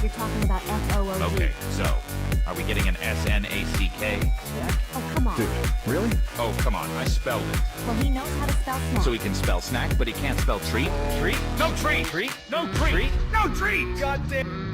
You're talking about FOOD. Okay, so are we getting an SNACK? Oh, come on. Dude, really? Oh, come on, I spelled it. Well, he knows how to spell snack. So he can spell snack, but he can't spell treat? Treat? No treat! Treat? No treat! No treat! God damn.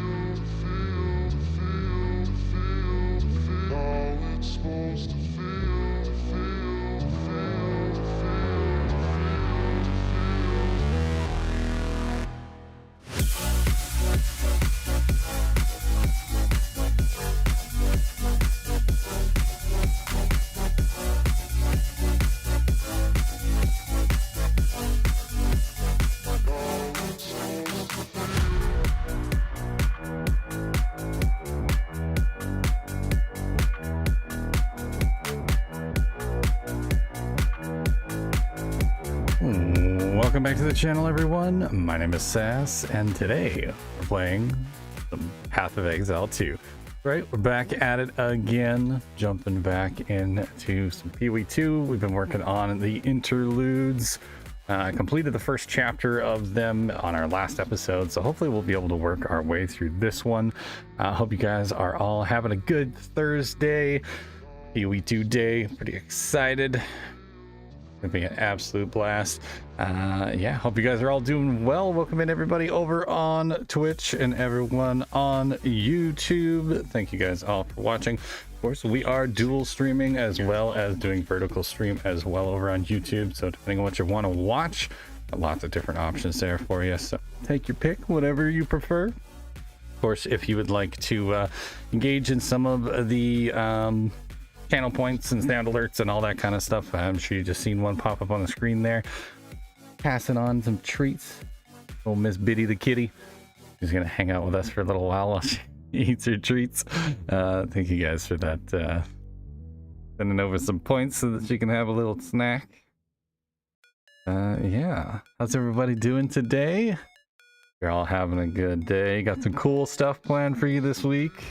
Welcome back to the channel, everyone. My name is Sass, and today we're playing some Path of Exile 2. Right, we're back at it again, jumping back into some PoE2. We've been working on the interludes. I completed the first chapter of them on our last episode, so hopefully we'll be able to work our way through this one. I hope you guys are all having a good Thursday, PoE2 day. Pretty excited. Gonna be an absolute blast. Yeah, hope you guys are all doing well. Welcome in everybody over on Twitch and everyone on YouTube. Thank you guys all for watching. Of course, we are dual streaming as well as doing vertical stream as well over on YouTube. So depending on what you want to watch, lots of different options there for you. So take your pick, whatever you prefer. Of course, if you would like to engage in some of the channel points and sound alerts and all that kind of stuff, I'm sure you just seen one pop up on the screen there. Passing on some treats. Old Miss Biddy the kitty. She's gonna hang out with us for a little while while she eats her treats. Thank you guys for that. Sending over some points so that she can have a little snack. Yeah, how's everybody doing today? You're all having a good day. Got some cool stuff planned for you this week.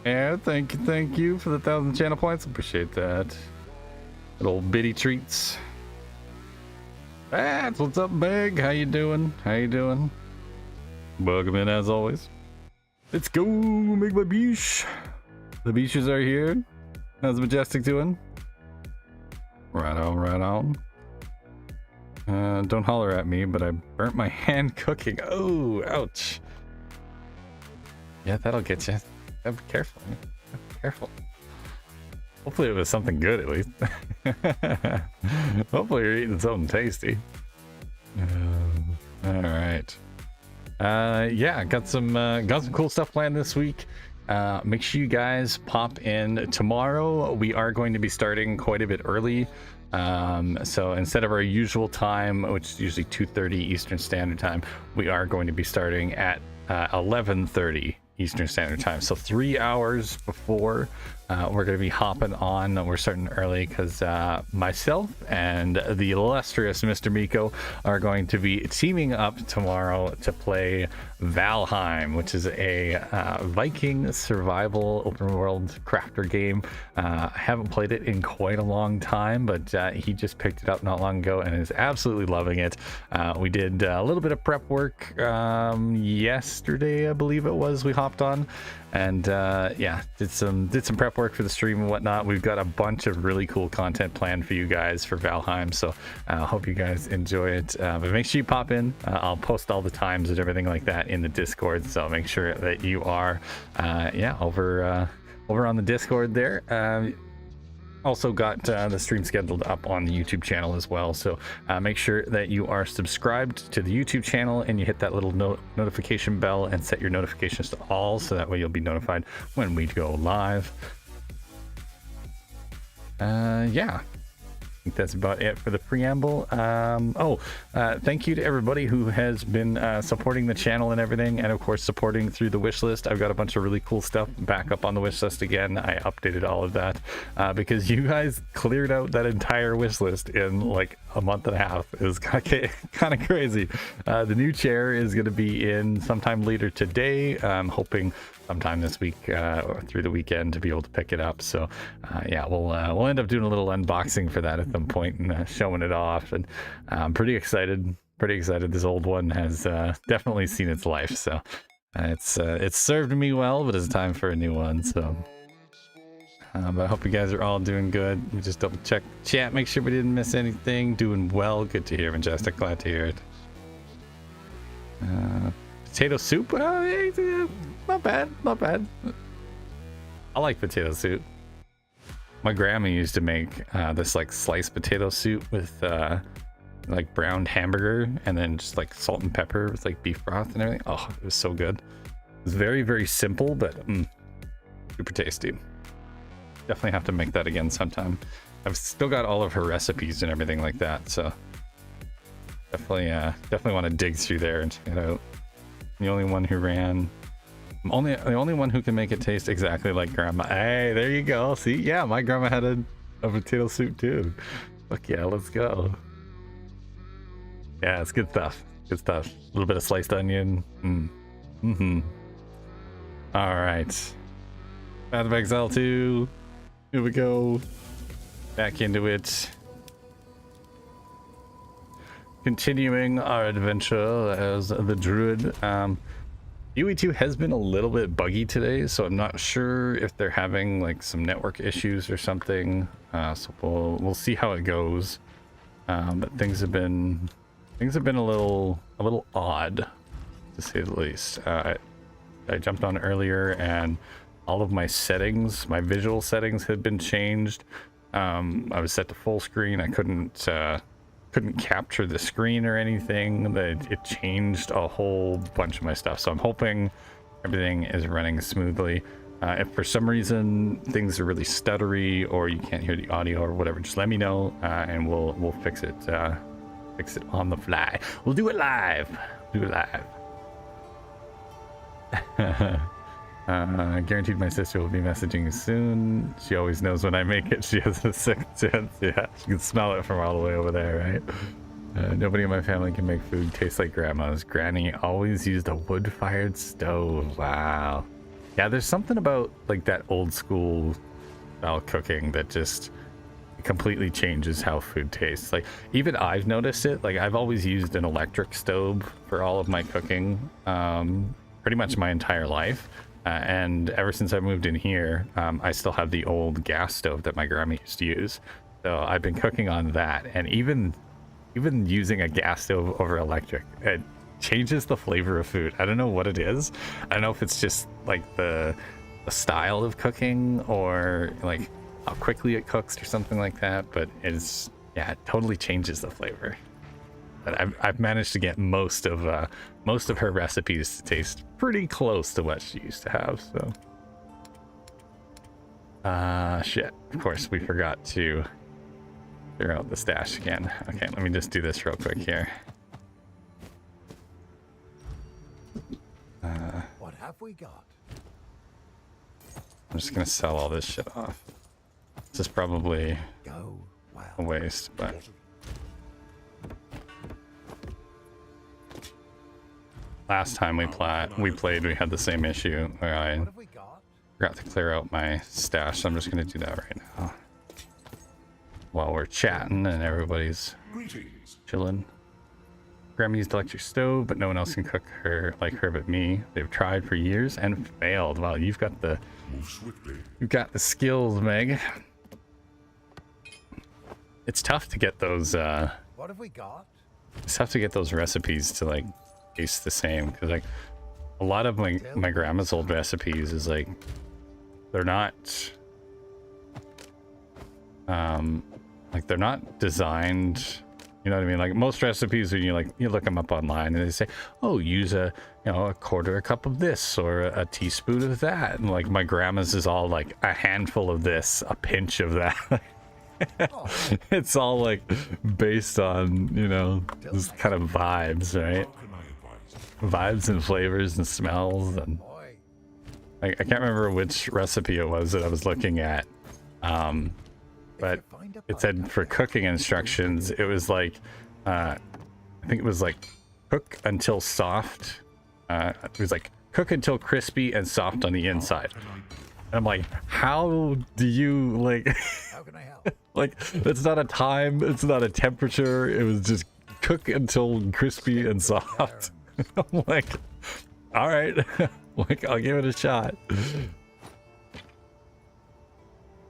Yeah, thank you for the 1,000 channel points. Appreciate that. Little bitty treats. That's what's up, Big. How you doing? Welcome in as always. Let's go make my biche. The biches are here. How's Majestic doing? Right on. Don't holler at me, but I burnt my hand cooking. Oh, ouch. Yeah, that'll get you. Be careful. Be careful. Hopefully it was something good at least. Hopefully you're eating something tasty. All right. Yeah, got some cool stuff planned this week. Make sure you guys pop in tomorrow. We are going to be starting quite a bit early. So instead of our usual time, which is usually 2:30 Eastern Standard Time, we are going to be starting at 11:30 Eastern Standard Time. So 3 hours before we're going to be hopping on. We're starting early because myself and the illustrious Mr. Miko are going to be teaming up tomorrow to play Valheim, which is a Viking survival open world crafter game. I haven't played it in quite a long time, but he just picked it up not long ago and is absolutely loving it. We did a little bit of prep work yesterday, I believe it was. We hopped on and yeah, did some prep work for the stream and whatnot. We've got a bunch of really cool content planned for you guys for Valheim, so I hope you guys enjoy it. But make sure you pop in. I'll post all the times and everything like that in the Discord, so make sure that you are yeah, over on the Discord there. Also got the stream scheduled up on the YouTube channel as well, so make sure that you are subscribed to the YouTube channel and you hit that little notification bell and set your notifications to all, so that way you'll be notified when we go live. Yeah, think that's about it for the preamble. Thank you to everybody who has been supporting the channel and everything, and of course supporting through the wish list. I've got a bunch of really cool stuff back up on the wish list again. I updated all of that because you guys cleared out that entire wish list in like a month and a half. It was kind of crazy. The new chair is going to be in sometime later today. I'm hoping sometime this week or through the weekend to be able to pick it up. So yeah, we'll end up doing a little unboxing for that at some point and showing it off. And I'm pretty excited. This old one has definitely seen its life. So it's served me well, but it's time for a new one. So but I hope you guys are all doing good. We just double check chat, make sure we didn't miss anything. Doing well. Good to hear, Majestic. Glad to hear it. Potato soup? Not bad. I like potato soup. My grandma used to make this like sliced potato soup with like browned hamburger and then just like salt and pepper with like beef broth and everything. Oh, it was so good. It was very, very simple, but super tasty. Definitely have to make that again sometime. I've still got all of her recipes and everything like that, so definitely want to dig through there and check it out. The only one who ran. The only one who can make it taste exactly like grandma. Hey, there you go. See, yeah, my grandma had a potato soup too. Fuck yeah, let's go. Yeah, it's good stuff. Good stuff. A little bit of sliced onion. All right. Path of Exile 2. Here we go. Back into it. Continuing our adventure as the Druid. UE2 has been a little bit buggy today, so I'm not sure if they're having like some network issues or something. So we'll see how it goes. But things have been a little odd, to say the least. I jumped on earlier and all of my settings, my visual settings had been changed. I was set to full screen. I couldn't capture the screen or anything. It changed a whole bunch of my stuff, so I'm hoping everything is running smoothly. If for some reason things are really stuttery or you can't hear the audio or whatever, just let me know and we'll fix it on the fly. We'll do it live. Guaranteed my sister will be messaging soon. She always knows when I make it. She has a sixth sense. Yeah, she can smell it from all the way over there, right? Nobody in my family can make food taste like grandma's. Granny always used a wood-fired stove. Wow. Yeah, there's something about like that old school style cooking that just completely changes how food tastes. Like even I've noticed it. Like I've always used an electric stove for all of my cooking, pretty much my entire life. And ever since I moved in here, I still have the old gas stove that my grandma used to use. So I've been cooking on that, and even using a gas stove over electric, it changes the flavor of food. I don't know what it is. I don't know if it's just like the style of cooking or like how quickly it cooks or something like that, but it totally changes the flavor. But I've managed to get most of her recipes to taste pretty close to what she used to have. So, shit. Of course, we forgot to figure out the stash again. Okay, let me just do this real quick here. What have we got? I'm just gonna sell all this shit off. This is probably a waste, but. Last time we played, we had the same issue where I forgot to clear out my stash, so I'm just going to do that right now. While we're chatting and everybody's chilling. Grandma used electric stove, but no one else can cook like her but me. They've tried for years and failed. Wow, you've got the skills, Meg. It's tough to get those. What have we got? It's tough to get those recipes to like taste the same, because like a lot of my grandma's old recipes is like they're not designed, you know what I mean? Like most recipes, when you look them up online and they say, oh, use a quarter a cup of this or a teaspoon of that, and like my grandma's is all like a handful of this, a pinch of that. It's all like based on, you know, this kind of vibes, right? Vibes and flavors and smells. And Boy, I can't remember which recipe it was that I was looking at. But it said for cooking instructions, it was like, I think it was like cook until soft. It was like cook until crispy and soft on the inside. And I'm like, how do you like, how can I help? like, it's not a time, it's not a temperature. It was just cook until crispy and soft. I'm like, all right, like, I'll give it a shot.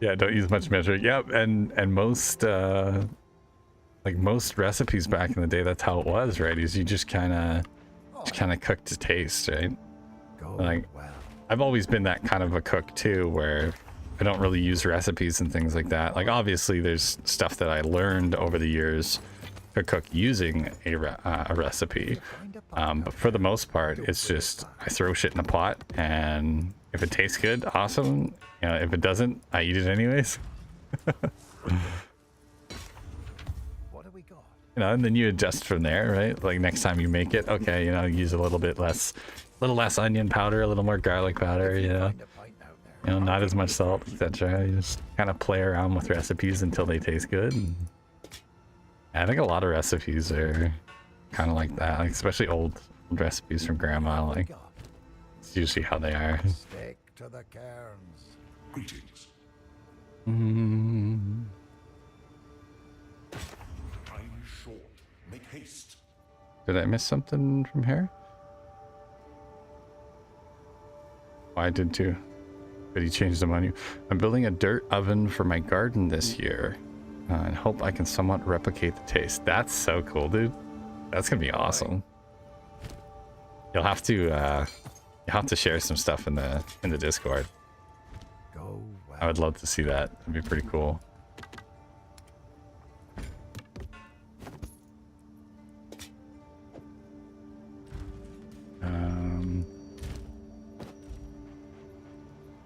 Yeah, don't use much measuring. Yep, and most like most recipes back in the day, that's how it was, right? Is you just kind of cook to taste, right? Like, Well, I've always been that kind of a cook too, where I don't really use recipes and things like that. Like, obviously, there's stuff that I learned over the years to cook using a recipe, but for the most part, it's just I throw shit in a pot, and if it tastes good, awesome. You know, if it doesn't, I eat it anyways. what have we got? You know, and then you adjust from there, right? Like next time you make it, okay, you know, use a little less onion powder, a little more garlic powder, you know. Find a pint out there. You know, not as much salt, etc. You just kind of play around with recipes until they taste good. And I think a lot of recipes are kind of like that, like especially old recipes from grandma. Like, Got. it's usually how they are. Stick to the cairns. Greetings. Mm. Time is short. Make haste. Did I miss something from here? Oh, I did too. But he changed the menu. I'm building a dirt oven for my garden this year, and hope I can somewhat replicate the taste. That's so cool, dude. That's gonna be awesome. You'll have to share some stuff in the Discord. Go well. I would love to see that. That'd be pretty cool.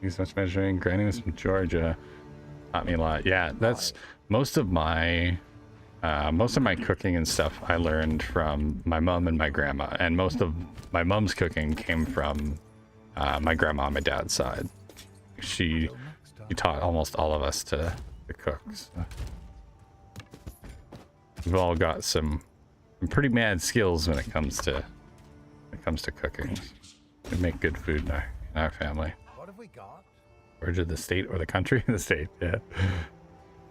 Use much measuring. Granny was from Georgia. Taught me a lot. Yeah, that's most of my cooking and stuff I learned from my mom and my grandma, and most of my mom's cooking came from my grandma on my dad's side. She taught almost all of us to cook. So we've all got some pretty mad skills when it comes to cooking. We make good food in our family. What have we got? Georgia, the state or the country? The state, yeah.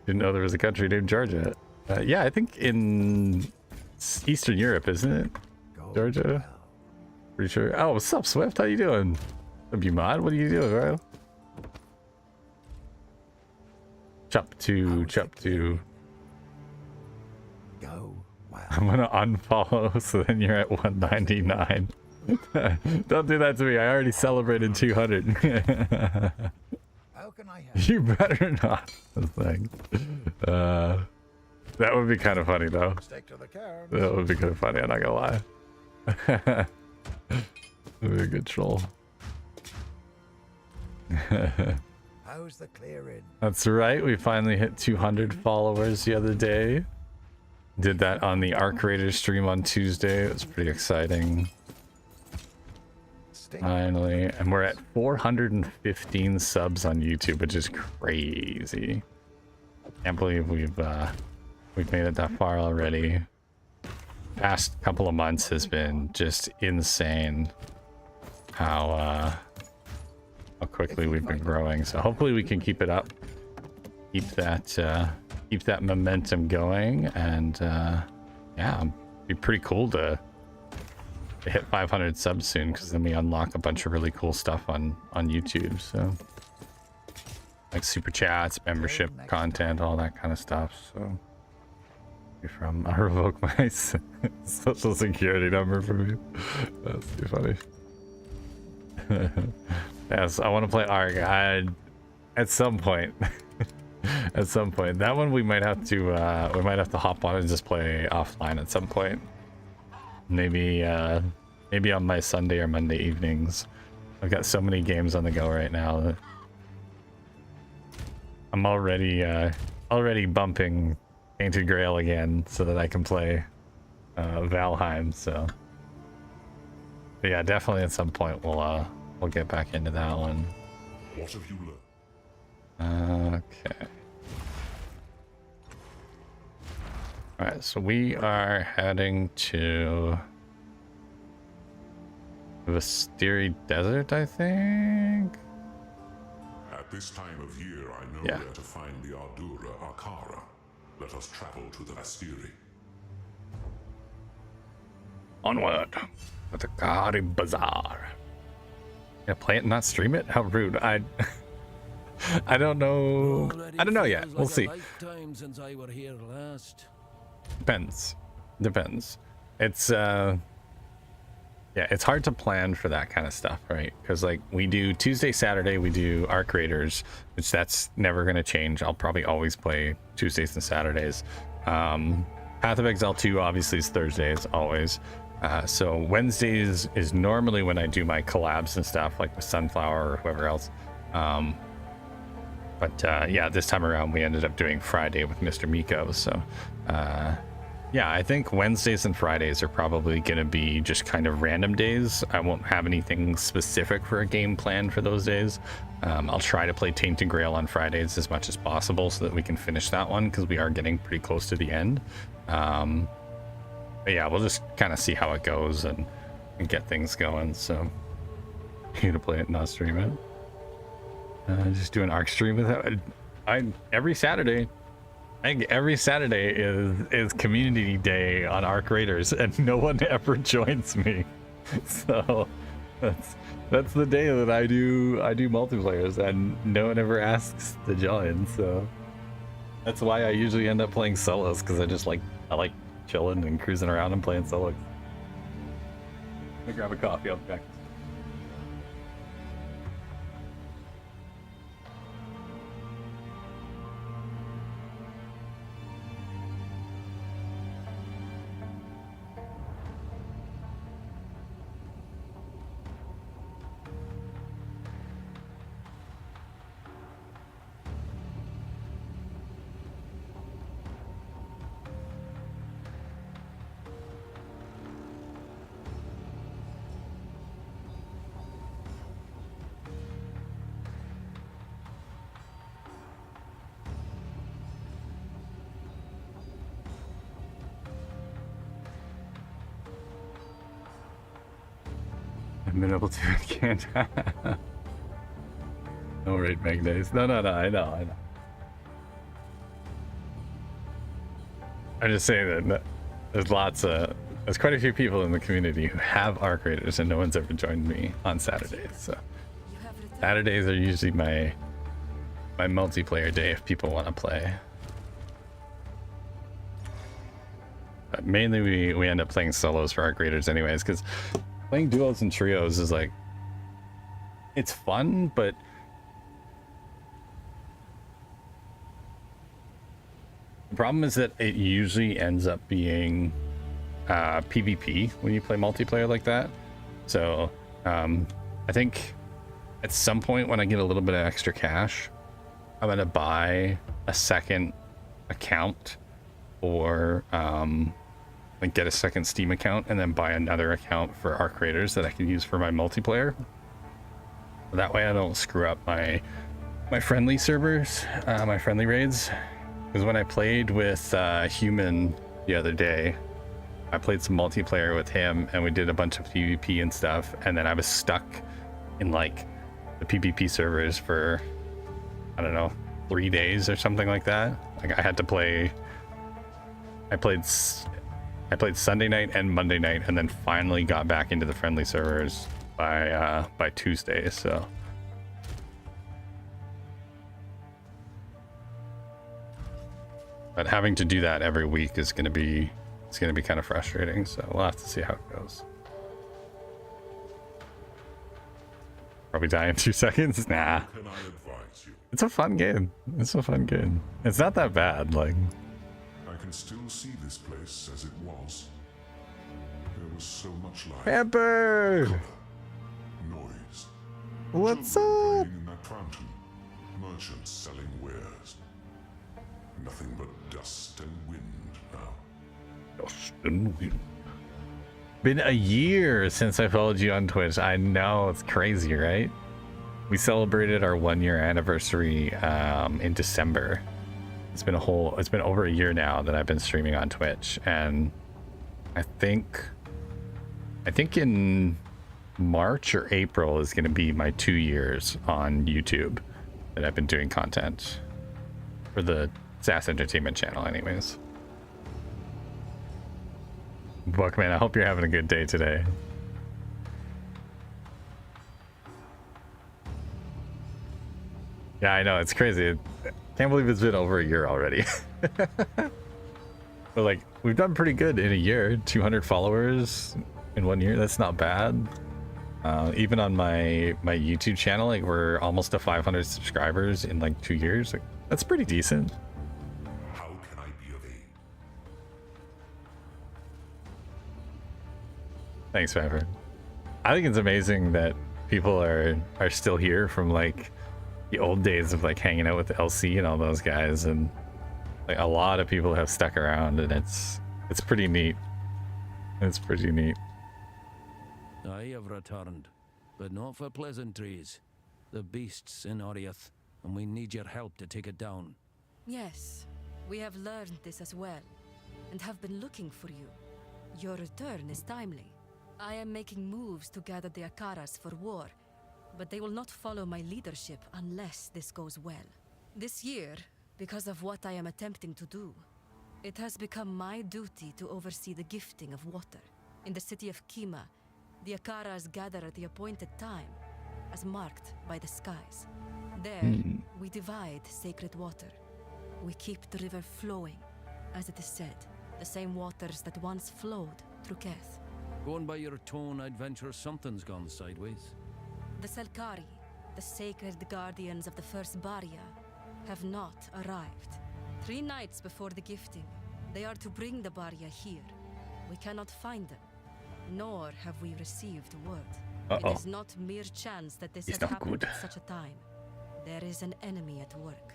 Didn't know there was a country named Georgia. Yeah, I think in Eastern Europe, isn't it? Go Georgia? well. Pretty sure. Oh, what's up, Swift? How you doing? What's up, you mod? What are you doing, bro? Chop to. Go well. I'm gonna unfollow, so then you're at 199. Don't do that to me. I already celebrated 200. How can I help? You better not. That's like, that would be kind of funny, though. Stick to the cairns. That would be kind of funny. I'm not gonna lie. That'd be a good troll. How's the clearing? That's right. We finally hit 200 followers the other day. Did that on the Arc Raider stream on Tuesday. It was pretty exciting. Stick. Finally, and we're at 415 subs on YouTube, which is crazy. Can't believe we've made it that far already. Past couple of months has been just insane. How quickly we've been growing. So hopefully we can keep it up, keep that momentum going, and yeah, it'd be pretty cool to hit 500 subs soon, because then we unlock a bunch of really cool stuff on YouTube. So like super chats, membership content, all that kind of stuff. So from I revoke my social security number from you. That's too funny. Yes, I want to play Ark. At some point. At some point. That one we might have to hop on and just play offline at some point. Maybe on my Sunday or Monday evenings. I've got so many games on the go right now that I'm already already bumping Painted Grail again so that I can play Valheim. So, but yeah, definitely at some point we'll get back into that one. What have you learned? Okay. All right, so we are heading to Vistiri Desert, I think. At this time of year, I know Yeah. where to find the Ardura Akara. Let us travel to the Vistiri. Onward with the Kari Bazaar. Yeah, play it and not stream it? How rude. I don't know. I don't know yet. We'll see. Lifetime since I were here last. Depends. It's yeah, it's hard to plan for that kind of stuff, right? Because like we do Tuesday, Saturday, we do Arc Raiders, which that's never going to change. I'll probably always play Tuesdays and Saturdays. Path of Exile 2 obviously is Thursdays, always. So Wednesdays is normally when I do my collabs and stuff, like with Sunflower or whoever else. But yeah, this time around we ended up doing Friday with Mr. Miko. So yeah, I think Wednesdays and Fridays are probably going to be just kind of random days. I won't have anything specific for a game plan for those days. I'll try to play Tainted Grail on Fridays as much as possible so that we can finish that one, because we are getting pretty close to the end. But yeah, we'll just kind of see how it goes and get things going. So you to play it and not stream it. Just do an Arc stream with it. Every Saturday. I think every Saturday is community day on Arc Raiders, and no one ever joins me. So that's the day that I do multiplayers, and no one ever asks to join. So that's why I usually end up playing solos, because I like chilling and cruising around and playing solos. Let me grab a coffee. I'll be back. Been able to, I can't. No raid mag days. No, I know. I'm just saying that there's there's quite a few people in the community who have Arc Raiders, and no one's ever joined me on Saturdays. So Saturdays are usually my multiplayer day if people want to play. But mainly we end up playing solos for Arc Raiders anyways, because playing duos and trios is like, it's fun, but the problem is that it usually ends up being PvP when you play multiplayer like that. So I think at some point when I get a little bit of extra cash, I'm gonna buy a second account, or like get a second Steam account and then buy another account for Arc Raiders that I can use for my multiplayer. That way I don't screw up my friendly servers, my friendly raids. Because when I played with Human the other day, I played some multiplayer with him and we did a bunch of PvP and stuff, and then I was stuck in like the PvP servers for, I don't know, 3 days or something like that. Like I had to play, I played Sunday night and Monday night, and then finally got back into the friendly servers by Tuesday. So but having to do that every week is gonna be kind of frustrating. So we'll have to see how it goes. Probably die in 2 seconds. Nah, Can I advise you? it's a fun game. It's not that bad. Like, I can still see this place as it was. There was so much life, Pepper, noise, what's children up? playing in that fountain, merchants selling wares. Nothing but dust and wind now. Been a year since I followed you on Twitch. I know, it's crazy, right? We celebrated our 1-year anniversary in December. It's been over a year now that I've been streaming on Twitch, and I think in March or April is going to be my 2 years on YouTube that I've been doing content for the SASS Entertainment channel anyways. Bookman, I hope you're having a good day today. Yeah, I know, it's crazy. Can't believe it's been over a year already. But like, we've done pretty good in a year. 200 followers in 1 year, that's not bad. Even on my YouTube channel, like we're almost to 500 subscribers in like 2 years. Like, that's pretty decent. How can I be of aid? Thanks, Pepper. I think it's amazing that people are still here from like the old days of like hanging out with LC and all those guys, and like a lot of people have stuck around, and it's pretty neat. It's pretty neat. I have returned, but not for pleasantries. The beast's in Oriath, and we need your help to take it down. Yes, we have learned this as well, and have been looking for you. Your return is timely. I am making moves to gather the Akaras for war, but they will not follow my leadership unless this goes well. This year, because of what I am attempting to do, it has become my duty to oversee the gifting of water. In the city of Kima, the Akaras gather at the appointed time, as marked by the skies. There, we divide sacred water. We keep the river flowing, as it is said, the same waters that once flowed through Keth. Going by your tone, I'd venture something's gone sideways. The Selkari, the sacred guardians of the first Barria, have not arrived. 3 nights before the gifting, they are to bring the Barria here. We cannot find them, nor have we received word. It is not mere chance that this has happened at such a time. There is an enemy at work.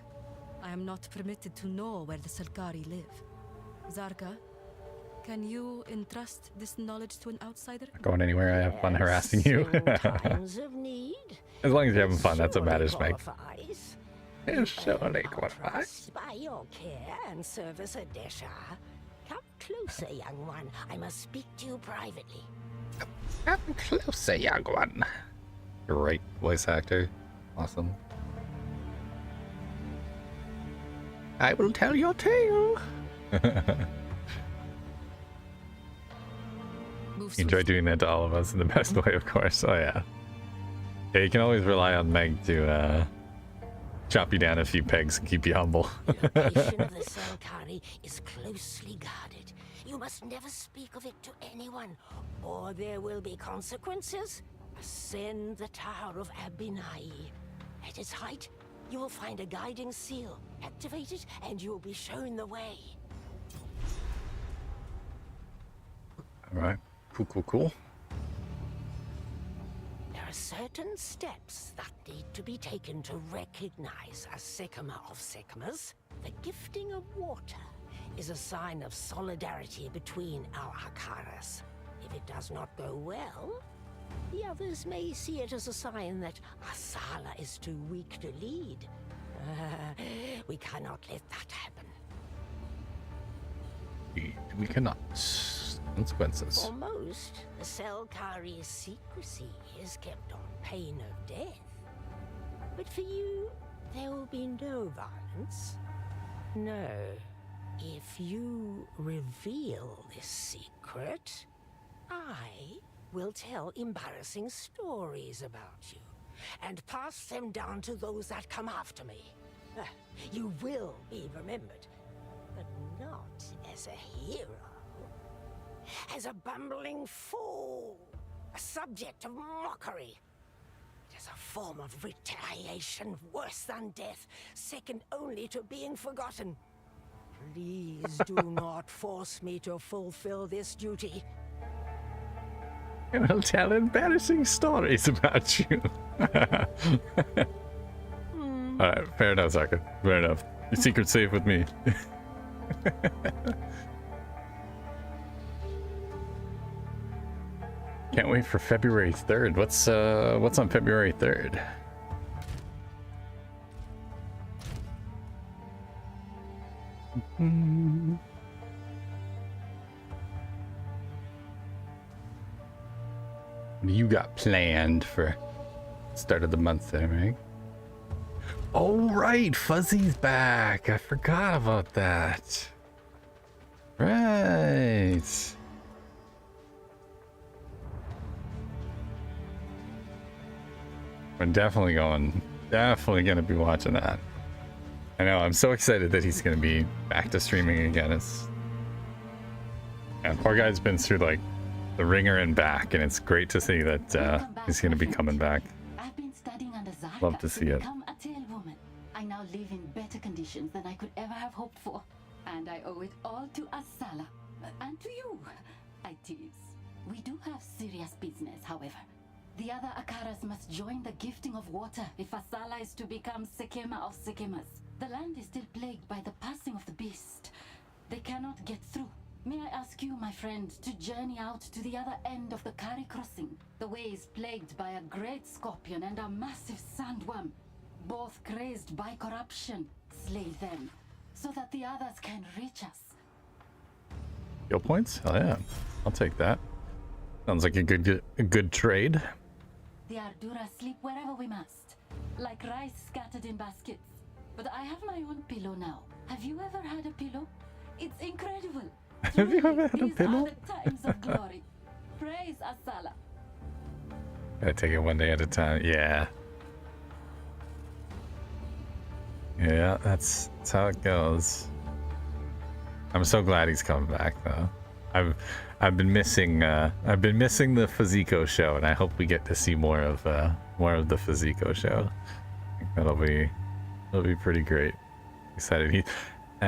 I am not permitted to know where the Selkari live. Zarka, can you entrust this knowledge to an outsider? Not going anywhere. I have fun harassing you. Times of need, As long as you're having fun, that's what matters, Mike. qualifies. It surely qualifies. Trust by your care and service at Desha. Come closer, young one. I must speak to you privately. Come closer, young one. You're right, voice actor. Awesome. I will tell your tale. Enjoy doing that to all of us in the best way, of course. Oh yeah. Yeah, you can always rely on Meg to chop you down a few pegs and keep you humble. The location of the Selkari is closely guarded. You must never speak of it to anyone, or there will be consequences. Ascend the Tower of Abinai. At its height, you will find a guiding seal. Activate it, and you will be shown the way. All right. Cool. There are certain steps that need to be taken to recognize a Sycamore of Sycamores. The gifting of water is a sign of solidarity between our Akaras. If it does not go well, the others may see it as a sign that Asala is too weak to lead. We cannot let that happen. We cannot. Consequences. For most, the Selkari's secrecy is kept on pain of death. But for you, there will be no violence. No. If you reveal this secret, I will tell embarrassing stories about you and pass them down to those that come after me. You will be remembered, but not as a hero. As a bumbling fool, a subject of mockery. It is a form of retaliation worse than death, second only to being forgotten. Please do not force me to fulfill this duty. And I'll tell embarrassing stories about you. Alright, fair enough, Zarka. Fair enough. Your secret's safe with me. Can't wait for February 3rd. What's on February 3rd? What do you got planned for start of the month there, right? Oh, right. Fuzzy's back. I forgot about that. Right. We're definitely going to be watching that. I know. I'm so excited that he's going to be back to streaming again. Yeah, poor guy's been through like the ringer and back, and it's great to see that he's going to be coming back. I've been studying under Zarka Love to see it. become a tailwoman. I now live in better conditions than I could ever have hoped for. And I owe it all to Asala. And to you. I tease. We do have serious business, however. The other Akaras must join the gifting of water if Asala is to become Sekema of Sekemas. The land is still plagued by the passing of the beast. They cannot get through. May I ask you, my friend, to journey out to the other end of the Kari crossing? The way is plagued by a great scorpion and a massive sandworm. Both crazed by corruption. Slay them, so that the others can reach us. Skill points? Oh yeah, I'll take that. Sounds like a good trade. The Ardura sleep wherever we must, like rice scattered in baskets. But I have my own pillow now. Have you ever had a pillow? It's incredible. Have you ever had a pillow? These are the times of glory. Praise Asala. Gotta take it one day at a time. Yeah. Yeah, that's how it goes. I'm so glad he's coming back though. I've been missing the Faziko show, and I hope we get to see more of the Faziko show. I think that'll be pretty great. Excited.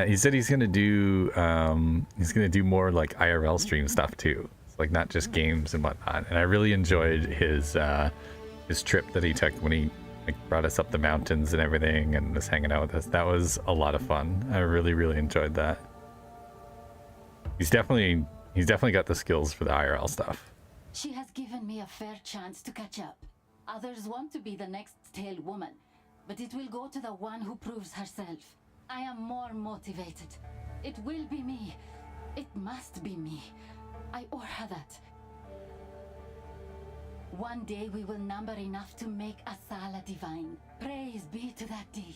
He said he's gonna do more like IRL stream stuff too. It's like not just games and whatnot. And I really enjoyed his trip that he took when he like brought us up the mountains and everything and was hanging out with us. That was a lot of fun. I really enjoyed that. He's definitely got the skills for the IRL stuff. She has given me a fair chance to catch up. Others want to be the next tail woman, but it will go to the one who proves herself. I am more motivated. It will be me. It must be me. I owe her that. One day we will number enough to make Asala divine. Praise be to that day.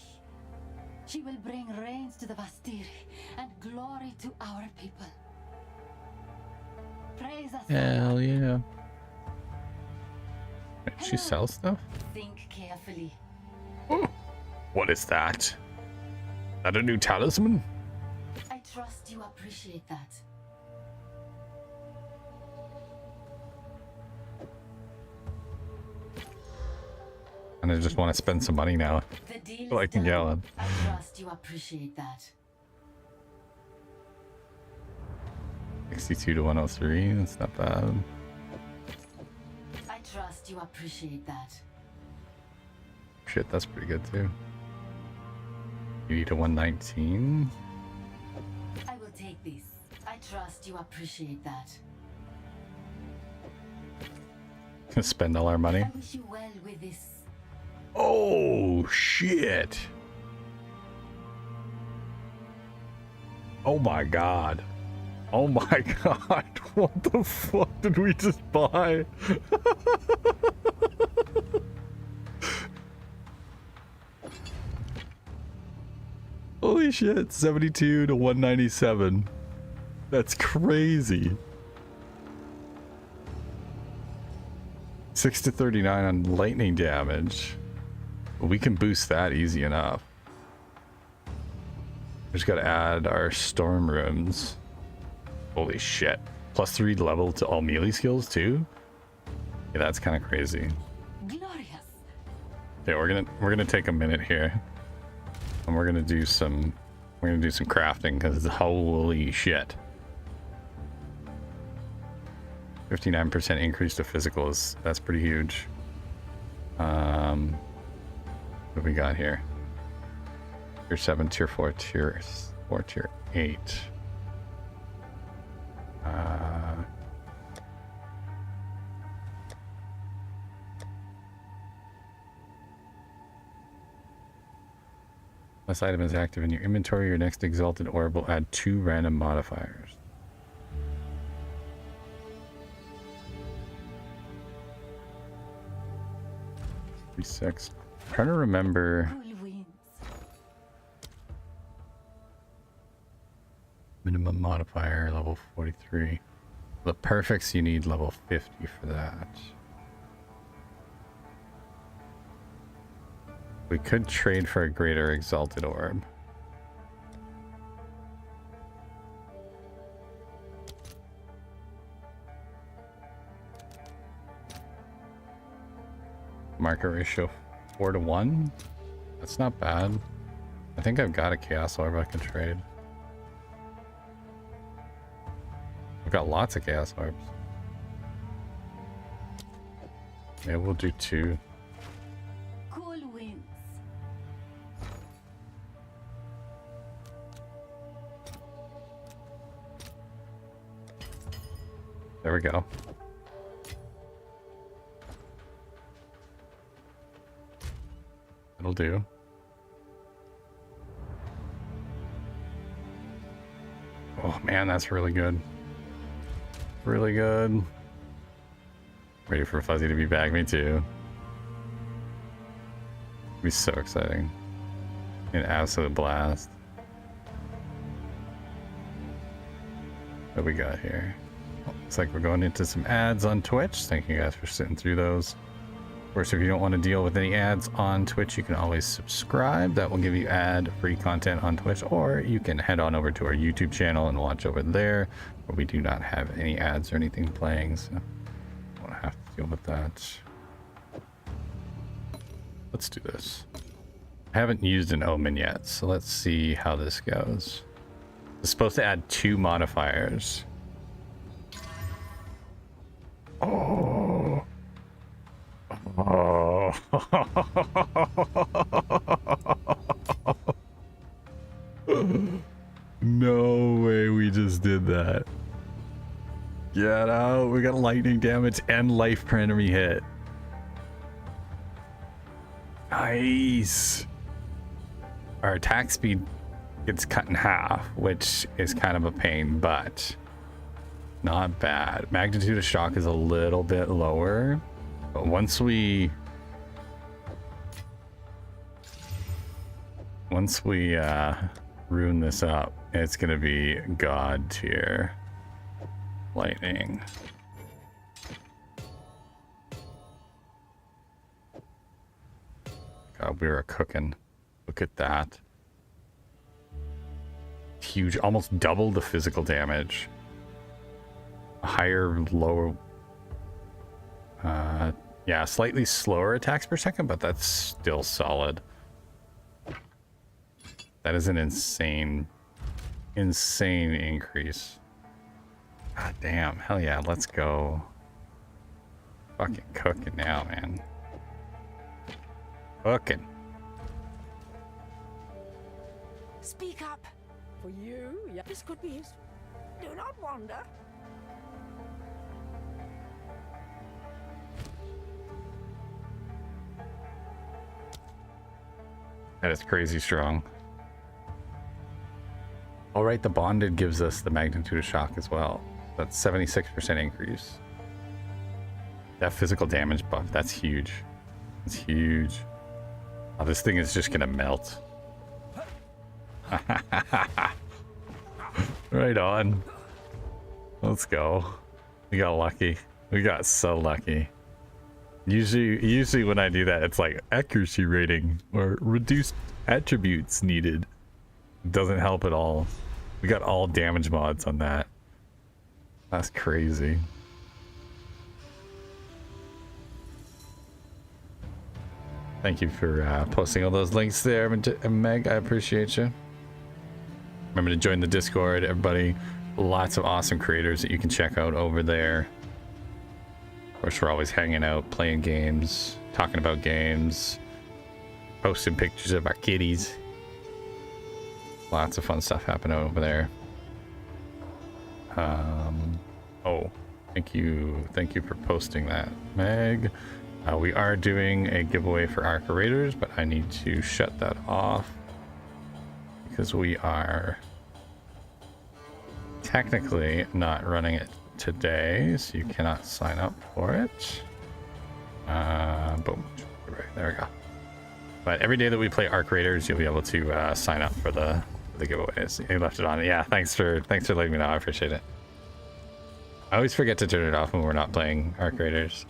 She will bring rains to the Vastiri and glory to our people. Praise Asala. Hell yeah. Wait, she sells stuff? Think carefully. What is that? Is that a new talisman? I trust you appreciate that. And I just want to spend some money now. The deal So I is can done. yell on. I trust you appreciate that. 62 to 103. That's not bad. I trust you appreciate that. Shit, that's pretty good too. 80 to 119. I will take this. I trust you appreciate that. Gonna spend all our money. I wish you well with this. Oh shit. Oh my god. Oh my god. What the fuck did we just buy? Holy shit. 72 to 197. That's crazy. 6 to 39 on lightning damage. We can boost that easy enough. We just gotta add our storm runes. Holy shit. +3 level to all melee skills too? Yeah, that's kind of crazy. Glorious. Okay, we're gonna take a minute here. And we're gonna do some crafting because holy shit. 59% increase to physicals. That's pretty huge. What do we got here? Tier 7, Tier 4, Tier 4, Tier 8. This item is active in your inventory. Your next exalted orb will add 2 random modifiers. Six. Trying to remember. Minimum modifier level 43. The perfects you need level 50 for that. We could trade for a greater exalted orb. Market ratio 4-to-1. That's not bad. I think I've got a chaos orb I can trade. I've got lots of chaos orbs. Yeah, we'll do 2. Cool winds. There we go. It'll do. Oh man, that's really good. Really good. Ready for Fuzzy to be back, me too. It'll be so exciting. An absolute blast. What we got here? Oh, looks like we're going into some ads on Twitch. Thank you guys for sitting through those. Of course, if you don't want to deal with any ads on Twitch, you can always subscribe. That will give you ad-free content on Twitch, or you can head on over to our YouTube channel and watch over there, where we do not have any ads or anything playing, so I don't have to deal with that. Let's do this. I haven't used an Omen yet, so let's see how this goes. It's supposed to add 2 modifiers. Oh. Oh. No way we just did that. Get out. We got lightning damage and life per enemy hit. Nice. Our attack speed gets cut in half, which is kind of a pain, but not bad. Magnitude of shock is a little bit lower. But once we ruin this up, it's gonna be god tier lightning. God, we were cooking. Look at that. Huge, almost double the physical damage. Higher, lower. Yeah, slightly slower attacks per second, but that's still solid. That is an insane increase. God damn, hell yeah, let's go. Fucking cooking now, man. Cooking. Speak up. For you, yeah. This could be his. Do not wander. That is crazy strong. All right, the bonded gives us the magnitude of shock as well. That's 76% increase. That physical damage buff, that's huge. It's huge. Oh, this thing is just gonna melt. Right on. Let's go. We got lucky. We got so lucky. Usually when I do that, it's like accuracy rating or reduced attributes needed. It doesn't help at all. We got all damage mods on that. That's crazy. Thank you for posting all those links there, Meg. I appreciate you. Remember to join the Discord, everybody. Lots of awesome creators that you can check out over there. Of course, we're always hanging out, playing games, talking about games, posting pictures of our kitties. Lots of fun stuff happening over there. Oh, thank you for posting that, Meg. We are doing a giveaway for Arc Raiders, but I need to shut that off because we are technically not running it today, so you cannot sign up for it. Boom, right, there we go. But every day that we play Arc Raiders, you'll be able to sign up for the giveaways. You left it on. Yeah, thanks for letting me know. I appreciate it. I always forget to turn it off when we're not playing Arc Raiders.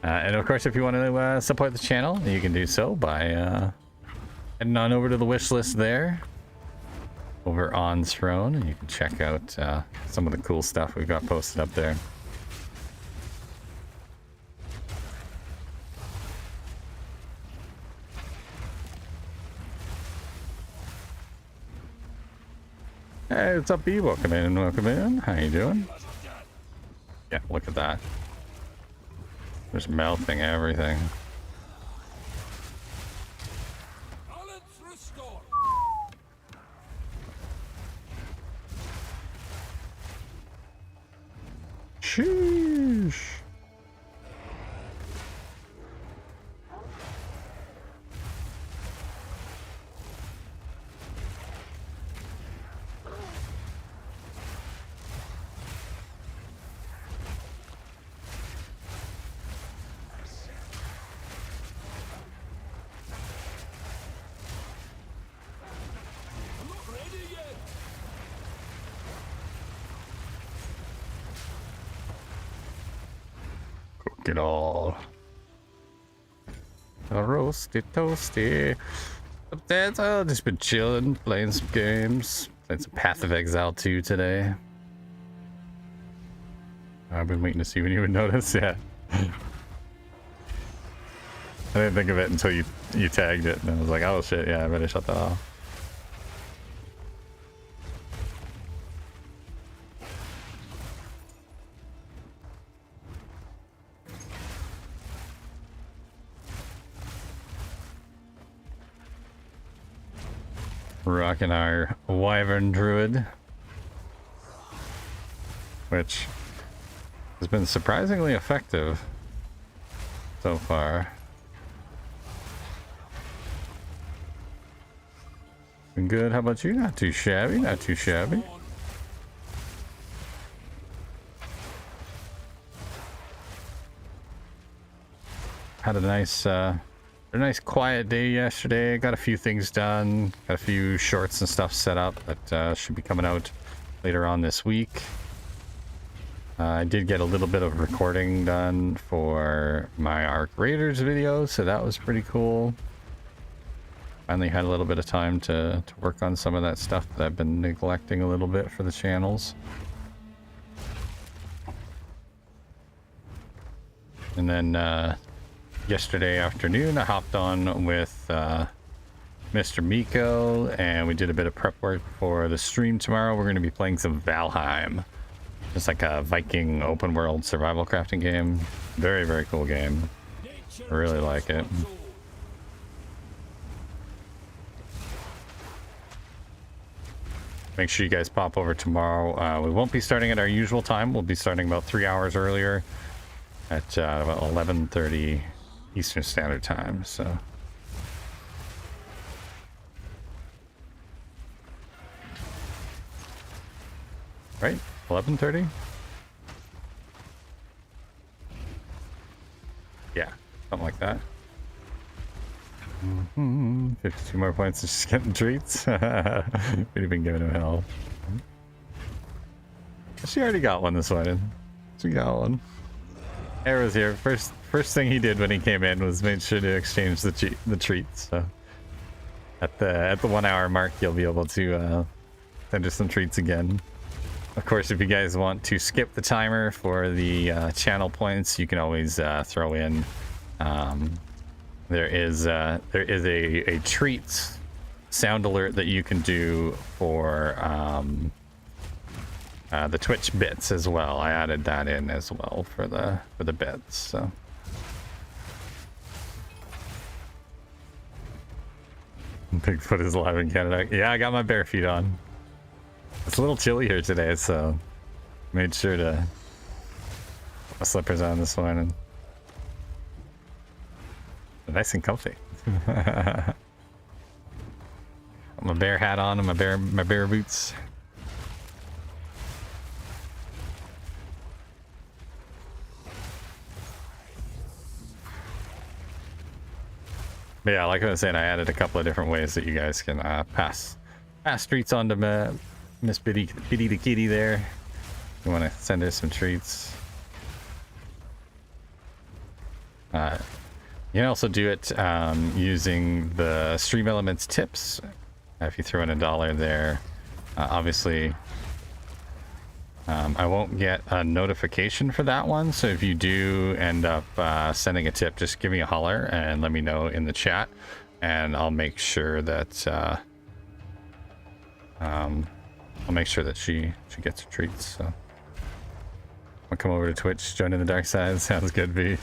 And of course, if you want to support the channel, you can do so by heading on over to the wish list there, over on Throne, and you can check out some of the cool stuff we've got posted up there. Hey, what's up, B? Welcome in, welcome in. How you doing? Yeah, look at that. Just melting everything. Sheesh. It all. Roasty toasty. That's all. Just been chilling, playing some games. Playing some Path of Exile 2 today. I've been waiting to see when you would notice. Yeah. I didn't think of it until you tagged it, and I was like, oh shit, yeah, I better shut that off. Rocking our Wyvern Druid, which has been surprisingly effective so far. Been good. How about you? Not too shabby, not too shabby. Had a nice quiet day yesterday. Got a few things done, got a few shorts and stuff set up that should be coming out later on this week. I did get a little bit of recording done for my Arc Raiders video, so that was pretty cool. Finally had a little bit of time to work on some of that stuff that I've been neglecting a little bit for the channels. And then yesterday afternoon I hopped on with Mr. Miko and we did a bit of prep work for the stream tomorrow. We're going to be playing some Valheim. It's like a Viking open world survival crafting game. Very, very cool game. I really like it. Make sure you guys pop over tomorrow. We won't be starting at our usual time. We'll be starting about 3 hours earlier at about 11:30 Eastern Standard Time, so. Right? 11:30? Yeah, something like that. 52 more points, just getting treats. We'd have been giving him hell. She already got one this morning. She got one. Arrow's here. First thing he did when he came in was made sure to exchange the treats. So at the 1 hour mark, you'll be able to send her some treats again. Of course, if you guys want to skip the timer for the channel points, you can always throw in. There is a treats sound alert that you can do for the Twitch bits as well. I added that in as well for the bits. So. Bigfoot is alive in Canada. Yeah, I got my bare feet on. It's a little chilly here today, so made sure to put my slippers on this morning. Nice and comfy. My bear hat on and my bear boots. But yeah, like I was saying, I added a couple of different ways that you guys can pass treats on to Miss Biddy the kitty there. You want to send her some treats. You can also do it using the Stream Elements tips. If you throw in $1 there, obviously I won't get a notification for that one. So if you do end up sending a tip, just give me a holler and let me know in the chat, and I'll make sure that she gets her treats. So I'll come over to Twitch, join in the dark side. Sounds good, V.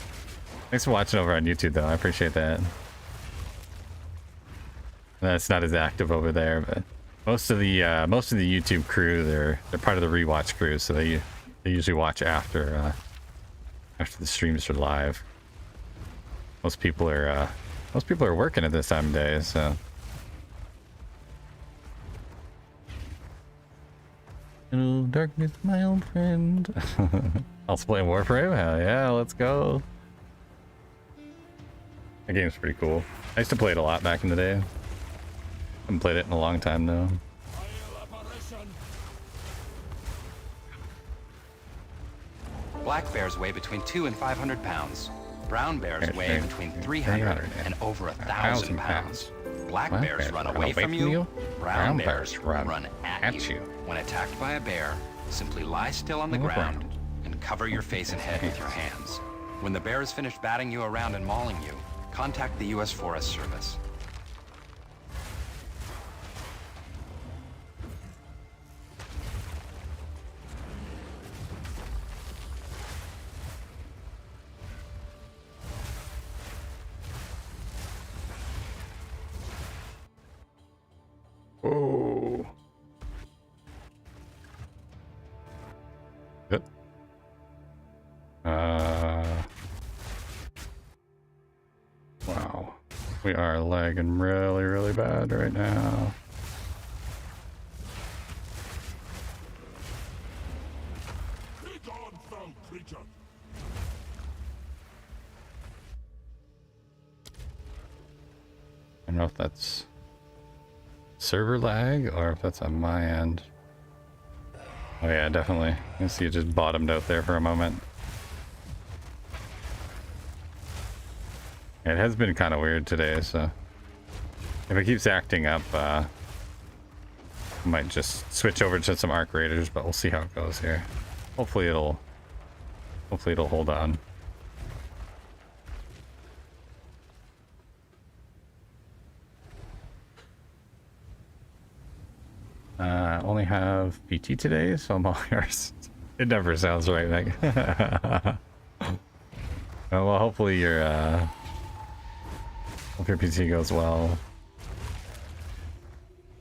Thanks for watching over on YouTube, though. I appreciate that. That's not as active over there, but most of the YouTube crew, they're part of the rewatch crew, so they usually watch after the streams are live. Most people are working at this time of day, so. Hello, darkness, my old friend. Also playing Warframe? Hell yeah, let's go. That game's pretty cool. I used to play it a lot back in the day. Haven't played it in a long time though. Black bears weigh between 200 and 500 pounds. Brown bears weigh between 300 and over 1,000 pounds. Black bears run away from you. Brown bears run at you. When attacked by a bear, simply lie still on the ground and cover your face and head with your hands. When the bear is finished batting you around and mauling you, contact the U.S. Forest Service. Oh. Good. Wow. We are lagging really, really bad right now. I don't know if that's server lag or if that's on my end. Oh yeah, definitely. You can see it just bottomed out there for a moment. It has been kind of weird today, so if it keeps acting up, I might just switch over to some Arc Raiders, but we'll see how it goes here. Hopefully it'll hold on. I only have PT today, so I'm all yours. It never sounds right, Meg. Well, hopefully hope your PT goes well.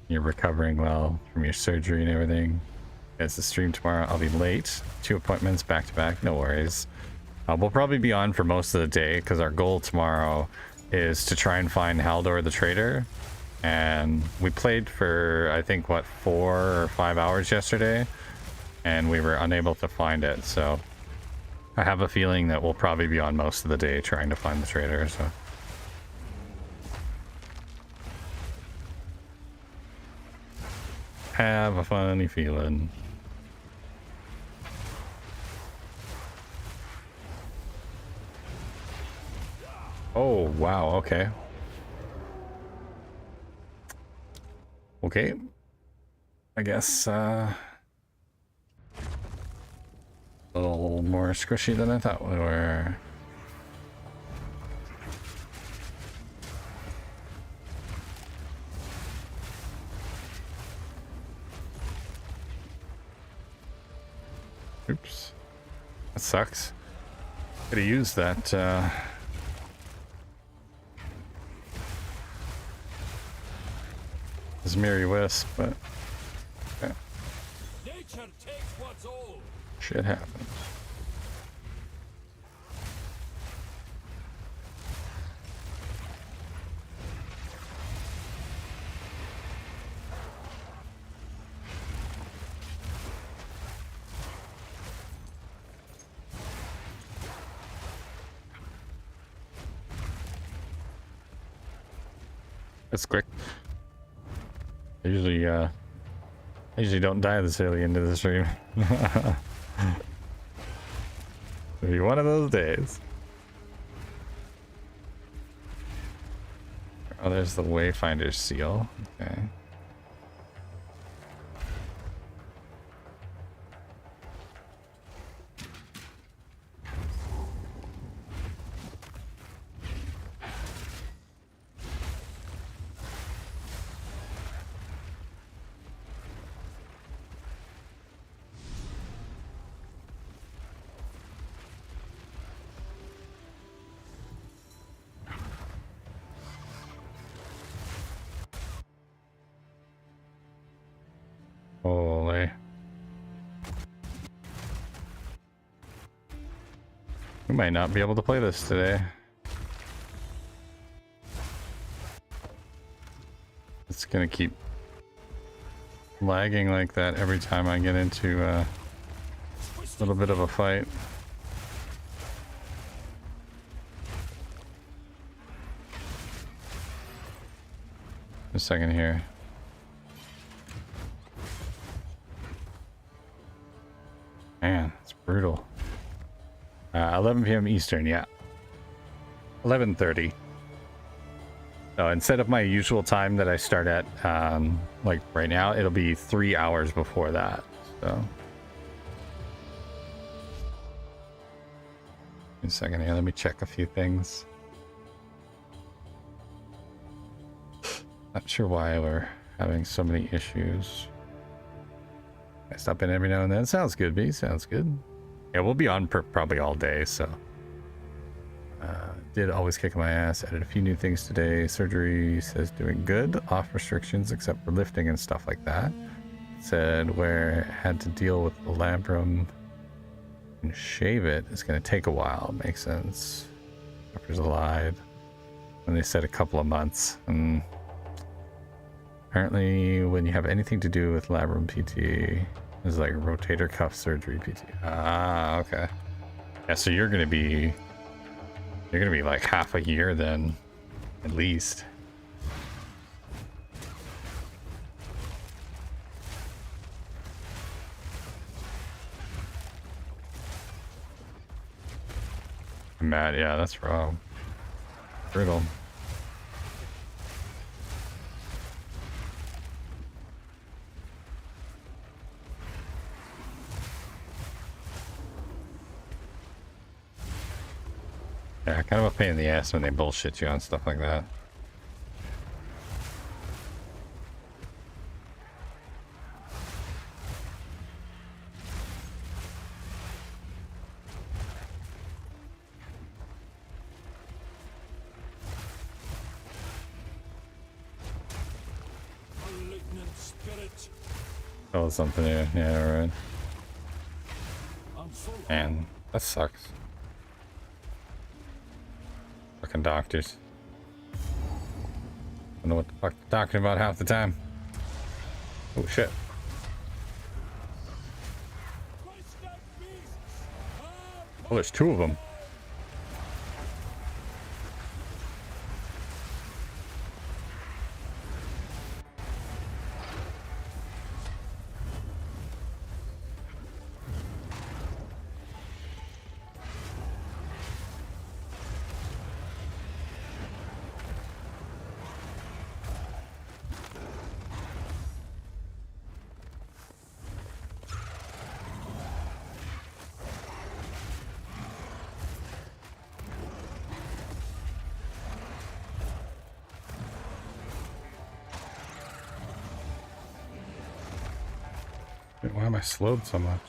You're recovering well from your surgery and everything. It's the stream tomorrow. I'll be late. 2 appointments back to back. No worries. We'll probably be on for most of the day because our goal tomorrow is to try and find Haldor the Trader. And we played for, I think, what, 4 or 5 hours yesterday, and we were unable to find it. So I have a feeling that we'll probably be on most of the day trying to find the trader. So have a funny feeling. Oh wow, okay. Okay, I guess a little more squishy than I thought we were. Oops, that sucks. Could have used that Mary Wisp, but okay. Nature takes what's old. Shit happens. That's quick. I usually don't die this early into the stream. It'll be one of those days. Oh, there's the Wayfinder's seal. Okay. Holy. We might not be able to play this today. It's gonna keep lagging like that every time I get into a little bit of a fight. A second here. Man, it's brutal. 11 p.m. Eastern, yeah. 11:30. So instead of my usual time that I start at, like right now, it'll be 3 hours before that. So. A second here, let me check a few things. Not sure why we're having so many issues. I stop in every now and then. Sounds good, B. Sounds good. Yeah, we'll be on probably all day, so. Did always kick my ass. Added a few new things today. Surgery says doing good. Off restrictions except for lifting and stuff like that. Said where had to deal with the labrum and shave it. It's going to take a while. Makes sense. Doctors lied. And they said a couple of months. And apparently when you have anything to do with labrum PT, it's like rotator cuff surgery PT. Ah, okay. Yeah, so you're gonna be like half a year then, at least. I'm mad, yeah, that's wrong. Brutal. Yeah, kind of a pain in the ass when they bullshit you on stuff like that. Oh, something here. Yeah, right. Man, that sucks. Fucking doctors. I don't know what the fuck they're talking about half the time. Oh shit. Oh, there's two of them. Why am I slowed so much?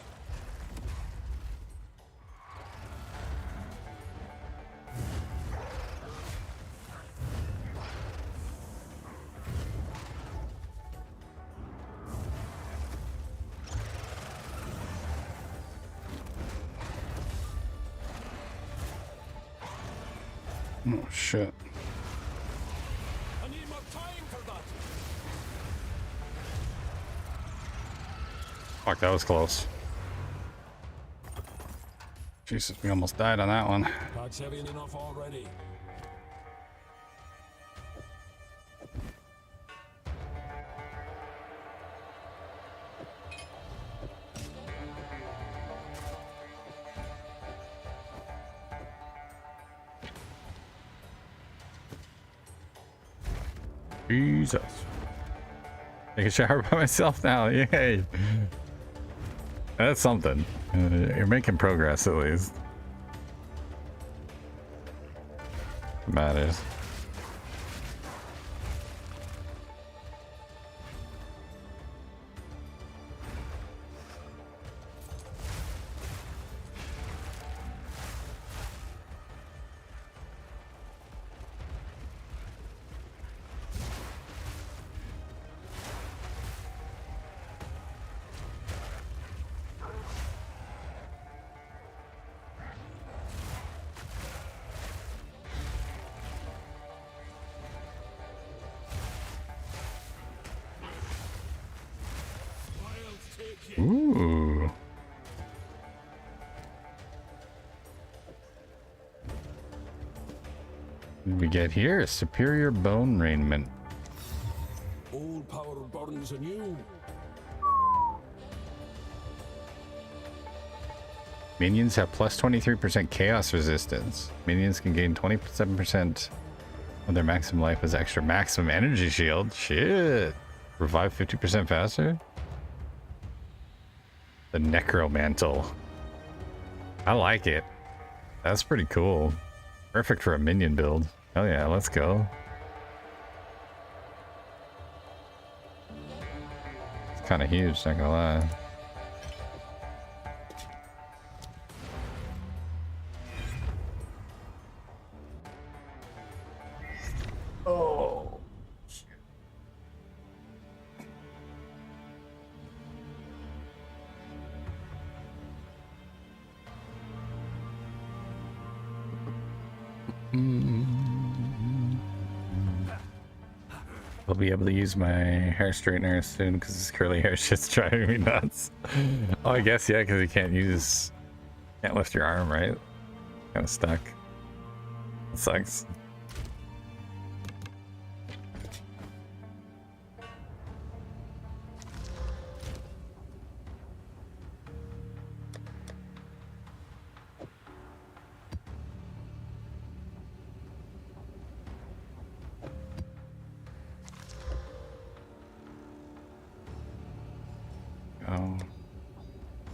Oh shit. I need more time for that. Fuck, that was close. Jesus, we almost died on that one. That's heavy enough already. Jesus. Take a shower by myself now. Yay. That's something. You're making progress at least. Matters. Ooh. What did we get here? Superior bone raiment. Old power burns anew. Minions have plus 23% chaos resistance. Minions can gain 27% of their maximum life as extra maximum energy shield. Shit. Revive 50% faster? The Necromantle. I like it. That's pretty cool. Perfect for a minion build. Hell yeah, let's go. It's kind of huge, not gonna lie. Oh. I'll be able to use my hair straightener soon because this curly hair shit's driving me nuts. Oh, I guess, yeah, because you can't lift your arm, right? Kind of stuck. It sucks.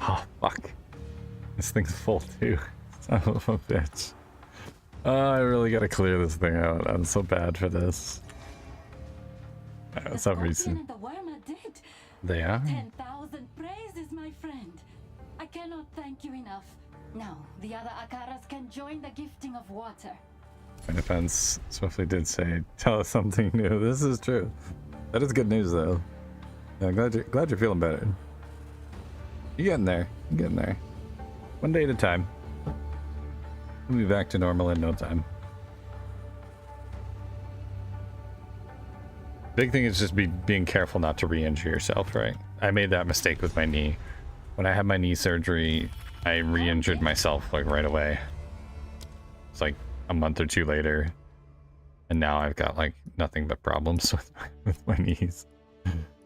Oh, fuck. This thing's full too. Son of a bitch. Oh, I really gotta clear this thing out. I'm so bad for this. For some reason. The worm are dead. They are? 10,000 praises, my friend. I cannot thank you enough. Now, the other Akaras can join the gifting of water. My defense, Swiftly did say, tell us something new. This is true. That is good news, though. Yeah, glad you're feeling better. You're getting there. You're getting there. One day at a time. We'll be back to normal in no time. Big thing is just being careful not to re-injure yourself, right? I made that mistake with my knee. When I had my knee surgery, I re-injured myself like right away. It's like a month or two later. And now I've got like nothing but problems with my knees.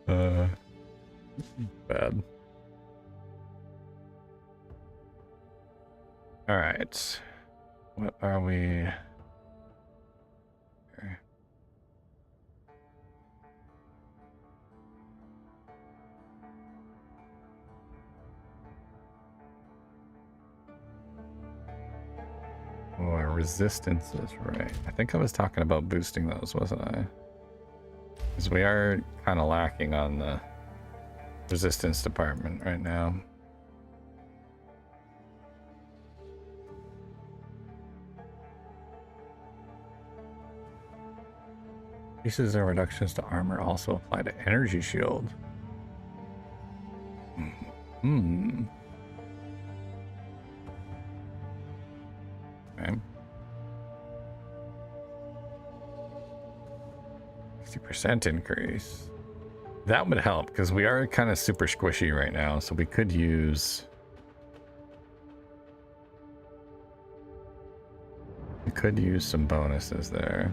Bad. All right. What are we? Okay. Oh, our resistance is right. I think I was talking about boosting those, wasn't I? Because we are kind of lacking on the resistance department right now. Increases and reductions to armor also apply to energy shield. Hmm. Okay. 60% increase. That would help because we are kind of super squishy right now, so we could use some bonuses there.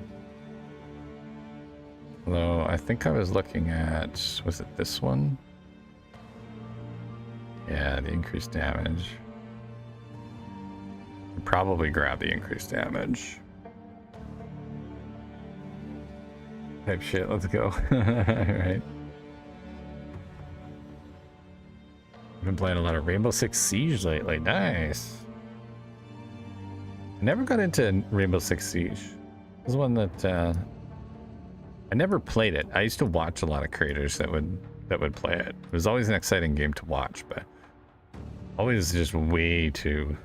Although I think I was looking at, was it this one? Yeah, the increased damage. Probably grab the increased damage. Type shit, let's go. Alright. I've been playing a lot of Rainbow Six Siege lately. Nice. I never got into Rainbow Six Siege. This is one that I never played it. I used to watch a lot of creators that would play it. It was always an exciting game to watch, but always just way too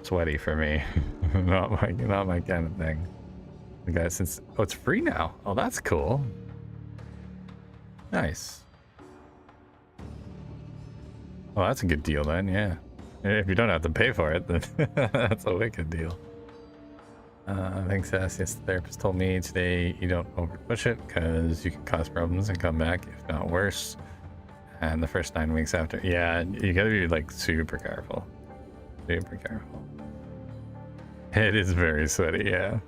sweaty for me. not my kind of thing. The guy, since it's free now. Oh, that's cool. Nice. Oh, that's a good deal then. Yeah. If you don't have to pay for it, then that's a wicked deal. Thanks, SASS. Yes, the therapist told me today you don't overpush it because you can cause problems and come back, if not worse. And the first 9 weeks after, yeah, you gotta be like super careful. Super careful. It is very sweaty, yeah.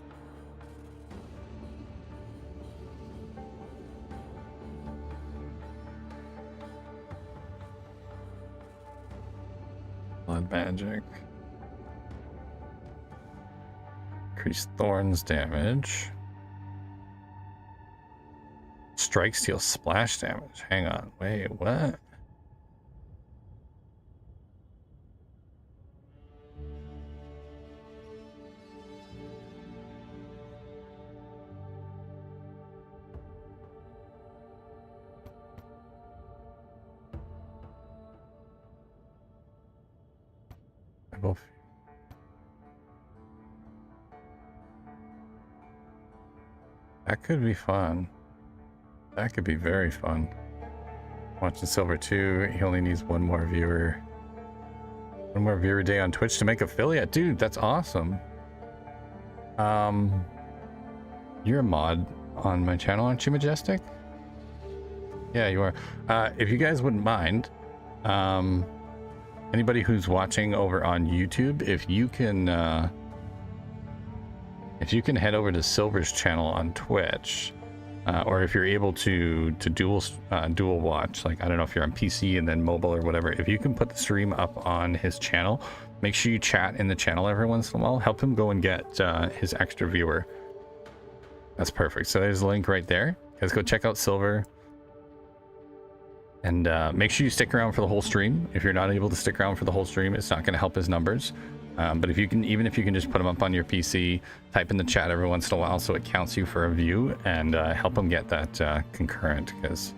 Blood magic. Increase thorns damage. Strikes deal splash damage. Hang on. Wait, what? That could be fun. That could be very fun. Watching Silver 2, he only needs one more viewer. One more viewer day on Twitch to make affiliate. Dude, that's awesome. You're a mod on my channel, aren't you, Majestic? Yeah, you are. If you guys wouldn't mind, anybody who's watching over on YouTube, if you can head over to Silver's channel on Twitch, or if you're able to dual watch, like I don't know if you're on PC and then mobile or whatever, if you can put the stream up on his channel, make sure you chat in the channel every once in a while. Help him go and get his extra viewer. That's perfect. So there's a link right there. Guys, go check out Silver. And make sure you stick around for the whole stream. If you're not able to stick around for the whole stream, it's not going to help his numbers. But if you can, even if you can just put them up on your PC, type in the chat every once in a while so it counts you for a view, and help him get that concurrent, because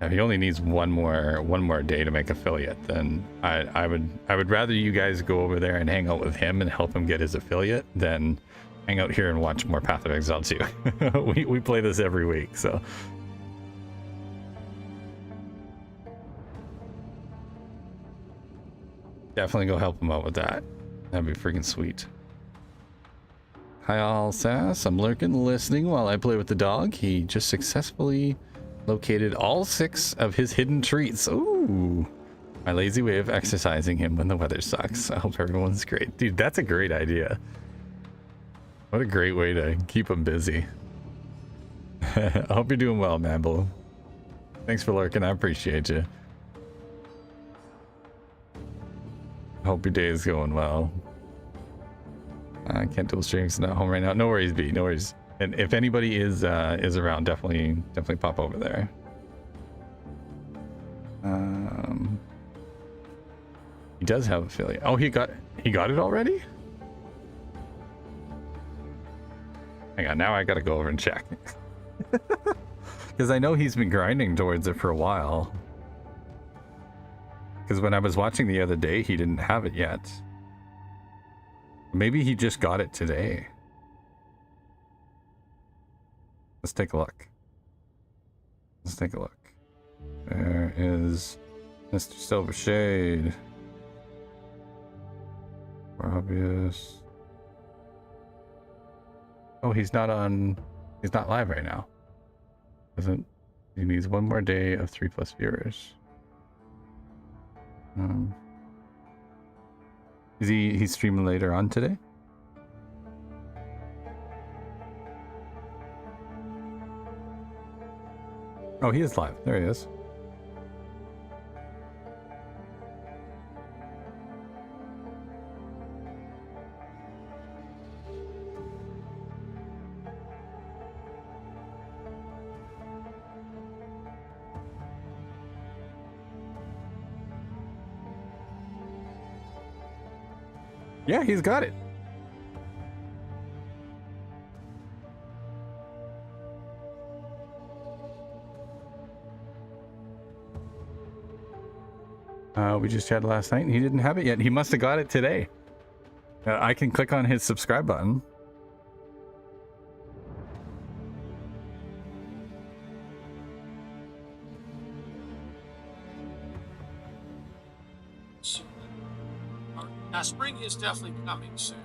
if he only needs one more day to make affiliate, then I would rather you guys go over there and hang out with him and help him get his affiliate than hang out here and watch more Path of Exile 2. we play this every week, so. Definitely go help him out with that. That'd be freaking sweet. Hi all, SASS. I'm lurking, listening while I play with the dog. He just successfully located all 6 of his hidden treats. Ooh. My lazy way of exercising him when the weather sucks. I hope everyone's great. Dude, that's a great idea. What a great way to keep him busy. I hope you're doing well, Mambo. Thanks for lurking. I appreciate you. Hope your day is going well. I can't dual stream because I'm not home right now. No worries, B. No worries. And if anybody is around, definitely pop over there. He does have affiliate. Oh, he got it already? Hang on, now I gotta go over and check. Because I know he's been grinding towards it for a while. Because when I was watching the other day, he didn't have it yet. Maybe he just got it today. Let's take a look. Let's take a look. There is Mr. Silver Shade. More obvious. Oh, he's not live right now. He needs one more day of 3+ viewers. He's streaming later on today? Oh, he is live. There he is. Yeah, he's got it. We just chatted last night and he didn't have it yet. He must have got it today. I can click on his subscribe button. Now, spring is definitely coming soon.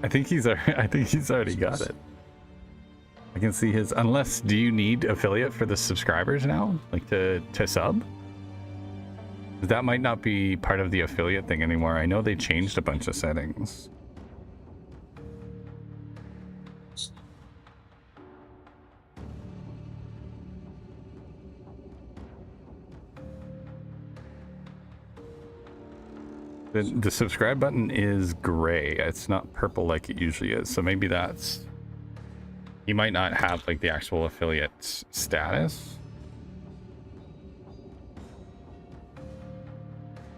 I think he's already got it. I can see his. Unless, do you need affiliate for the subscribers now, like to sub? That might not be part of the affiliate thing anymore. I know they changed a bunch of settings. The subscribe button is gray. It's not purple like it usually is. So maybe that's... You might not have like the actual affiliate status.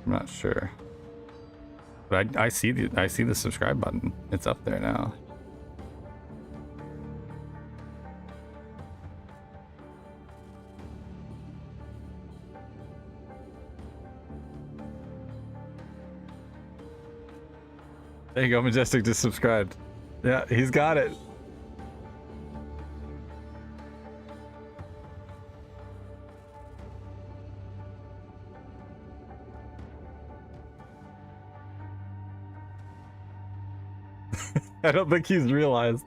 I'm not sure. But I see the subscribe button. It's up there now. There you go, Majestic just subscribed. Yeah, he's got it. I don't think he's realized.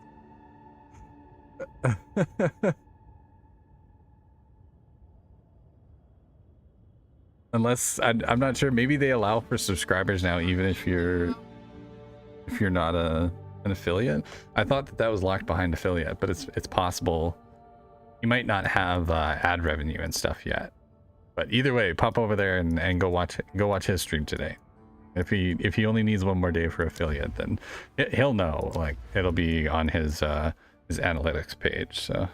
Unless, I'm not sure, maybe they allow for subscribers now, even if you're not an affiliate. I thought that was locked behind affiliate, but it's possible. You might not have ad revenue and stuff yet. But either way, pop over there and go watch his stream today. If he only needs one more day for affiliate, then he'll know. Like, it'll be on his analytics page. So.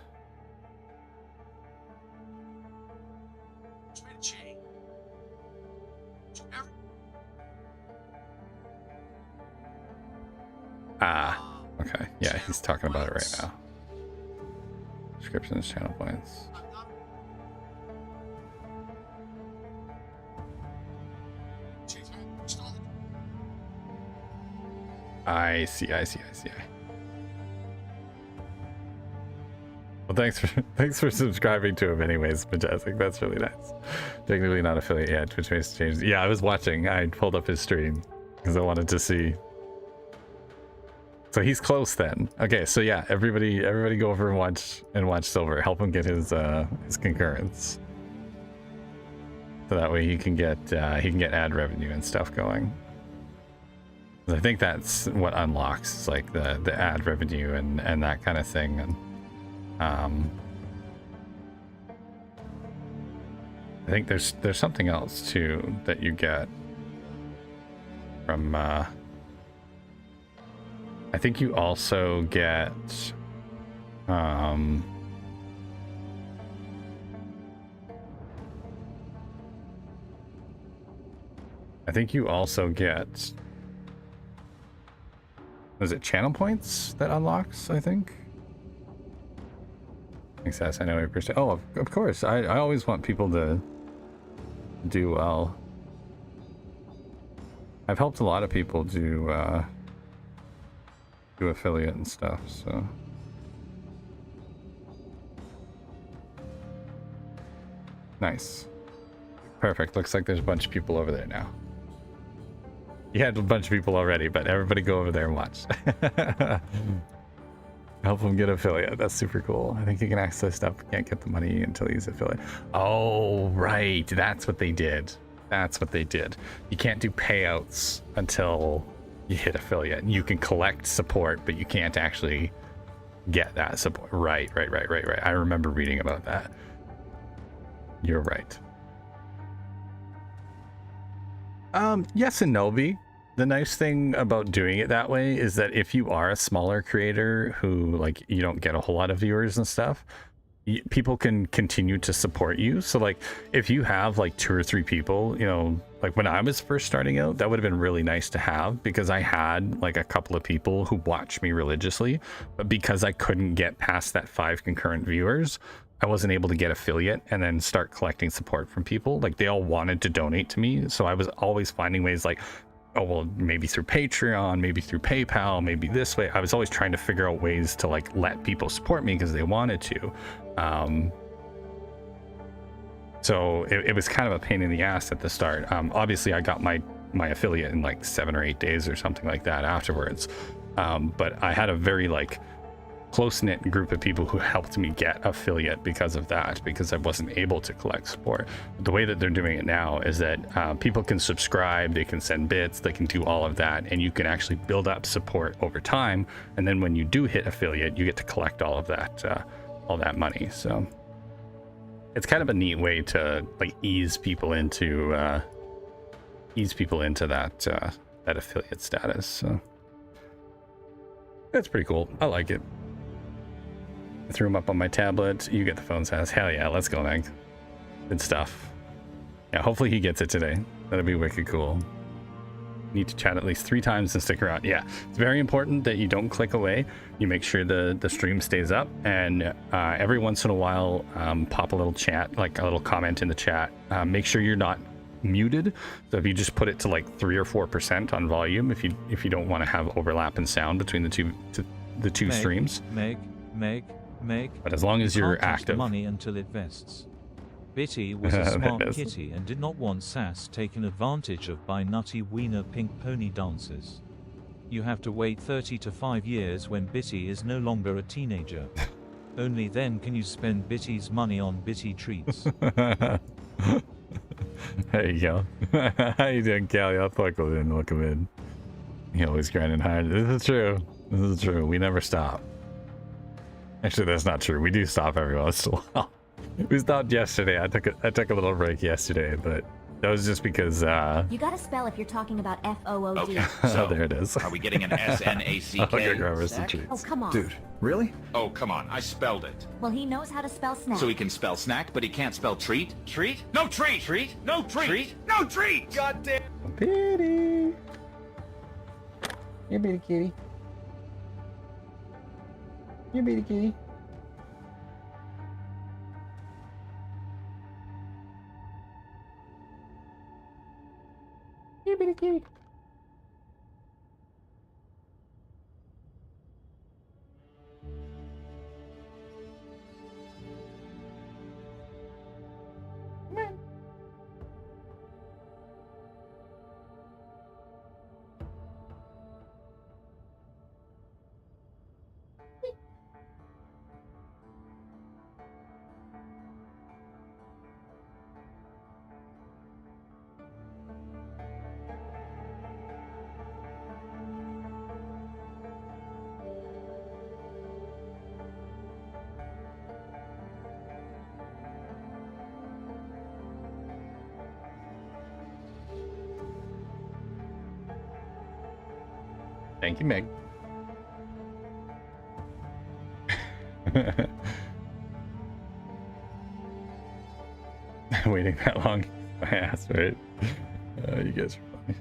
Ah, okay. Yeah, he's talking about it right now. Descriptions, channel points. I see. Well, thanks for subscribing to him anyways, Majestic. That's really nice. Technically not affiliate yet. Twitch makes changes. Yeah, I was watching. I pulled up his stream because I wanted to see. So he's close then. Okay, so yeah, everybody go over and watch Silver. Help him get his concurrence. So that way he can get ad revenue and stuff going. I think that's what unlocks like the ad revenue and that kind of thing. And I think there's something else too that you get from I think you also get I think you also get, is it channel points that unlocks, I think? Success, I know 8%. Oh, of course. I always want people to do well. I've helped a lot of people do affiliate and stuff, so. Nice. perfect. Looks like there's a bunch of people over there now. You had a bunch of people already, but everybody go over there and watch. Help him get affiliate. That's super cool. I think he can access stuff. Can't get the money until he's affiliate. Oh, right. That's what they did. That's what they did. You can't do payouts until you hit affiliate. You can collect support, but you can't actually get that support. Right. I remember reading about that. You're right. Yes and no, B. The nice thing about doing it that way is that if you are a smaller creator who, like, you don't get a whole lot of viewers and stuff, people can continue to support you. So, like, if you have like 2 or 3 people, you know, like when I was first starting out, that would have been really nice to have, because I had like a couple of people who watched me religiously, but because I couldn't get past that 5 concurrent viewers, I wasn't able to get affiliate and then start collecting support from people. Like, they all wanted to donate to me, so I was always finding ways, like, oh, well, maybe through Patreon, maybe through PayPal, maybe this way. I was always trying to figure out ways to, like, let people support me because they wanted to. So it was kind of a pain in the ass at the start. Obviously, I got my affiliate in like 7 or 8 days or something like that afterwards. But I had a very, like, close-knit group of people who helped me get affiliate because of that, because I wasn't able to collect support. The way that they're doing it now is that people can subscribe, they can send bits, they can do all of that, and you can actually build up support over time. And then when you do hit affiliate, you get to collect all of that money. So it's kind of a neat way to, like, ease people into that affiliate status. So that's pretty cool. I like it. I threw them up on my tablet. You get the phone SASS. Hell yeah, let's go, Meg. Good stuff. Yeah, hopefully he gets it today. That'd be wicked cool. Need to chat at least 3 times and stick around. Yeah, it's very important that you don't click away. You make sure the stream stays up, and every once in a while, pop a little chat, like a little comment in the chat. Make sure you're not muted. So if you just put it to like 3 or 4% on volume, if you don't want to have overlap in sound between the two streams. But as long as you're active. Money until it vests. Bitty was a smart kitty and did not want SASS taken advantage of by nutty wiener pink pony dancers. You have to wait 30 to 5 years when Bitty is no longer a teenager. Only then can you spend Bitty's money on Bitty treats. There you go. How you doing, Callie? I'll fuck with him. Welcome in. He always grinding hard. This is true. This is true. We never stop. Actually, that's not true. We do stop every once in a while. We stopped yesterday. I took a little break yesterday, but that was just because You gotta spell if you're talking about FOOD. Okay, so there it is. Are we getting an SNACK? Okay, grab some treats. Oh, come on. Dude, really? Oh, come on. I spelled it. Well, he knows how to spell snack. So he can spell snack, but he can't spell treat? Treat? No treat! Treat? No treat! Treat? No treat! God damn. Bitty. You bitty kitty. You bitty kitty. You bitty kitty. Thank you, Meg. Waiting that long, my ass, right? You guys are funny.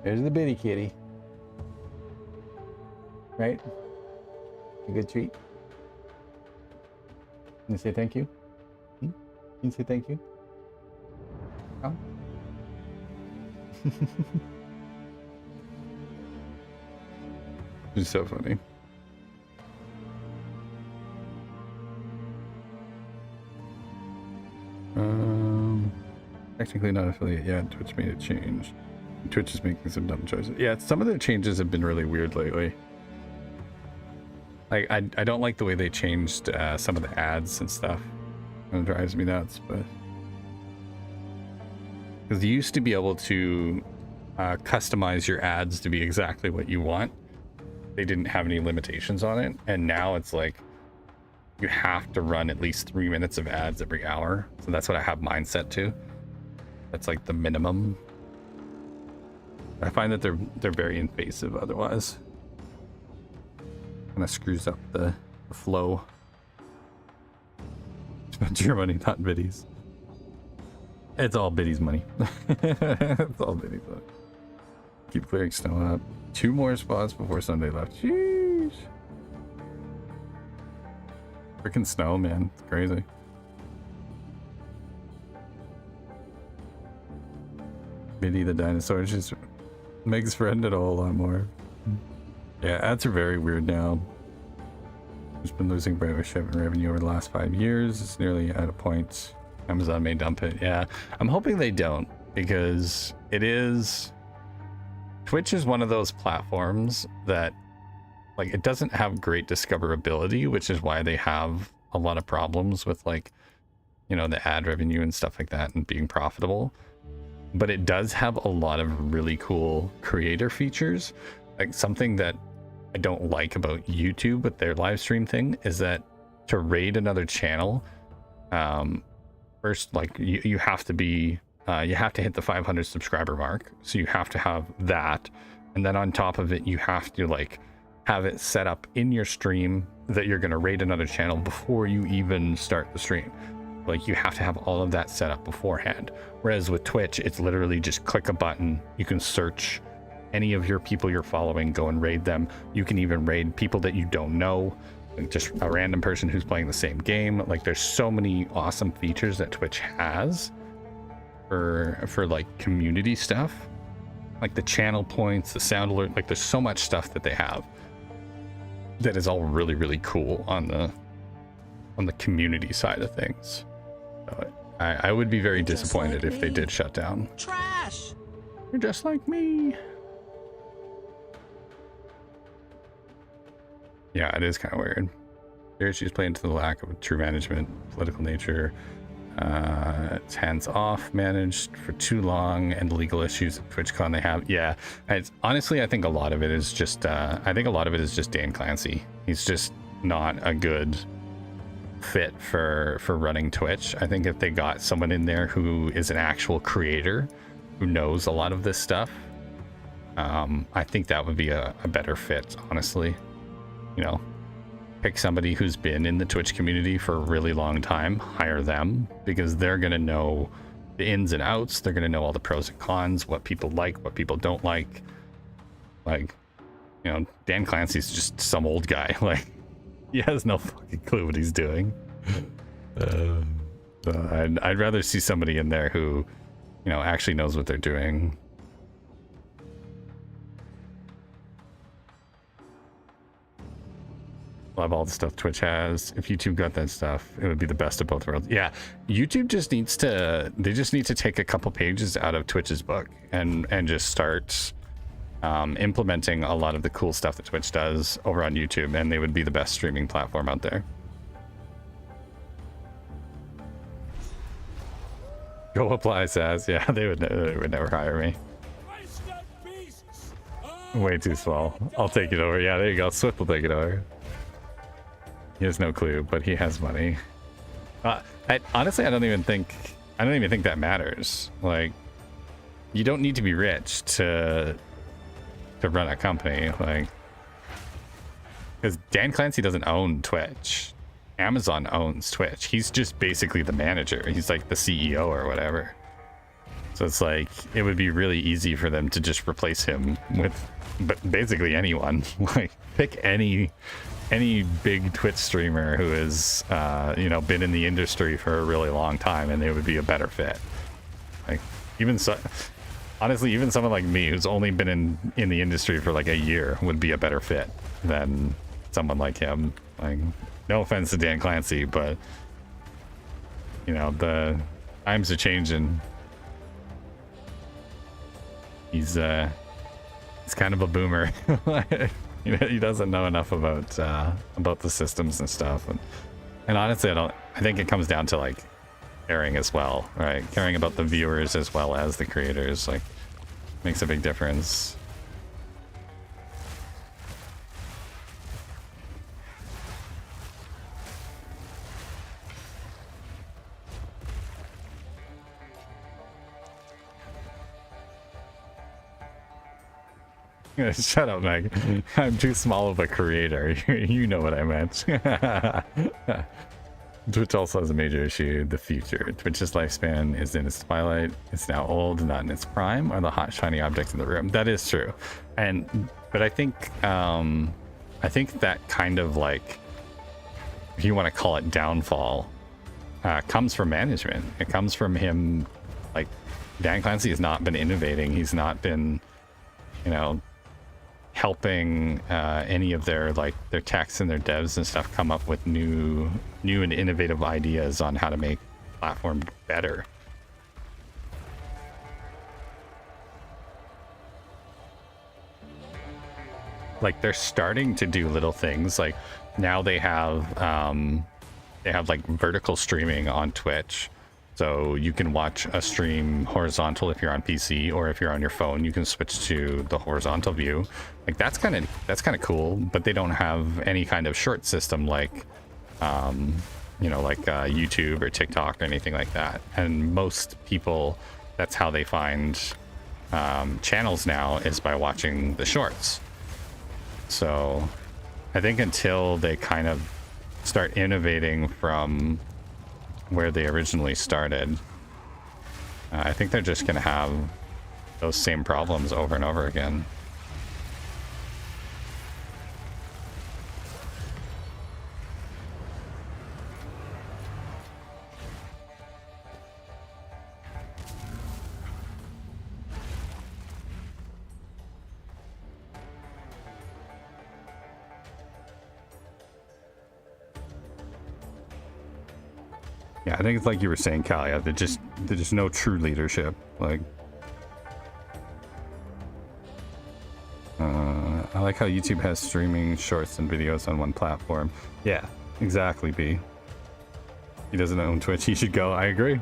There's the bitty kitty. Right? A good treat. Can you say thank you? Can you say thank you? Come. It's so funny. Technically not affiliate yet. Twitch made a change. Twitch is making some dumb choices. Yeah, some of their changes have been really weird lately. Like, I don't like the way they changed some of the ads and stuff. It drives me nuts, but... Because you used to be able to customize your ads to be exactly what you want. They didn't have any limitations on it, and now it's like you have to run at least 3 minutes of ads every hour. So that's what I have mine set to. That's like the minimum. I find that they're very invasive otherwise. Kind of screws up the flow. Spend your money, not biddies. It's all biddies money. It's all biddies money. Keep clearing snow up. 2 more spots before Sunday left. Jeez. Freaking snow, man. It's crazy. Biddy the dinosaur just makes friend a whole lot more. Yeah, ads are very weird now. It's been losing bright shipment revenue over the last 5 years. It's nearly at a point Amazon may dump it. Yeah, I'm hoping they don't, because it is... Twitch is one of those platforms that, like, it doesn't have great discoverability, which is why they have a lot of problems with, like, you know, the ad revenue and stuff like that and being profitable. But it does have a lot of really cool creator features. Like, something that I don't like about YouTube with their live stream thing is that to raid another channel, first, like, you have to be you have to hit the 500 subscriber mark, so you have to have that, and then on top of it you have to, like, have it set up in your stream that you're going to raid another channel before you even start the stream. Like, you have to have all of that set up beforehand, whereas with Twitch it's literally just click a button. You can search any of your people you're following, go and raid them. You can even raid people that you don't know, like just a random person who's playing the same game. Like, there's so many awesome features that Twitch has for like community stuff, like the channel points, the sound alert. Like, there's so much stuff that they have that is all really, really cool on the community side of things. So I would be very disappointed if they did shut down. Trash! You're just like me. Yeah, it is kind of weird. Here she's playing to the lack of true management, political nature. It's hands off managed for too long, and legal issues at TwitchCon they have. Yeah, honestly, I think a lot of it is just Dan Clancy. He's just not a good fit for running Twitch. I think if they got someone in there who is an actual creator, who knows a lot of this stuff, I think that would be a better fit, honestly. You know, pick somebody who's been in the Twitch community for a really long time, hire them, because they're going to know the ins and outs. They're going to know all the pros and cons, what people like, what people don't like. Like, you know, Dan Clancy's just some old guy. Like, he has no fucking clue what he's doing. I'd rather see somebody in there who, you know, actually knows what they're doing. Love all the stuff Twitch has. If YouTube got that stuff, it would be the best of both worlds. Yeah, YouTube just needs to, they just need to take a couple pages out of Twitch's book and just start implementing a lot of the cool stuff that Twitch does over on YouTube, and they would be the best streaming platform out there. Go apply SASS. Yeah, they would never hire me. Way too small. I'll take it over. Yeah, there you go. Swift will take it over. He has no clue, but he has money. Honestly, I don't even think that matters. Like, you don't need to be rich to run a company. Like, because Dan Clancy doesn't own Twitch. Amazon owns Twitch. He's just basically the manager. He's like the CEO or whatever. So it's like, it would be really easy for them to just replace him with, but basically anyone. Like, pick any big Twitch streamer who has, you know, been in the industry for a really long time, and they would be a better fit. Like, even so, honestly, even someone like me who's only been in the industry for like a year would be a better fit than someone like him. Like, no offense to Dan Clancy, but you know, Times are changing. He's kind of a boomer. He doesn't know enough about the systems and stuff. And honestly, I think it comes down to like caring as well, right? Caring about the viewers as well as the creators, like, makes a big difference. Shut up, Meg. I'm too small of a creator. You know what I meant. Twitch also has a major issue: the future. Twitch's lifespan is in its twilight. It's now old, not in its prime, are the hot shiny objects in the room. That is true. But I think that kind of, like, if you want to call it downfall, comes from management. It comes from him. Like, Dan Clancy has not been innovating. He's not been, helping any of their techs and their devs and stuff come up with new and innovative ideas on how to make platform better. Like, they're starting to do little things. Like, now they have like vertical streaming on Twitch. So you can watch a stream horizontal if you're on PC, or if you're on your phone, you can switch to the horizontal view. Like, that's kind of cool, but they don't have any kind of short system like YouTube or TikTok or anything like that. And most people, that's how they find channels now, is by watching the shorts. So I think until they kind of start innovating from where they originally started, I think they're just gonna have those same problems over and over again. Yeah, I think it's like you were saying, Kalia. There's just no true leadership. Like, I like how YouTube has streaming shorts and videos on one platform. Yeah, exactly, B. He doesn't own Twitch. He should go. I agree.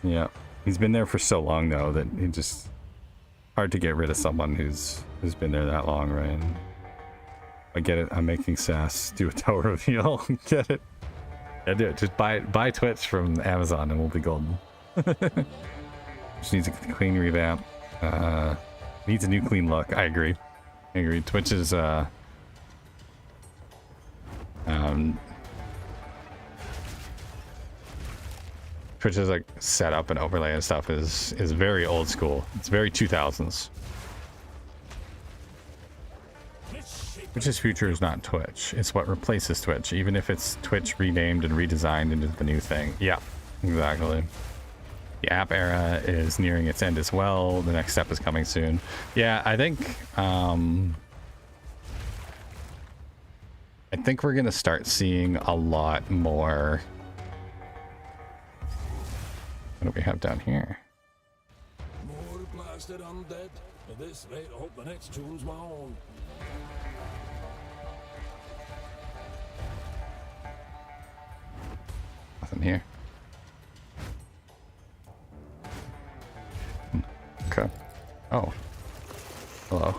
Yeah, he's been there for so long though that he just hard to get rid of someone who's been there that long, right? I get it. I'm making SASS do a tower reveal. Get it? Yeah, do it. Just buy Twitch from Amazon and we'll be golden. Just needs a clean revamp. Needs a new clean look. I agree. Twitch is Twitch's like setup and overlay and stuff is very old school. It's very 2000s. Twitch's future is not Twitch. It's what replaces Twitch, even if it's Twitch renamed and redesigned into the new thing. Yeah, exactly. The app era is nearing its end as well. The next step is coming soon. Yeah, I think we're gonna start seeing a lot more. What do we have down here? More blasted undead. At this rate, I hope the next tune's my own. Nothing here. Okay. Oh. Hello.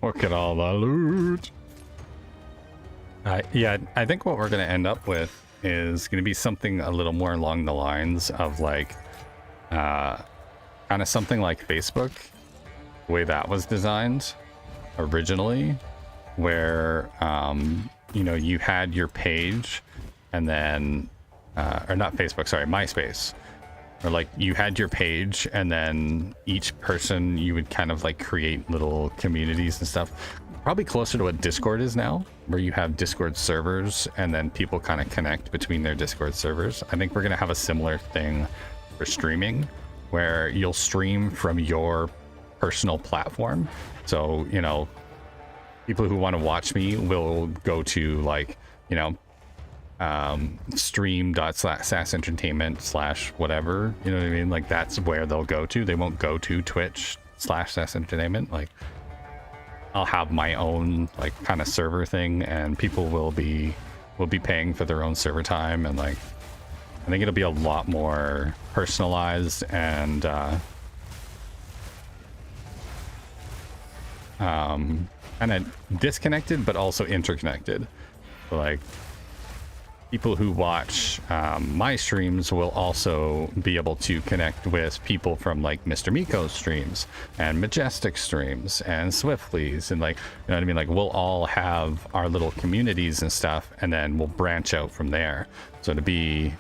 Look at all the loot. Yeah, I think what we're going to end up with is going to be something a little more along the lines of like, kind of something like Facebook, the way that was designed originally, where, you had your page and then, or not Facebook, sorry, MySpace. Or like you had your page and then each person, you would kind of like create little communities and stuff. Probably closer to what Discord is now, where you have Discord servers and then people kind of connect between their Discord servers. I think we're going to have a similar thing for streaming, where you'll stream from your personal platform. So, you know, people who want to watch me will go to like, you know, stream.sassentertainment/ whatever, you know what I mean? Like that's where they'll go to. They won't go to Twitch/sassentertainment. Like I'll have my own like kind of server thing, and people will be paying for their own server time, and like I think it'll be a lot more personalized and kind of disconnected but also interconnected. So, like people who watch my streams will also be able to connect with people from like Mr. Miko's streams and Majestic streams and Swiftly's, and like, you know what I mean? Like we'll all have our little communities and stuff, and then we'll branch out from there. So to be,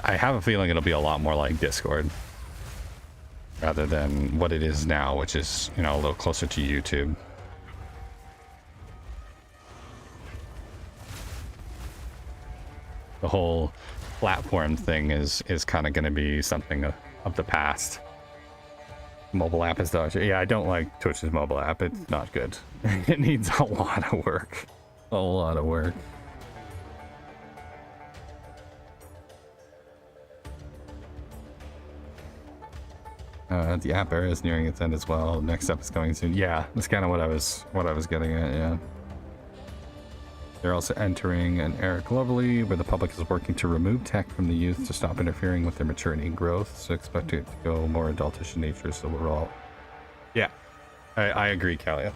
I have a feeling it'll be a lot more like Discord rather than what it is now, which is, you know, a little closer to YouTube. The whole platform thing is kind of going to be something of the past. Mobile app is dodgy. Yeah, I don't like Twitch's mobile app. It's not good. It needs a lot of work. A lot of work. The app era is nearing its end as well. Next up is coming soon. Yeah, that's kind of what I was getting at. Yeah. They're also entering an era globally where the public is working to remove tech from the youth to stop interfering with their maturity and growth. So expect it to go more adultish in nature. So we're all, yeah, I agree, Kalia.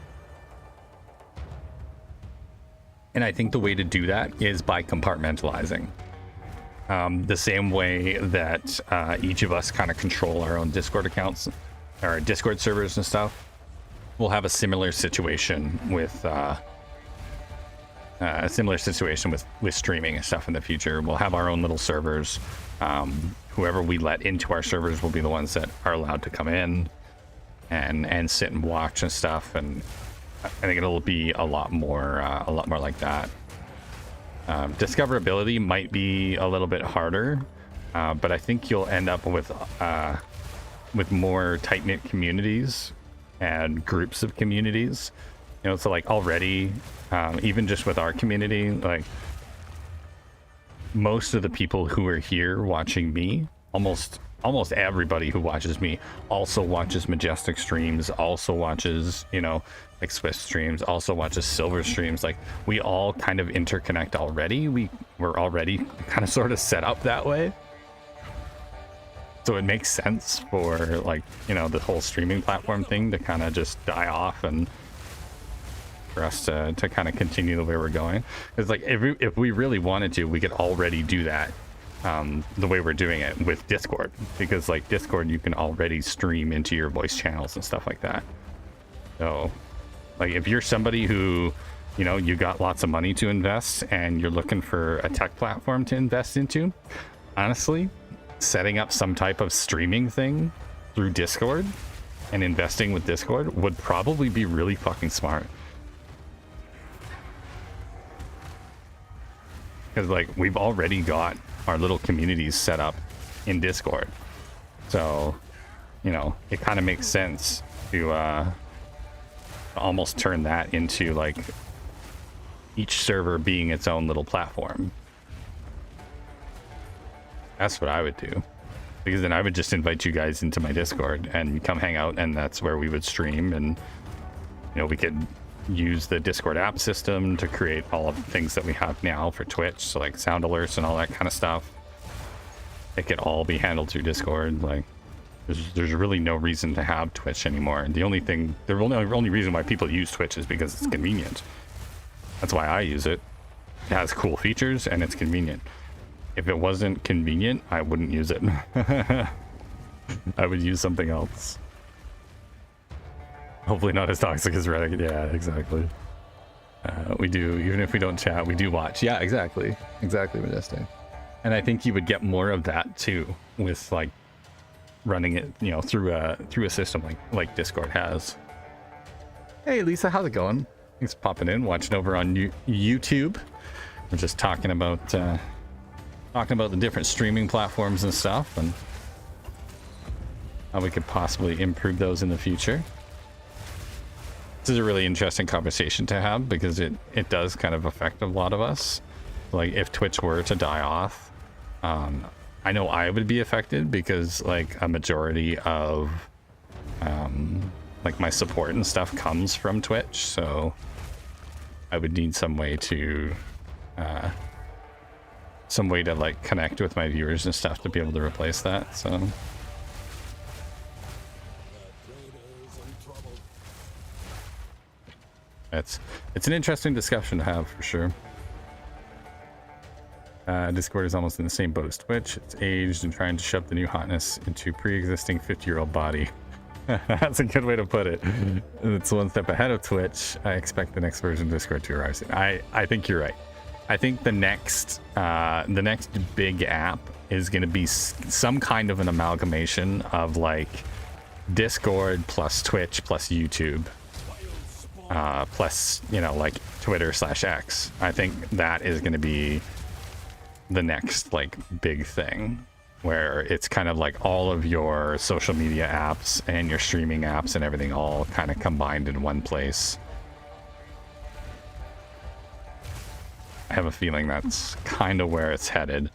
And I think the way to do that is by compartmentalizing. The same way that each of us kind of control our own Discord accounts, our Discord servers and stuff. We'll have a similar situation with streaming and stuff in the future. We'll have our own little servers. Whoever we let into our servers will be the ones that are allowed to come in and sit and watch and stuff. And I think it'll be a lot more like that. Discoverability might be a little bit harder, but I think you'll end up with more tight-knit communities and groups of communities. You know, so like already, even just with our community, like most of the people who are here watching me, almost everybody who watches me also watches Majestic streams, also watches, you know, like Swift streams, also watches Silver streams. Like we all kind of interconnect already. We're already kind of sort of set up that way. So it makes sense for like, you know, the whole streaming platform thing to kind of just die off and for us to kind of continue the way we're going. It's like if we really wanted to, we could already do that the way we're doing it with Discord, because like Discord, you can already stream into your voice channels and stuff like that. So like if you're somebody who, you know, you got lots of money to invest and you're looking for a tech platform to invest into, honestly, setting up some type of streaming thing through Discord and investing with Discord would probably be really fucking smart. Because like we've already got our little communities set up in Discord, so you know it kind of makes sense to almost turn that into like each server being its own little platform. That's what I would do, because then I would just invite you guys into my Discord and come hang out, and that's where we would stream, and you know we could use the Discord app system to create all of the things that we have now for Twitch, so like sound alerts and all that kind of stuff. It could all be handled through Discord. Like there's really no reason to have Twitch anymore. The only reason why people use Twitch is because it's convenient. That's why I use it. It has cool features and it's convenient. If it wasn't convenient, I wouldn't use it. I would use something else. Hopefully not as toxic as Reddit. Yeah, exactly. We do, even if we don't chat, we do watch. Yeah, exactly. Exactly, Majestic. And I think you would get more of that too with like running it, you know, through a system like Discord has. Hey Lisa, how's it going? Thanks for popping in, watching over on YouTube. We're just talking about the different streaming platforms and stuff, and how we could possibly improve those in the future. This is a really interesting conversation to have because it does kind of affect a lot of us. Like if Twitch were to die off, I know I would be affected because like a majority of like my support and stuff comes from Twitch, so I would need some way to like connect with my viewers and stuff to be able to replace that. So it's an interesting discussion to have for sure. Discord is almost in the same boat as Twitch. It's aged and trying to shove the new hotness into pre-existing 50-year-old body. That's a good way to put it. It's one step ahead of Twitch. I expect the next version of Discord to arrive soon. I think you're right. I think the next big app is going to be some kind of an amalgamation of like Discord plus Twitch plus YouTube plus, you know, like Twitter/X. I think that is going to be the next like big thing, where it's kind of like all of your social media apps and your streaming apps and everything all kind of combined in one place. I have a feeling that's kind of where it's headed.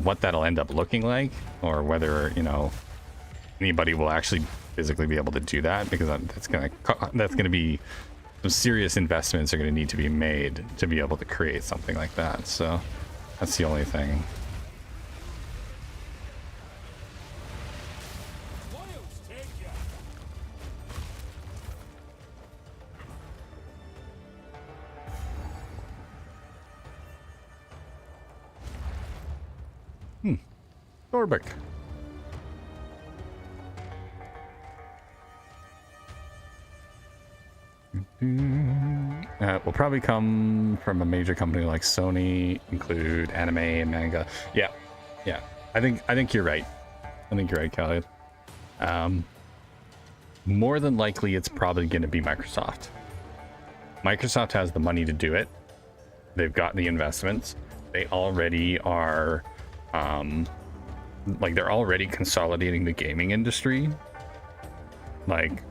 What that'll end up looking like, or whether, you know, anybody will actually physically be able to do that, because that's gonna be some serious investments are going to need to be made to be able to create something like that. So that's the only thing. Thorbeck. Will probably come from a major company like Sony, include anime and manga. Yeah. I think you're right. I think you're right, Khaled. More than likely, it's probably going to be Microsoft. Microsoft has the money to do it. They've got the investments. They already are, like, they're already consolidating the gaming industry. Like,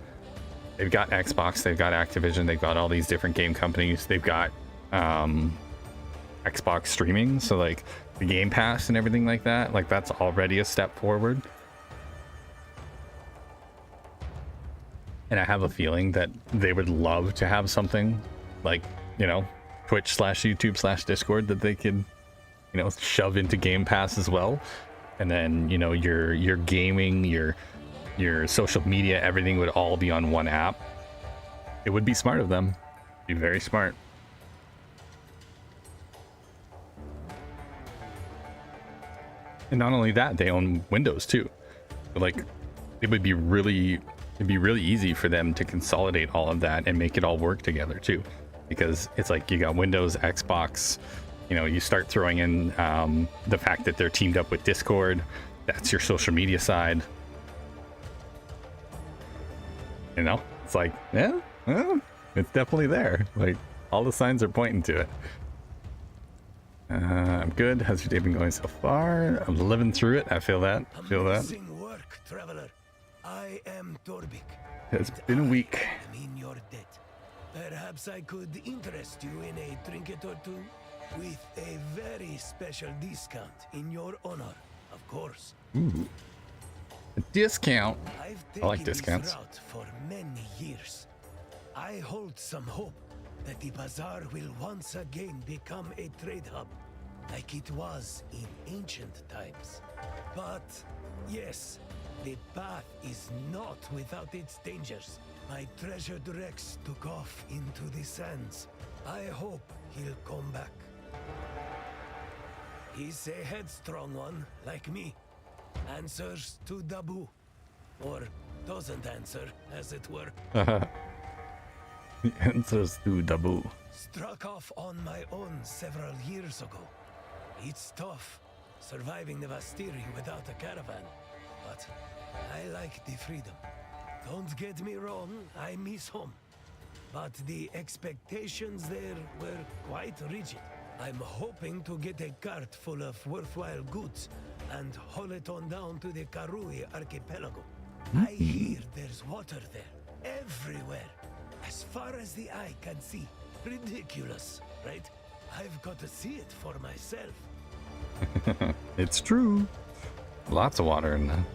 they've got Xbox, they've got Activision, they've got all these different game companies. They've got Xbox streaming, so like the Game Pass and everything like that. Like, that's already a step forward. And I have a feeling that they would love to have something like, you know, Twitch/YouTube/Discord that they could, you know, shove into Game Pass as well. And then, you know, your gaming, your social media, everything would all be on one app. It would be smart of them. Be very smart. And not only that, they own Windows too. But like, it'd be really easy for them to consolidate all of that and make it all work together too. Because it's like you got Windows, Xbox, you know, you start throwing in the fact that they're teamed up with Discord. That's your social media side. You know, it's like, yeah, it's definitely there. Like, all the signs are pointing to it. I'm good. How's your day been going so far? I'm living through it. I feel that. Amazing work, traveler. I am Torbik. It's been a week. I'm in your debt. Perhaps I could interest you in a trinket or two, with a very special discount in your honor, of course. Ooh. A discount. I've I like taken discounts. this route for many years. I hold some hope that the bazaar will once again become a trade hub, like it was in ancient times. But yes, the path is not without its dangers. My treasured Rex took off into the sands. I hope he'll come back. He's a headstrong one, like me. Answers to Dabu. Or doesn't answer, as it were. The answers to Dabu. Struck off on my own several years ago. It's tough, surviving the Vastiri without a caravan. But I like the freedom. Don't get me wrong, I miss home. But the expectations there were quite rigid. I'm hoping to get a cart full of worthwhile goods and haul it on down to the Karui archipelago. I hear there's water there, everywhere, as far as the eye can see. Ridiculous, right? I've got to see it for myself. It's true. Lots of water in there.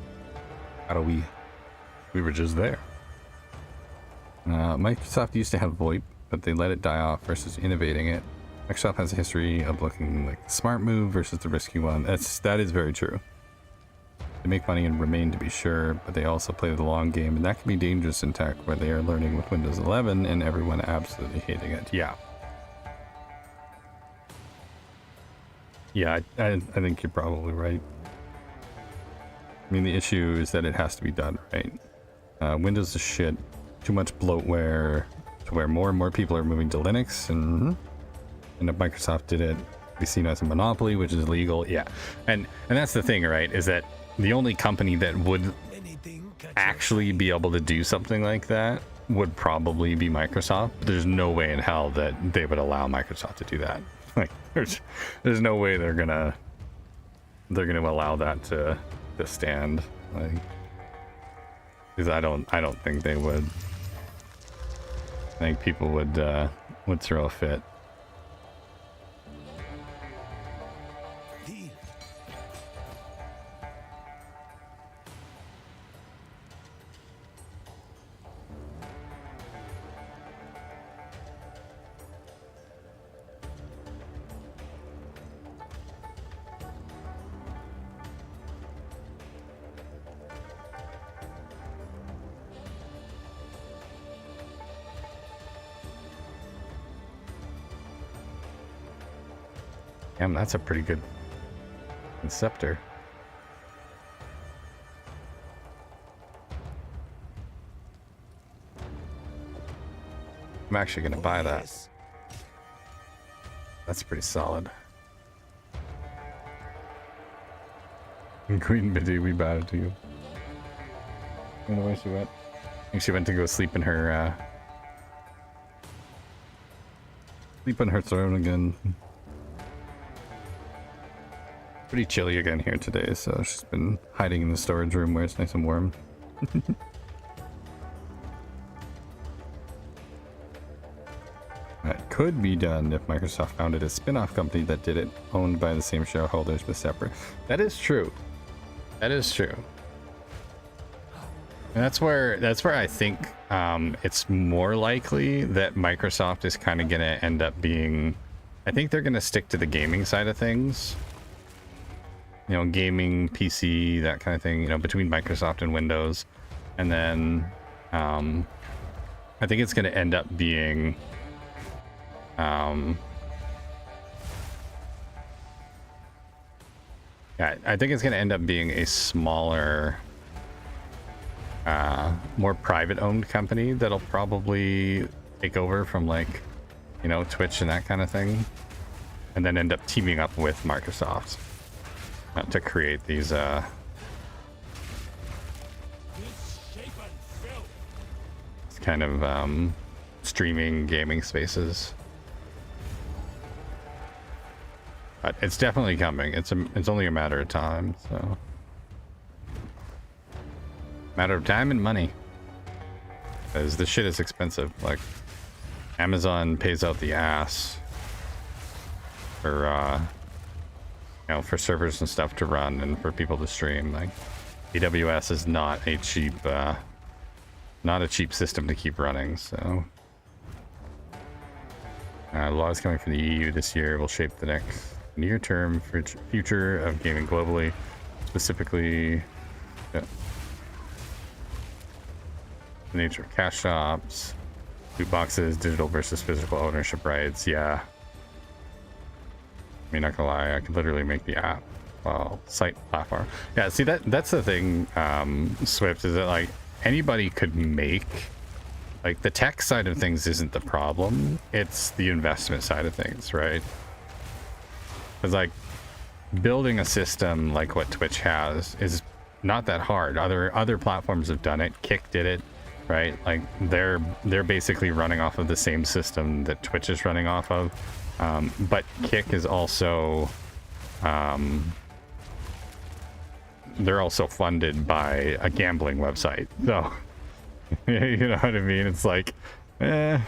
How do we were just there. Microsoft used to have VoIP, but they let it die off versus innovating it. Microsoft has a history of looking like the smart move versus the risky one. That is very true. They make money and remain, to be sure, but they also play the long game, and that can be dangerous in tech where they are learning with Windows 11 and everyone absolutely hating it. Yeah. Yeah, I think you're probably right. I mean, the issue is that it has to be done right. Windows is shit. Too much bloatware to where more and more people are moving to Linux, and if Microsoft did it, it'd be seen as a monopoly, which is legal. Yeah, and that's the thing, right? Is that the only company that would actually be able to do something like that would probably be Microsoft. There's no way in hell that they would allow Microsoft to do that. Like, there's no way they're gonna allow that to stand. Like, because I don't think they would. I think people would throw a fit. Damn, that's a pretty good scepter. I'm actually gonna buy that. That's pretty solid. Queen Biddy, we bow to you. I don't know where she went. I think she went to go sleep in her throne again. Pretty chilly again here today, so she's been hiding in the storage room where it's nice and warm. That could be done if Microsoft founded a spin-off company that did it, owned by the same shareholders but separate. That is true. That is true. And that's where I think it's more likely that Microsoft is kind of going to end up being. I think they're going to stick to the gaming side of things. You know, gaming, PC, that kind of thing, you know, between Microsoft and Windows. And then I think it's going to end up being yeah, I think it's going to end up being a smaller, more private owned company that'll probably take over from, like, you know, Twitch and that kind of thing, and then end up teaming up with Microsoft to create these kind of streaming gaming spaces. But it's definitely coming. It's only a matter of time. So, matter of time and money, because this shit is expensive. Like, Amazon pays out the ass for you know, for servers and stuff to run and for people to stream. Like, AWS is not a cheap system to keep running. So, laws coming from the EU this year will shape the next near-term future of gaming globally. Specifically, the nature of cash shops, loot boxes, digital versus physical ownership rights. Yeah. I mean, not gonna lie, I could literally make the app, well, site platform. Yeah, see, that's the thing, Swift, is that, like, anybody could make, like, the tech side of things isn't the problem, it's the investment side of things, right? Because, like, building a system like what Twitch has is not that hard. Other platforms have done it. Kick did it, right? Like they're basically running off of the same system that Twitch is running off of. But Kick is also they're also funded by a gambling website. So you know what I mean? It's like, like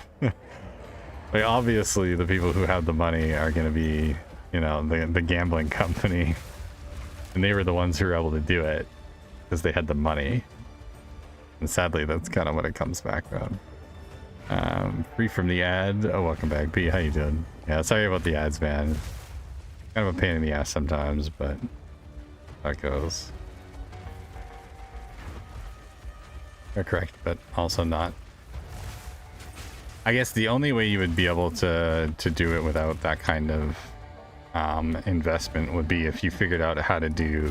obviously the people who have the money are going to be, you know, the gambling company, and they were the ones who were able to do it because they had the money. And sadly, that's kind of what it comes back on. Free from the ad. Oh, welcome back, P. How you doing? Yeah, sorry about the ads, man. Kind of a pain in the ass sometimes, but that goes. They're correct, but also not. I guess the only way you would be able to do it without that kind of investment would be if you figured out how to do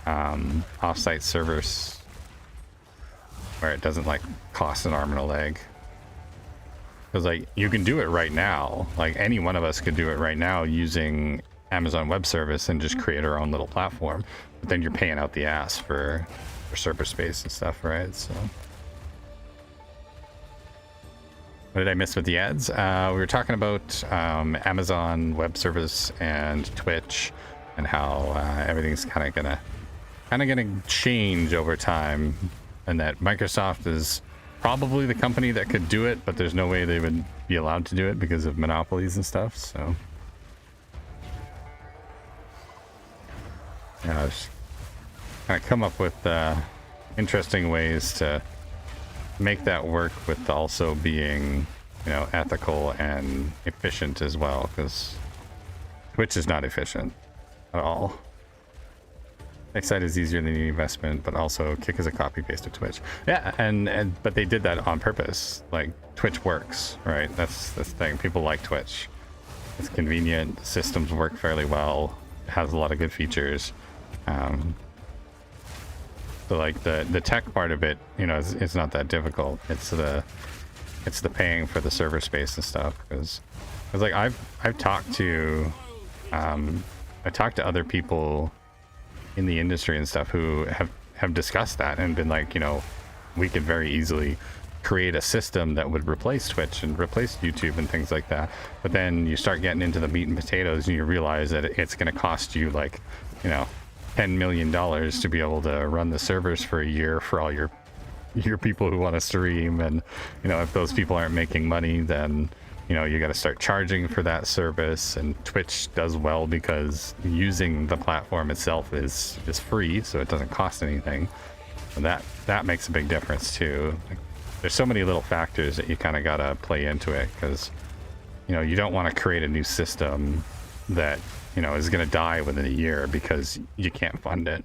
offsite servers where it doesn't like cost an arm and a leg. Because like you can do it right now, like any one of us could do it right now using Amazon Web Service and just create our own little platform, but then you're paying out the ass for server space and stuff, right? So what did I miss with the ads? We were talking about Amazon Web Service and Twitch and how everything's kind of gonna change over time, and that Microsoft is probably the company that could do it, but there's no way they would be allowed to do it because of monopolies and stuff. So yeah, I was kind of come up with interesting ways to make that work with also being, you know, ethical and efficient as well, because Twitch is not efficient at all. Excite is easier than the investment, but also Kick is a copy paste of Twitch. Yeah, but they did that on purpose. Like Twitch works, right? That's the thing. People like Twitch. It's convenient. The systems work fairly well. It has a lot of good features. So like the tech part of it, you know, it's not that difficult. It's the paying for the server space and stuff. Because like I've talked to other people in the industry and stuff who have discussed that and been like, you know, we could very easily create a system that would replace Twitch and replace YouTube and things like that. But then you start getting into the meat and potatoes and you realize that it's going to cost you like, you know, $10 million to be able to run the servers for a year for all your people who want to stream. And, you know, if those people aren't making money, then, you know, you got to start charging for that service. And Twitch does well because using the platform itself is free, so it doesn't cost anything. And that makes a big difference too. Like, there's so many little factors that you kind of got to play into it, because, you know, you don't want to create a new system that, you know, is going to die within a year because you can't fund it.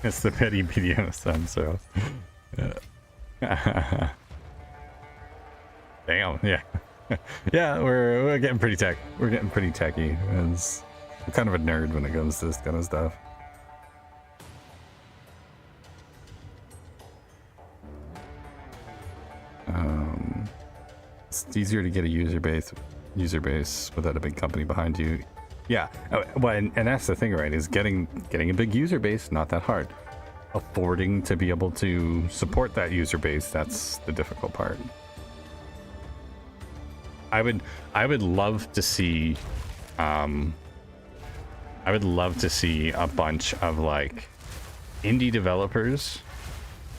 It's the petty BDSM, so yeah. Damn, yeah. Yeah, we're getting pretty tech. We're getting pretty techy. I'm kind of a nerd when it comes to this kind of stuff. It's easier to get a user base without a big company behind you. Yeah, well, and that's the thing, right? Is getting a big user base not that hard. Affording to be able to support that user base, that's the difficult part. I would love to see a bunch of like indie developers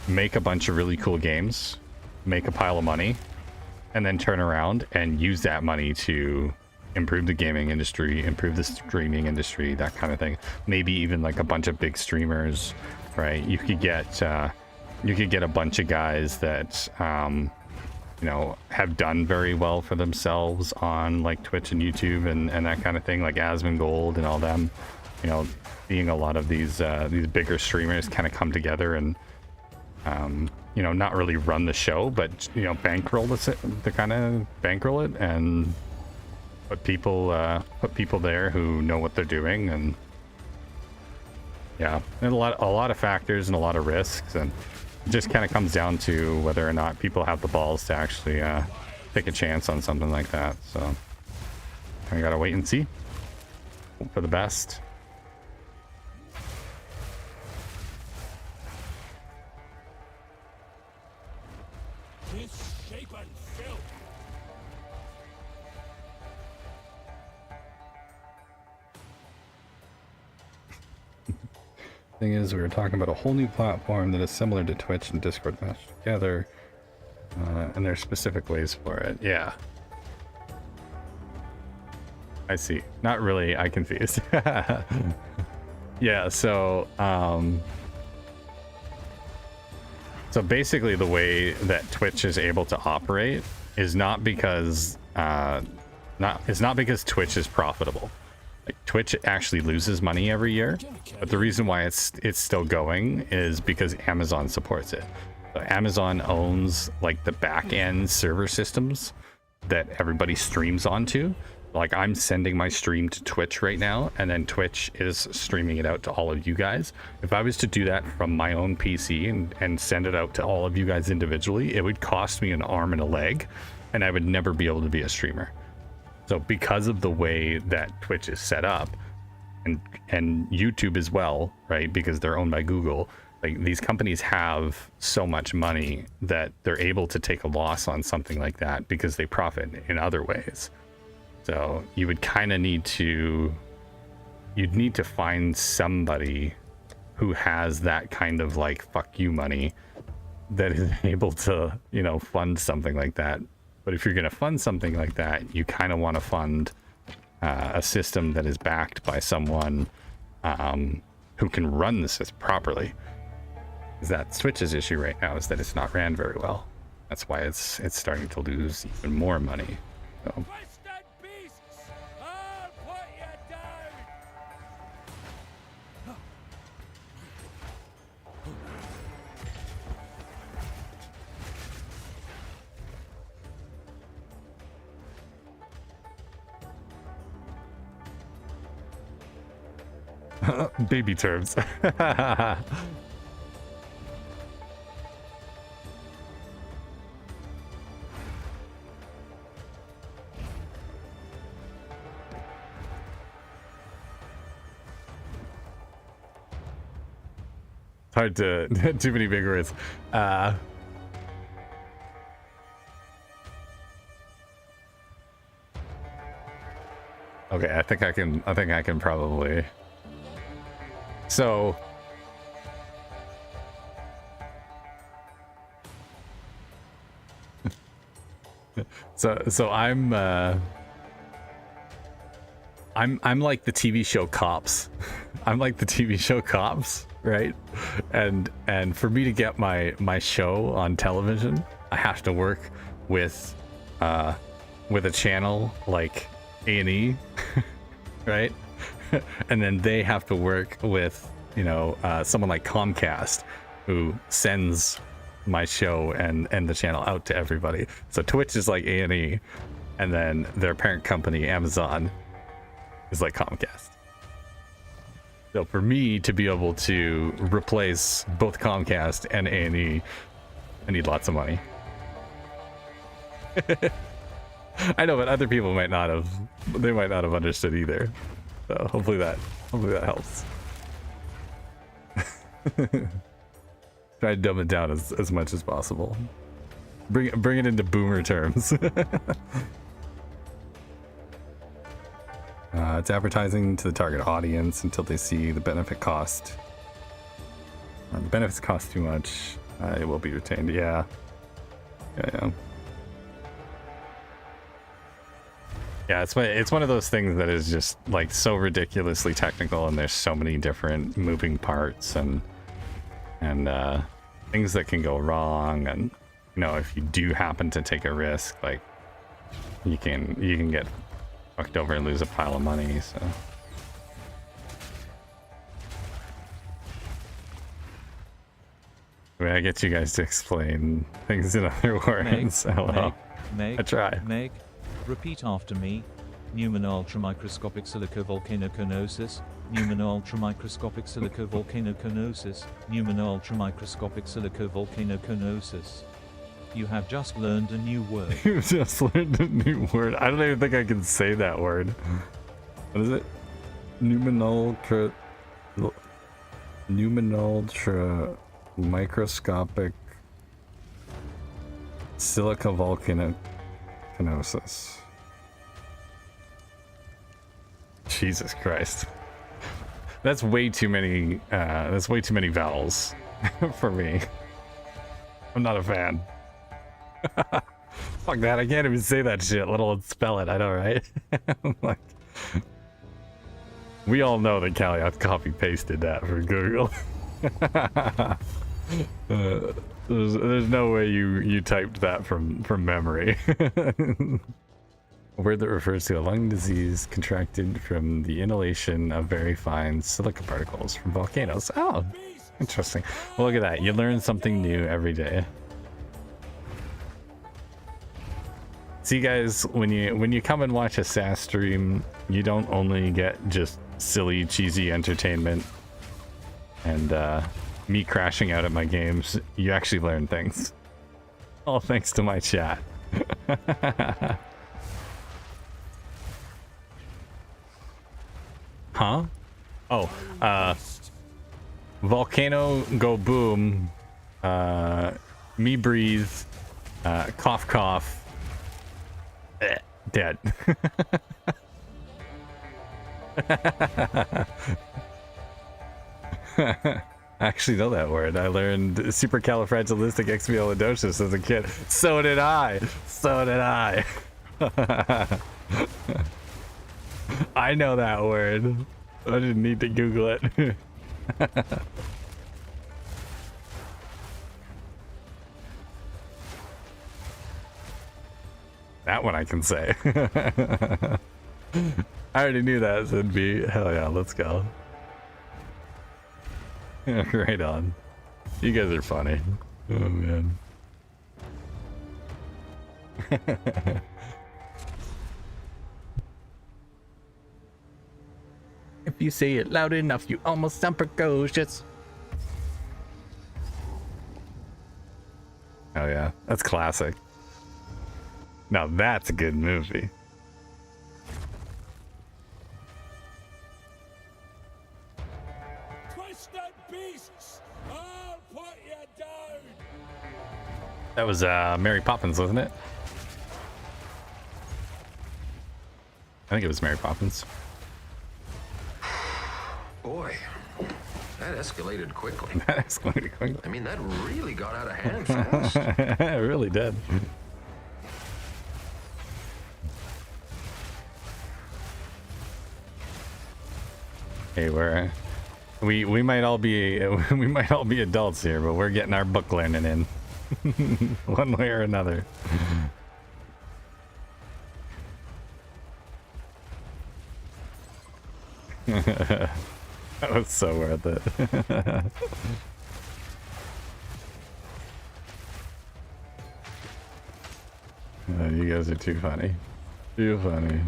make a bunch of really cool games, make a pile of money, and then turn around and use that money to improve the gaming industry, improve the streaming industry, that kind of thing. Maybe even like a bunch of big streamers, right? You could get a bunch of guys that you know, have done very well for themselves on like Twitch and YouTube and that kind of thing, like Asmongold and all them. You know, being a lot of these bigger streamers kind of come together and you know, not really run the show, but, you know, bankroll it, to kind of bankroll it and put people there who know what they're doing. And yeah, and a lot of factors and a lot of risks, and it just kind of comes down to whether or not people have the balls to actually take a chance on something like that. So I gotta wait and see. Hope for the best. Misshapen filth. Thing is, we were talking about a whole new platform that is similar to Twitch and Discord meshed together, and there's specific ways for it. Yeah. I see. Not really. I confused. Yeah. So, so basically, the way that Twitch is able to operate is not because it's not because Twitch is profitable. Like, Twitch actually loses money every year, but the reason why it's still going is because Amazon supports it. So Amazon owns like the back end server systems that everybody streams onto. Like, I'm sending my stream to Twitch right now, and then Twitch is streaming it out to all of you guys. If I was to do that from my own PC and send it out to all of you guys individually, it would cost me an arm and a leg, and I would never be able to be a streamer. So because of the way that Twitch is set up, and YouTube as well, right? Because they're owned by Google, like, these companies have so much money that they're able to take a loss on something like that because they profit in other ways. So you would kind of need to find somebody who has that kind of like fuck you money that is able to, you know, fund something like that. But if you're going to fund something like that, you kind of want to fund a system that is backed by someone who can run the system properly. Because that Switch's issue right now is that it's not ran very well. That's why it's starting to lose even more money. So. Baby terms. Hard to too many big words. Okay, I think I can probably. So I'm like the TV show Cops. I'm like the TV show Cops, right? And for me to get my show on television, I have to work with a channel like A&E, right? And then they have to work with, you know, someone like Comcast, who sends my show and the channel out to everybody. So Twitch is like A&E, and then their parent company, Amazon, is like Comcast. So for me to be able to replace both Comcast and A&E, I need lots of money. I know, but other people might not have understood either. So hopefully that helps. Try to dumb it down as much as possible. Bring it into boomer terms. It's advertising to the target audience until they see the benefit cost. The benefits cost too much. It will be retained. Yeah. Yeah, it's one of those things that is just like so ridiculously technical, and there's so many different moving parts and things that can go wrong, and you know, if you do happen to take a risk, like you can get fucked over and lose a pile of money. So I mean, I get you guys to explain things in other words. I try. Meg, repeat after me. Newman ultramicroscopic silicovolcanoconosis. Newman ultramicroscopic silicovolcanoconosis. Newman ultramicroscopic silicovolcanoconosis. you have just learned a new word. You just learned a new word. I don't even think I can say that word. What is it? Numinultra microscopic silica volcanosis. Jesus Christ. That's way too many vowels for me. I'm not a fan. Fuck that, I can't even say that shit, let alone spell it, I know, right? Like, we all know that Calliot copy-pasted that for Google. There's no way you typed that from memory. A word that refers to a lung disease contracted from the inhalation of very fine silica particles from volcanoes. Oh, interesting. Well, look at that. You learn something new every day. See, guys, when you come and watch a SASS stream, you don't only get just silly, cheesy entertainment and me crashing out at my games. You actually learn things. All thanks to my chat. Huh? Oh, volcano go boom, me breathe, cough cough, dead. I actually know that word. I learned supercalifragilisticexpialidocious as a kid. So did I. So did I. I know that word. I didn't need to Google it. That one I can say. I already knew that, so it'd be hell yeah, let's go. Right on. You guys are funny. Oh man. If you say it loud enough, you almost sound precocious. Oh yeah, that's classic. Now that's a good movie. Twisted beasts! I'll put you down! That was Mary Poppins, wasn't it? I think it was Mary Poppins. Boy, that escalated quickly. That escalated quickly. I mean, that really got out of hand fast. It really did. Hey, we might all be adults here, but we're getting our book learning in one way or another. That was so worth it. You guys are too funny. Too funny.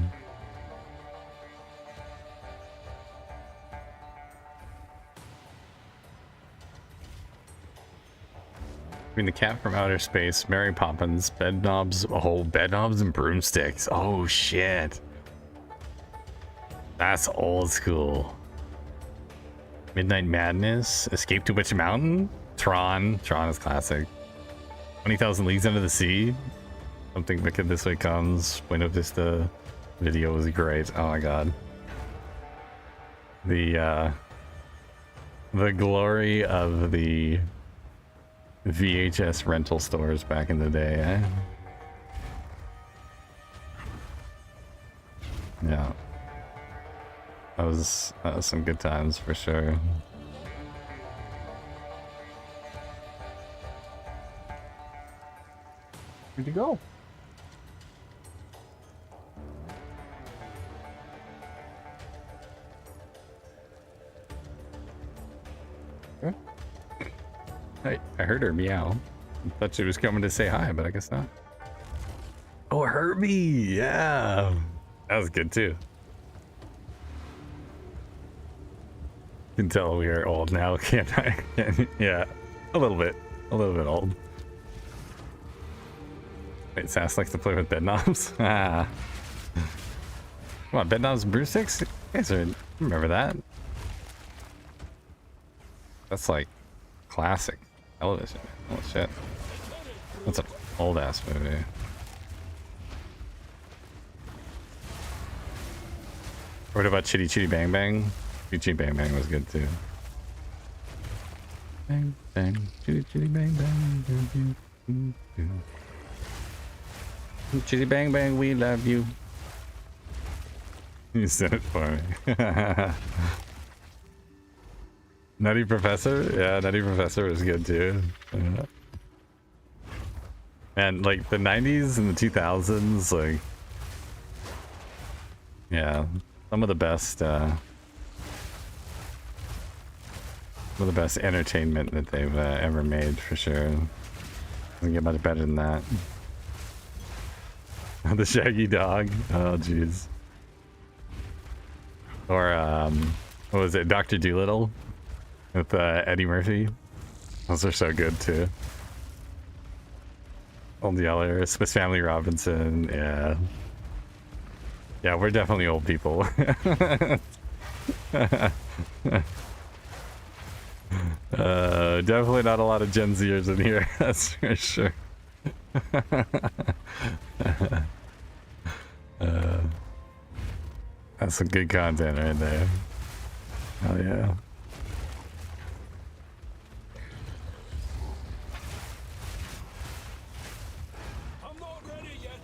I mean, the cat from outer space, Mary Poppins, bed knobs, bed knobs and broomsticks. Oh shit. That's old school. Midnight Madness, Escape to Witch Mountain, Tron is classic. 20,000 Leagues Under the Sea, Something Wicked This Way Comes, Buena Vista video was great. Oh my god. The glory of the VHS rental stores back in the day, eh? Yeah. That was some good times for sure. Where'd you go? Huh? Hey, I heard her meow. I thought she was coming to say hi, but I guess not. Oh, Herbie! Yeah! That was good too. You can tell we are old now, can't I? Yeah, a little bit old. Wait, Sass likes to play with bed knobs? Ah. Come on, bed knobs and broomsticks? You guys remember that? That's like classic television. Holy shit. That's an old ass movie. What about Chitty Chitty Bang Bang? Chitty Chitty Bang Bang was good too. Bang bang, chitty chitty bang bang, bang, bang, bang. Chitty bang bang, we love you. You said it for me. Nutty Professor? Yeah, Nutty Professor was good too. And like the 90s and the 2000s, like, yeah, some of the best entertainment that they've ever made, for sure. Doesn't get much better than that. The Shaggy Dog. Oh, jeez. Or what was it, Dr. Dolittle with Eddie Murphy? Those are so good too. Old Yeller, Swiss Family Robinson. Yeah, yeah, we're definitely old people. Definitely not a lot of Gen Zers in here, that's for sure. That's some good content right there. Oh yeah. I'm not ready yet.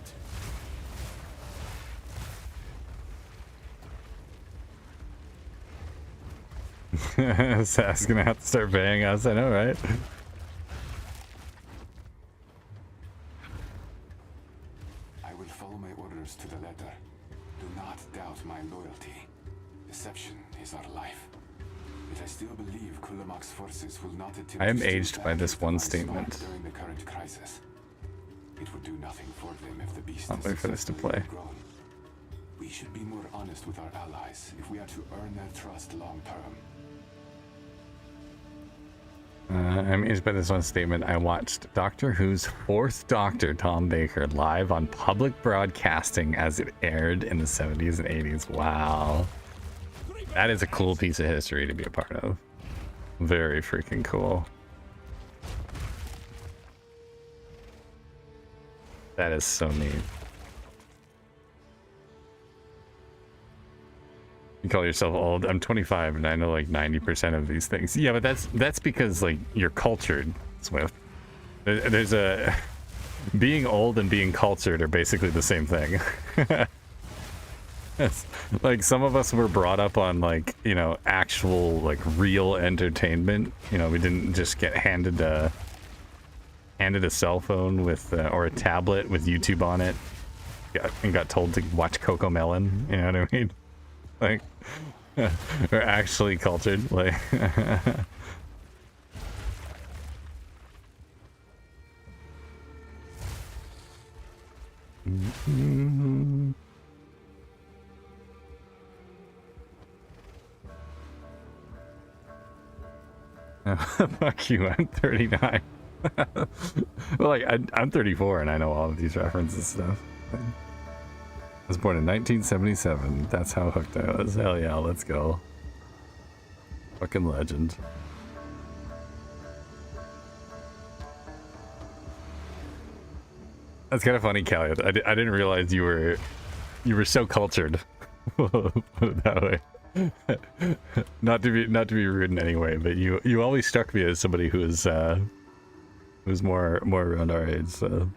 Sass gonna have to start paying us, I know, right? I will follow my orders to the letter. Do not doubt my loyalty. Deception is our life. But I still believe Kulamak's forces will not attempt I am to aged steal by back this into one my statement. spot during the current crisis. It would do nothing for them if the beast I'll wait for this to play. grown. We should be more honest with our allies if we are to earn their trust long term. I'm aged by this one statement. I watched Doctor Who's 4th Doctor, Tom Baker, live on public broadcasting as it aired in the 70s and 80s. Wow. That is a cool piece of history to be a part of. Very freaking cool. That is so neat. You call yourself old? I'm 25 and I know like 90% of these things. Yeah, but that's because like you're cultured, Swift. There's a being old and being cultured are basically the same thing. It's, like some of us were brought up on like, you know, actual like real entertainment. You know, we didn't just get handed a cell phone with or a tablet with YouTube on it and got told to watch Coco Melon. You know what I mean? Like, we're actually cultured. Like, fuck you, I'm 39. Well, like, I'm 34 and I know all of these references and stuff. I was born in 1977. That's how hooked I was. Hell yeah, let's go. Fucking legend. That's kind of funny, Callie. I didn't realize you were so cultured. That way. Not to be rude in any way, but you always struck me as somebody who's more around our age. So.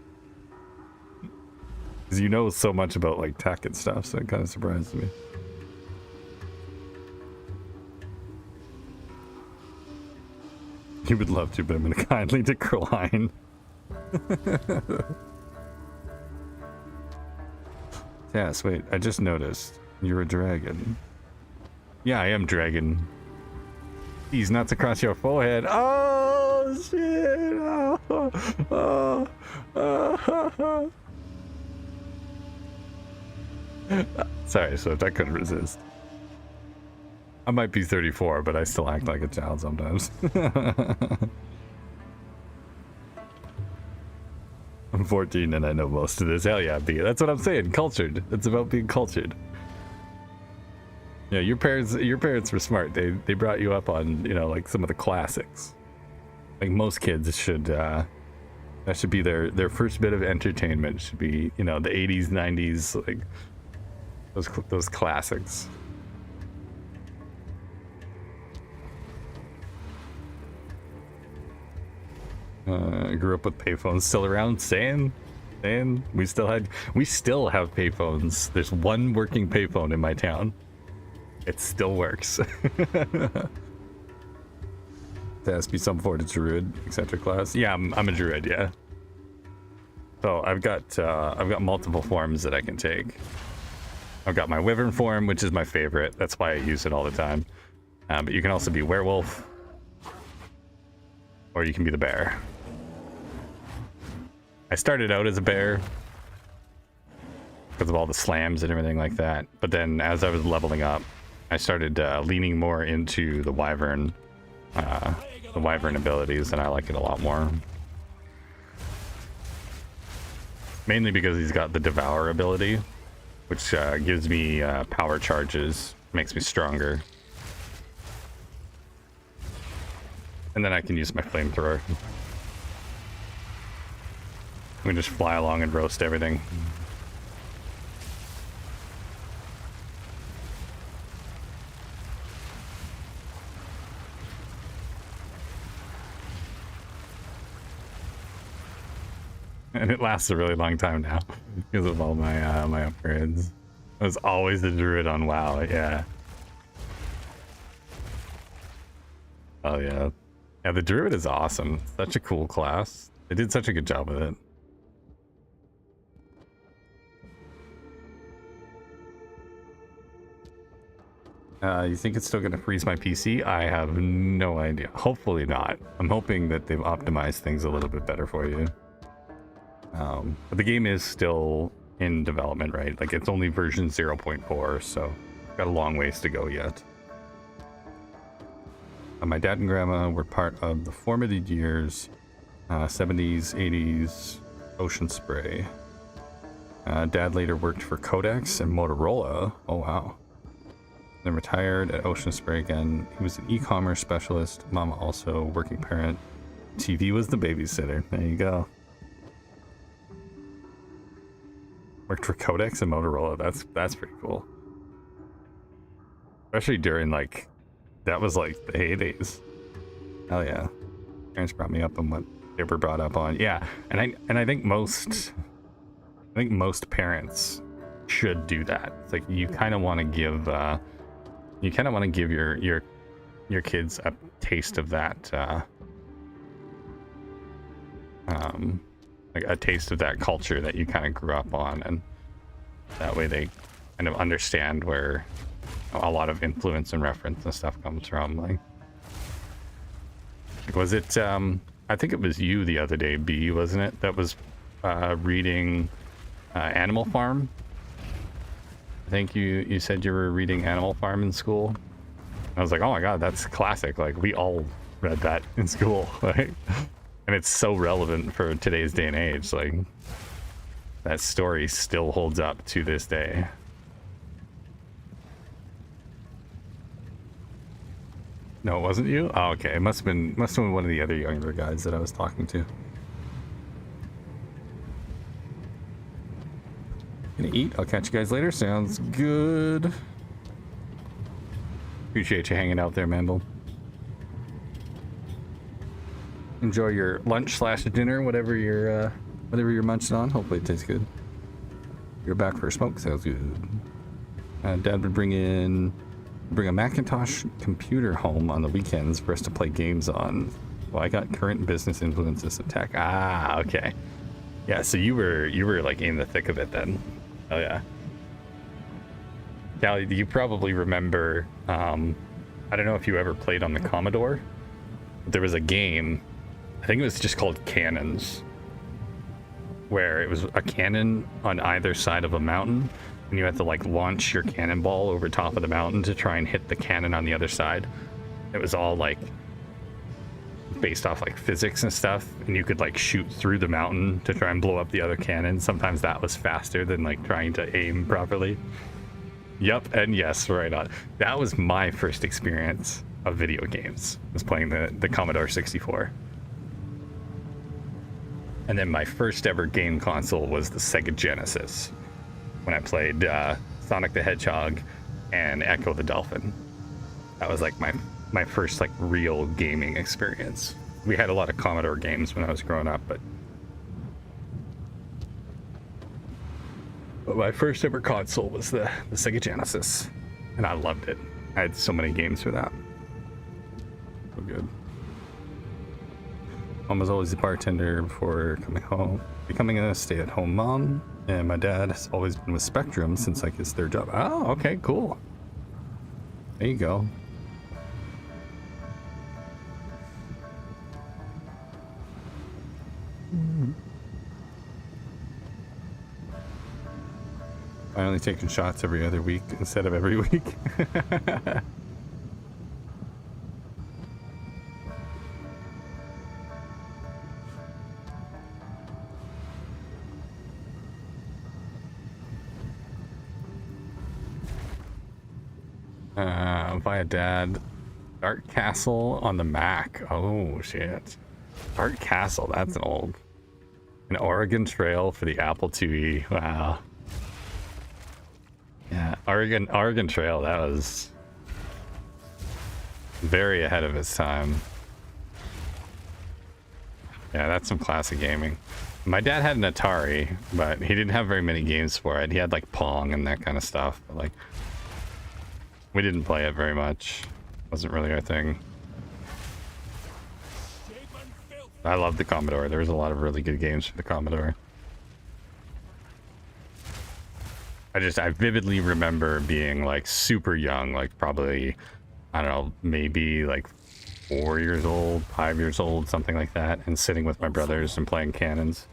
Because you know so much about like tech and stuff, so it kind of surprised me. You would love to, but I'm gonna kindly decline. Yes, wait, I just noticed. You're a dragon. Yeah, I am dragon. These nuts across your forehead. Oh, shit. Oh. Sorry, Swift, I couldn't resist. I might be 34, but I still act like a child sometimes. I'm 14 and I know most of this. Hell yeah, B. That's what I'm saying. Cultured. It's about being cultured. Yeah, your parents were smart. They brought you up on, you know, like some of the classics. Like most kids should that should be their first bit of entertainment, should be, you know, the 80s, 90s, like those classics. I grew up with payphones still around. Saying we still have payphones. There's one working payphone in my town. It still works. There has to be some forward Druid eccentric class. Yeah, I'm a Druid, yeah. So I've got multiple forms that I can take. I've got my Wyvern form, which is my favorite. That's why I use it all the time. But you can also be werewolf, or you can be the bear. I started out as a bear because of all the slams and everything like that. But then as I was leveling up, I started leaning more into the Wyvern abilities, and I like it a lot more. Mainly because he's got the Devour ability, which gives me power charges, makes me stronger. And then I can use my flamethrower. We can just fly along and roast everything. And it lasts a really long time now because of all my my upgrades. I was always a Druid on WoW, yeah. Oh yeah. Yeah, the Druid is awesome. Such a cool class. They did such a good job with it. You think it's still gonna freeze my PC? I have no idea. Hopefully not. I'm hoping that they've optimized things a little bit better for you. But the game is still in development, right? Like it's only version 0.4, so got a long ways to go yet. My dad and grandma were part of the formative years, 70s, 80s, Ocean Spray. Dad later worked for Codex and Motorola. Oh wow. Then retired at Ocean Spray again. He was an e-commerce specialist. Mama also working parent. TV was the babysitter. There you go. Worked for Codex and Motorola. That's pretty cool. Especially during like, that was like the heydays. Hell yeah. Parents brought me up on what they were brought up on. Yeah, and I think most parents should do that. It's like you kind of want to give your kids a taste of that like a taste of that culture that you kind of grew up on, and that way they kind of understand where a lot of influence and reference and stuff comes from. Like was it I think it was you the other day, B, wasn't it, that was reading Animal Farm? I think you said you were reading Animal Farm in school. I was like, oh my god, that's classic. Like we all read that in school. Like, and it's so relevant for today's day and age. Like that story still holds up to this day. No, it wasn't you? Oh, okay. It must have been one of the other younger guys that I was talking to. Gonna eat. I'll catch you guys later. Sounds good. Appreciate you hanging out there, Mandel. Enjoy your lunch / dinner, whatever you're munching on. Hopefully it tastes good. You're back for a smoke. Sounds good. Dad would bring a Macintosh computer home on the weekends for us to play games on. Well, I got current business influences of tech. Ah, okay. Yeah, so you were like in the thick of it then. Oh yeah. Callie, you probably remember, I don't know if you ever played on the Commodore, but there was a game, I think it was just called Cannons, where it was a cannon on either side of a mountain, and you had to like launch your cannonball over top of the mountain to try and hit the cannon on the other side. It was all like based off like physics and stuff, and you could like shoot through the mountain to try and blow up the other cannon. Sometimes that was faster than like trying to aim properly. Yep, and yes, right on. That was my first experience of video games, was playing the Commodore 64. And then my first ever game console was the Sega Genesis, when I played Sonic the Hedgehog and Echo the Dolphin. That was like my first like real gaming experience. We had a lot of Commodore games when I was growing up, but my first ever console was the Sega Genesis, and I loved it. I had so many games for that. So good. Mom was always a bartender before coming home, becoming a stay-at-home mom, and my dad has always been with Spectrum since like his third job. Oh, okay, cool. There you go. Finally taking shots every other week instead of every week. Via dad. Dark Castle on the Mac. Oh shit. Dark Castle, that's an old. An Oregon Trail for the Apple IIe. Wow. Yeah, Oregon Trail, that was very ahead of its time. Yeah, that's some classic gaming. My dad had an Atari, but he didn't have very many games for it. He had like Pong and that kind of stuff, but like we didn't play it very much. Wasn't really our thing. I love the Commodore. There was a lot of really good games for the Commodore. I vividly remember being like super young, like probably, I don't know, maybe like 4 years old, 5 years old, something like that, and sitting with my brothers and playing cannons.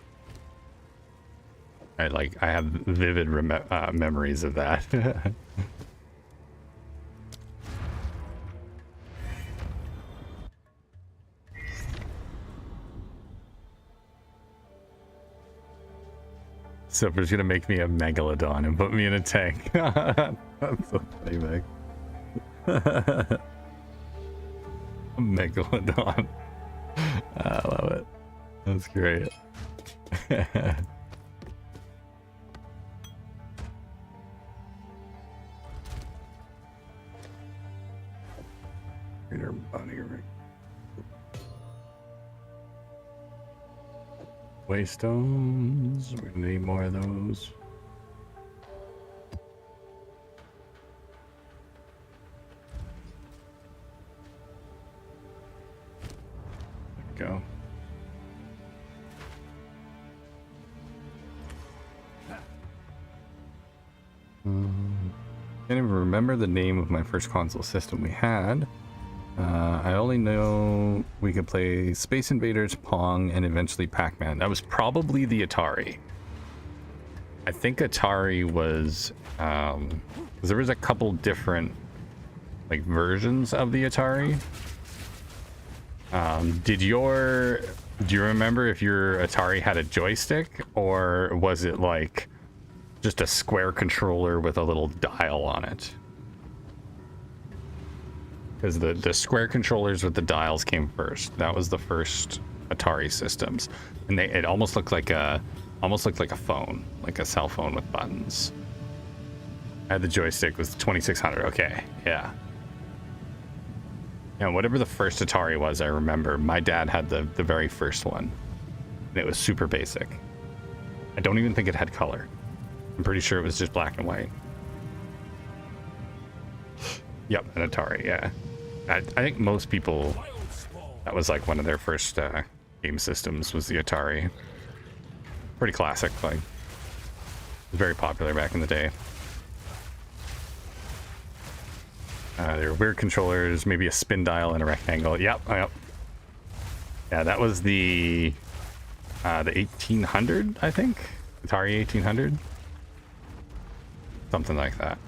I have vivid memories of that. Silver's gonna make me a megalodon and put me in a tank. That's so funny, Meg. A megalodon. I love it. That's great. Reader bunny ring. Waystones, we need more of those. There we go. Can't even remember the name of my first console system we had. I only know we could play Space Invaders, Pong, and eventually Pac-Man. That was probably the Atari. I think Atari was, because there was a couple different like versions of the Atari. Do you remember if your Atari had a joystick, or was it like just a square controller with a little dial on it? Because the square controllers with the dials came first. That was the first Atari systems, and it almost looked like a phone, like a cell phone with buttons. I had the joystick was 2600. Okay, yeah. And whatever the first Atari was, I remember my dad had the very first one, and it was super basic. I don't even think it had color. I'm pretty sure it was just black and white. Yep, an Atari, yeah. I think most people, that was like one of their first game systems, was the Atari. Pretty classic, like, very popular back in the day. There were weird controllers, maybe a spin dial and a rectangle. Yep. Yeah, that was the 1800, I think. Atari 1800. Something like that.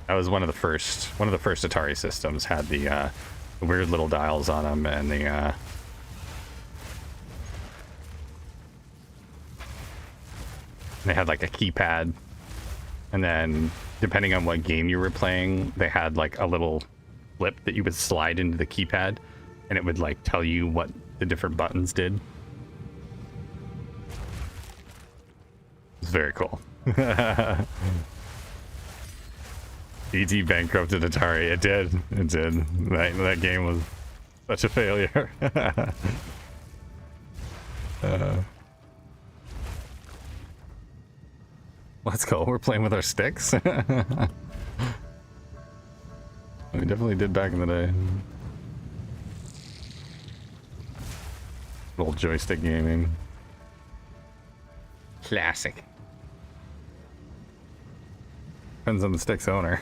That was one of the first Atari systems. Had the weird little dials on them, and the they had like a keypad, and then depending on what game you were playing, they had like a little flip that you would slide into the keypad, and it would like tell you what the different buttons did. It's very cool. ET bankrupted Atari. It did. It did. That game was such a failure. Let's go. We're playing with our sticks. We definitely did back in the day. Old joystick gaming. Classic. Depends on the stick's owner.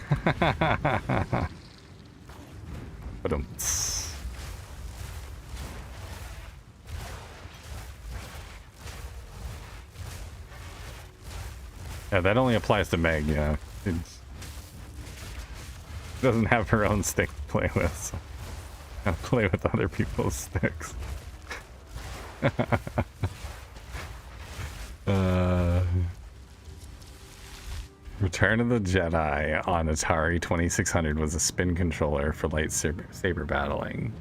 But yeah, that only applies to Meg, yeah. It doesn't have her own stick to play with, so I play with other people's sticks. Return of the Jedi on Atari 2600 was a spin controller for lightsaber battling.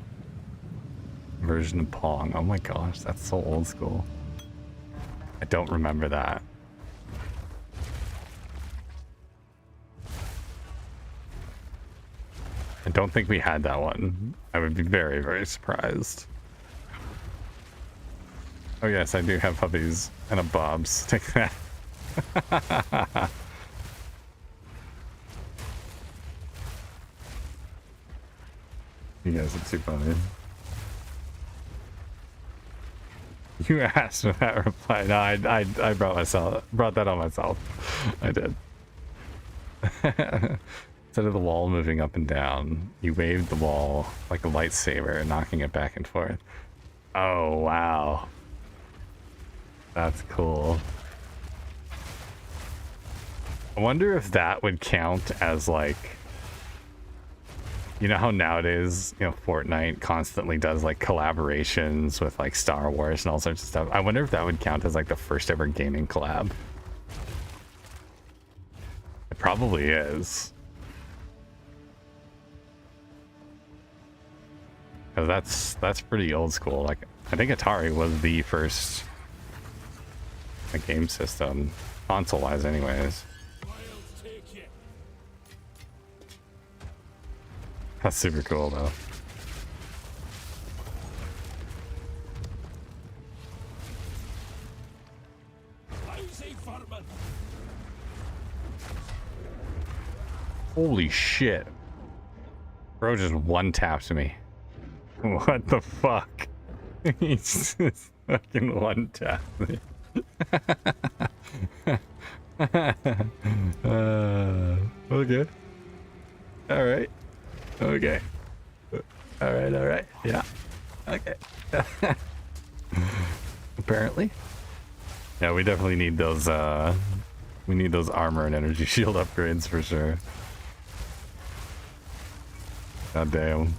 Version of Pong. Oh my gosh, that's so old school. I don't remember that. I don't think we had that one. I would be very, very surprised. Oh yes, I do have puppies and a Bob's. Take that. You guys are too funny. You asked for that reply. No, I brought that on myself. I did. Instead of the wall moving up and down, you waved the wall like a lightsaber, knocking it back and forth. Oh, wow. That's cool. I wonder if that would count as like, you know how nowadays, you know, Fortnite constantly does like collaborations with like Star Wars and all sorts of stuff. I wonder if that would count as like the first ever gaming collab. It probably is. Cause that's pretty old school. Like, I think Atari was the first game system, console-wise anyways. That's super cool though. Holy shit. Bro just one taps me. What the fuck? He's just fucking one tapped me. Okay. Alright. Okay. Alright. Yeah. Okay. Apparently. Yeah, we definitely need those we need those armor and energy shield upgrades for sure. God damn.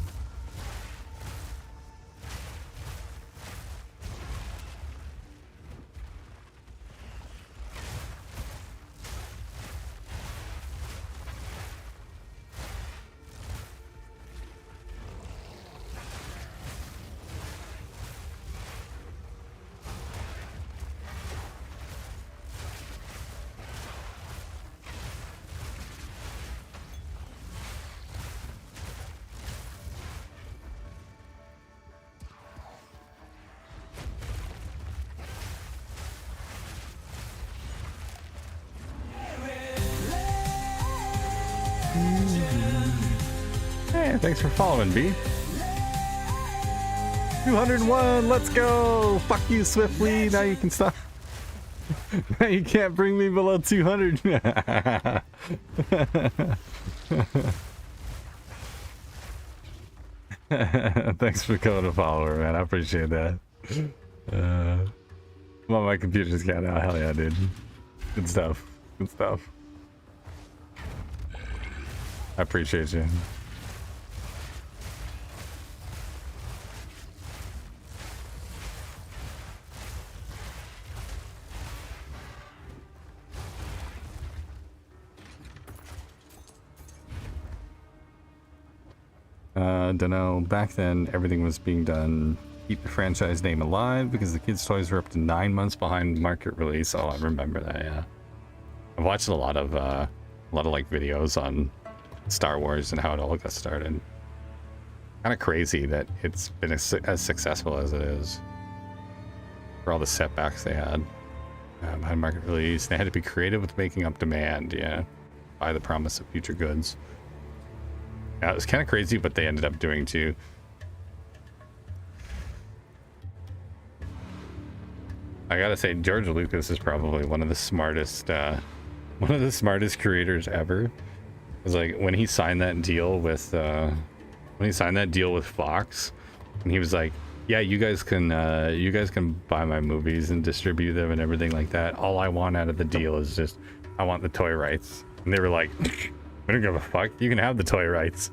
Hey, thanks for following, B. 201, let's go! Fuck you, Swiftly. Now you can stop. Now you can't bring me below 200. Thanks for coming to follower, man. I appreciate that. Well, my computer's got out. Hell yeah, dude. Good stuff. Good stuff. I appreciate you. don't know. Back then, everything was being done. Keep the franchise name alive because the kids' toys were up to 9 months behind market release. Oh, I remember that. Yeah, I've watched a lot of like videos on Star Wars and how it all got started. Kind of crazy that it's been as successful as it is for all the setbacks they had behind market release. They had to be creative with making up demand. Yeah, by the promise of future goods. Yeah, it was kind of crazy, but they ended up doing too. I gotta say, George Lucas is probably one of the smartest creators ever. It's like when he signed that deal with Fox, and he was like, "Yeah, you guys can buy my movies and distribute them and everything like that. All I want out of the deal is just I want the toy rights." And they were like, "We don't give a fuck. You can have the toy rights."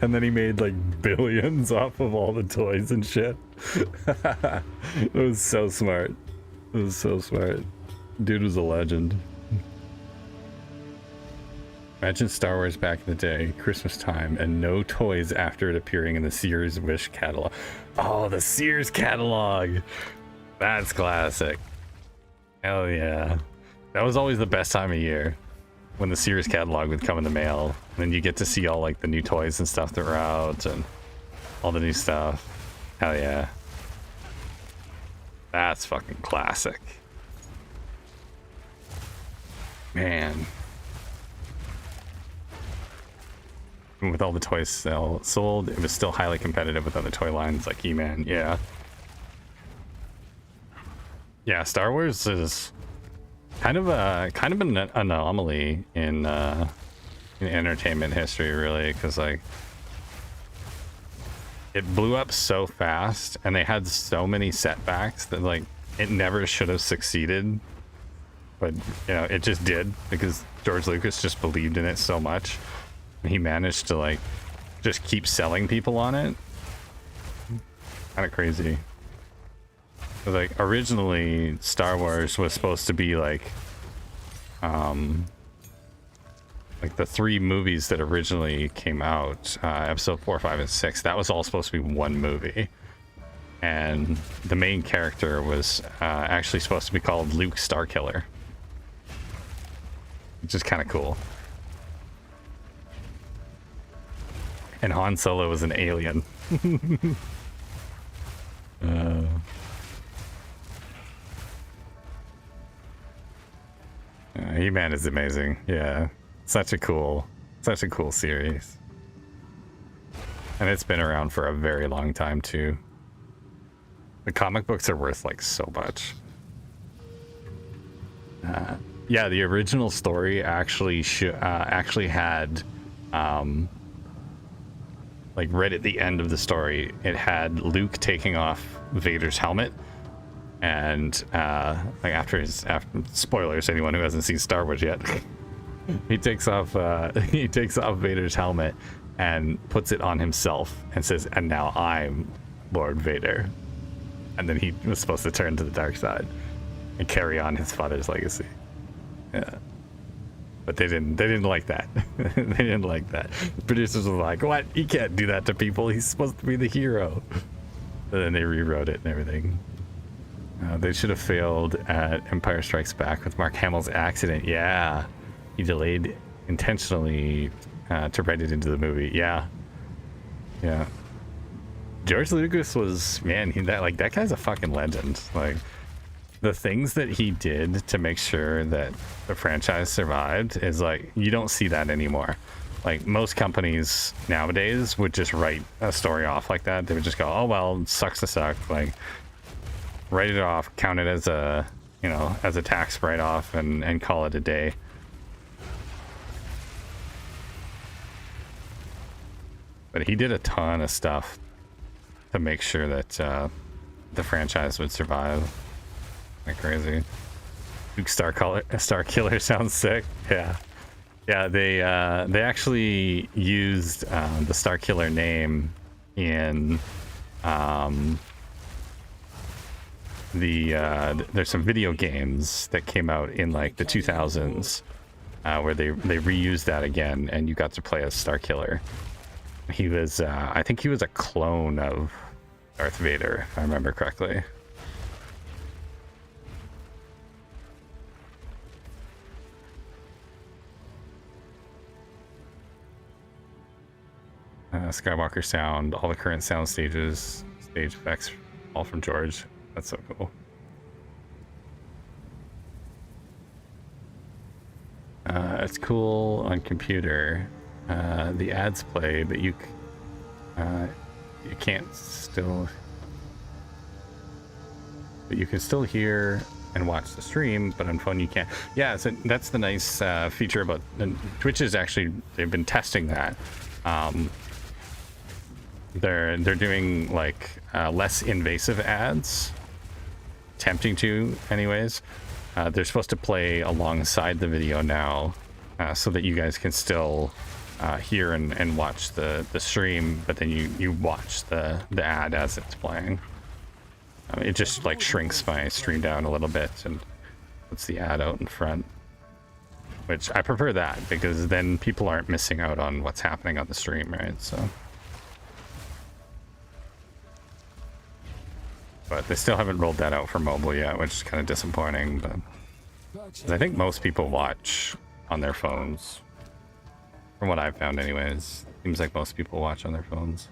And then he made like billions off of all the toys and shit. It was so smart. It was so smart. Dude was a legend. Imagine Star Wars back in the day, Christmas time, and no toys after it appearing in the Sears Wish catalog. Oh, the Sears catalog. That's classic. Hell yeah. That was always the best time of year, when the Sears catalog would come in the mail. And then you get to see all like the new toys and stuff that were out and all the new stuff. Hell yeah. That's fucking classic. Man. With all the toys sold, it was still highly competitive with other toy lines like E-Man. Yeah. Yeah, Star Wars is kind of an anomaly in entertainment history, really, because like it blew up so fast and they had so many setbacks that like it never should have succeeded, but you know, it just did because George Lucas just believed in it so much. He managed to like just keep selling people on it. Kind of crazy. Like originally Star Wars was supposed to be like the 3 movies that originally came out, episode 4, 5, and 6, that was all supposed to be one movie. And the main character was actually supposed to be called Luke Starkiller, which is kind of cool. And Han Solo was an alien. He-Man is amazing. Yeah, such a cool series, and it's been around for a very long time too. The comic books are worth like so much. Yeah, the original story actually had like right at the end of the story, it had Luke taking off Vader's helmet, and like after spoilers, anyone who hasn't seen Star Wars yet, he takes off Vader's helmet and puts it on himself and says, "And now I'm Lord Vader." And then he was supposed to turn to the dark side and carry on his father's legacy. Yeah. But they didn't like that. They didn't like that. The producers were like, "What? He can't do that to people. He's supposed to be the hero." And then they rewrote it and everything. They should have failed at Empire Strikes Back with Mark Hamill's accident. Yeah. He delayed intentionally to write it into the movie. Yeah. Yeah. George Lucas was, man, that guy's a fucking legend. Like, the things that he did to make sure that the franchise survived is like, you don't see that anymore. Like, most companies nowadays would just write a story off like that. They would just go, "Oh well, sucks to suck," like write it off, count it as a, you know, as a tax write-off, and call it a day. But he did a ton of stuff to make sure that the franchise would survive. Like crazy. Luke Starkiller sounds sick. Yeah, yeah. They actually used the Starkiller name in there's some video games that came out in like the 2000s where they reused that again, and you got to play as Starkiller. He was, I think he was a clone of Darth Vader, if I remember correctly. Skywalker sound, all the current sound stages, stage effects, all from George. That's so cool. It's cool on computer. The ads play, but you can't still. But you can still hear and watch the stream, but on phone you can't. Yeah, so that's the nice feature about Twitch is actually they've been testing that. They're doing like less invasive ads, attempting to anyways. They're supposed to play alongside the video now, so that you guys can still hear and watch the stream, but then you watch the ad as it's playing. It just like shrinks my stream down a little bit and puts the ad out in front, which I prefer that because then people aren't missing out on what's happening on the stream, right? So. But they still haven't rolled that out for mobile yet, which is kind of disappointing. But I think most people watch on their phones, from what I've found, anyways. Seems like most people watch on their phones.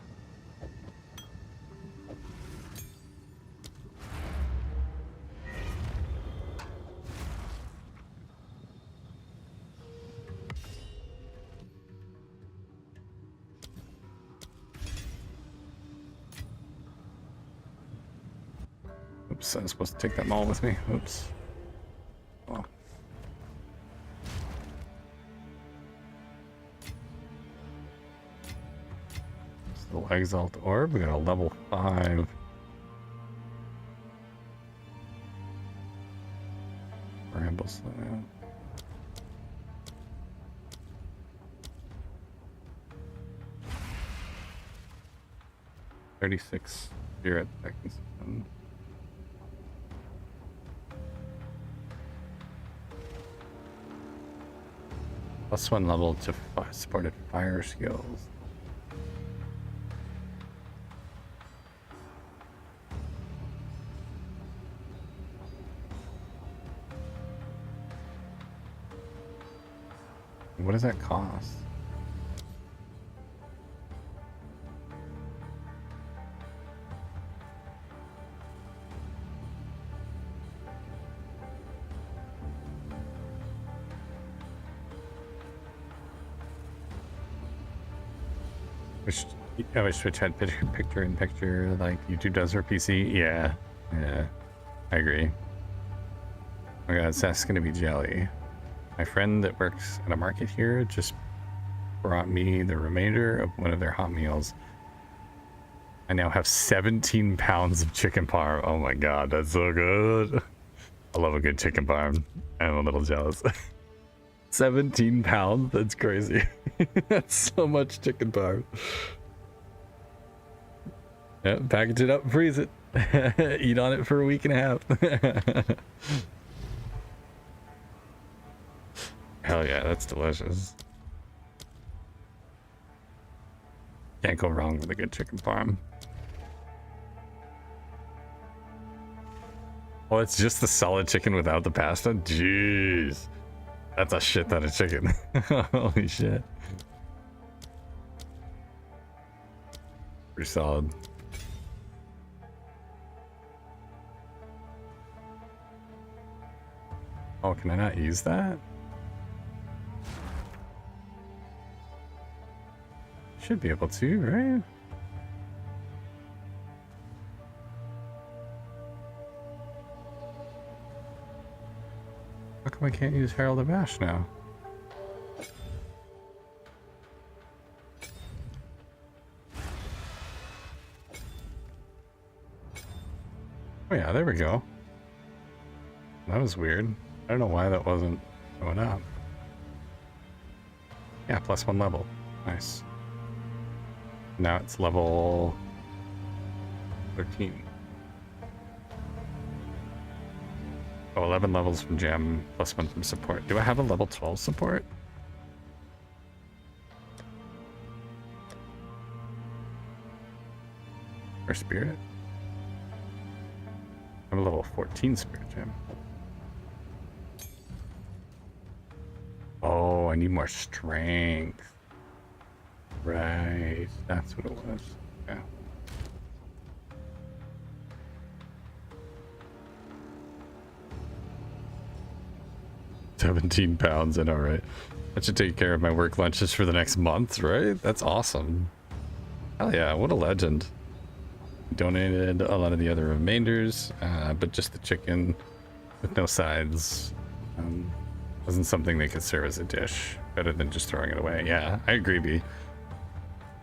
Oops, I was supposed to take that mall with me. Oops. Oh. Still Exalt Orb. We got a level 5. Ramble slow down. $36 spirit seconds. +1 level to supported fire skills. What does that cost? I wish Twitch had picture-in-picture like YouTube does for PC. Yeah, I agree. Oh my god, that's gonna be jelly. My friend that works at a market here just brought me the remainder of one of their hot meals. I now have 17 pounds of chicken parm. Oh my god, that's so good. I love a good chicken parm. I'm a little jealous. 17 pounds? That's crazy. That's so much chicken parm. Yeah, package it up, freeze it. Eat on it for a week and a half. Hell yeah, that's delicious. Can't go wrong with a good chicken parm. Oh, it's just the solid chicken without the pasta? Jeez. That's a shit ton of chicken. Holy shit. Pretty solid. Oh, can I not use that? Should be able to, right? How come I can't use Herald of Ash now? Oh yeah, there we go. That was weird. I don't know why that wasn't going up. Yeah, +1 level. Nice. Now it's level 13. Oh, 11 levels from gem, +1 from support. Do I have a level 12 support? Or spirit? I'm a level 14 spirit gem. Oh, I need more strength. Right, that's what it was. Yeah. £17, I know, right? That should take care of my work lunches for the next month, right? That's awesome. Hell yeah, what a legend. Donated a lot of the other remainders, but just the chicken with no sides. Wasn't something they could serve as a dish. Better than just throwing it away. Yeah, I agree, B.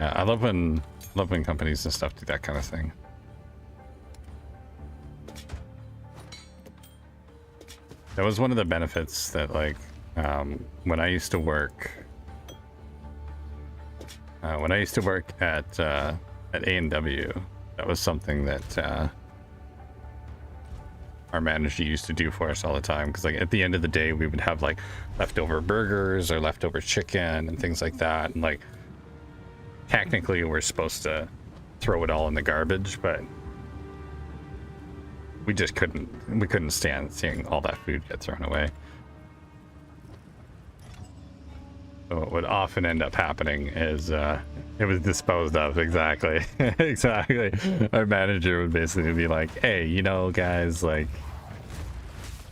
Yeah, I love when companies and stuff do that kind of thing. That was one of the benefits that, like, when I used to work at A&W, that was something that our manager used to do for us all the time. Because, like, at the end of the day, we would have like leftover burgers or leftover chicken and things like that. And like, technically, we're supposed to throw it all in the garbage, but we just couldn't stand seeing all that food get thrown away. So what would often end up happening is it was disposed of. Exactly. Exactly. Our manager would basically be like, hey, you know, guys, like,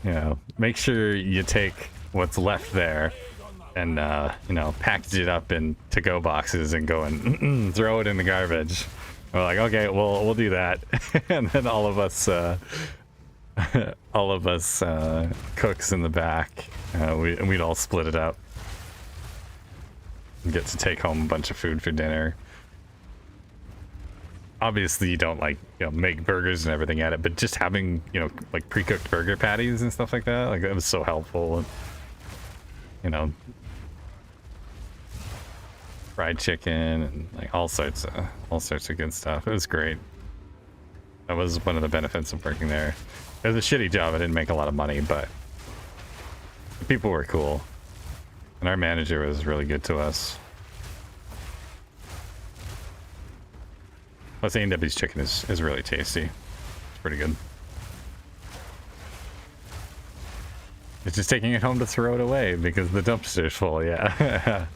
you know, make sure you take what's left there and you know, package it up in to-go boxes and go and throw it in the garbage. We're like, okay, well, we'll do that. And then all of us cooks in the back, we'd all split it up and get to take home a bunch of food for dinner. Obviously, you don't, like, you know, make burgers and everything at it, but just having, you know, like pre-cooked burger patties and stuff like that, like, that was so helpful. And, you know, fried chicken and like all sorts of good stuff. It was great. That was one of the benefits of working there. It was a shitty job. I didn't make a lot of money, but the people were cool, and our manager was really good to us. Plus, A&W's chicken is really tasty. It's pretty good. It's just taking it home to throw it away because the dumpster's full. Yeah.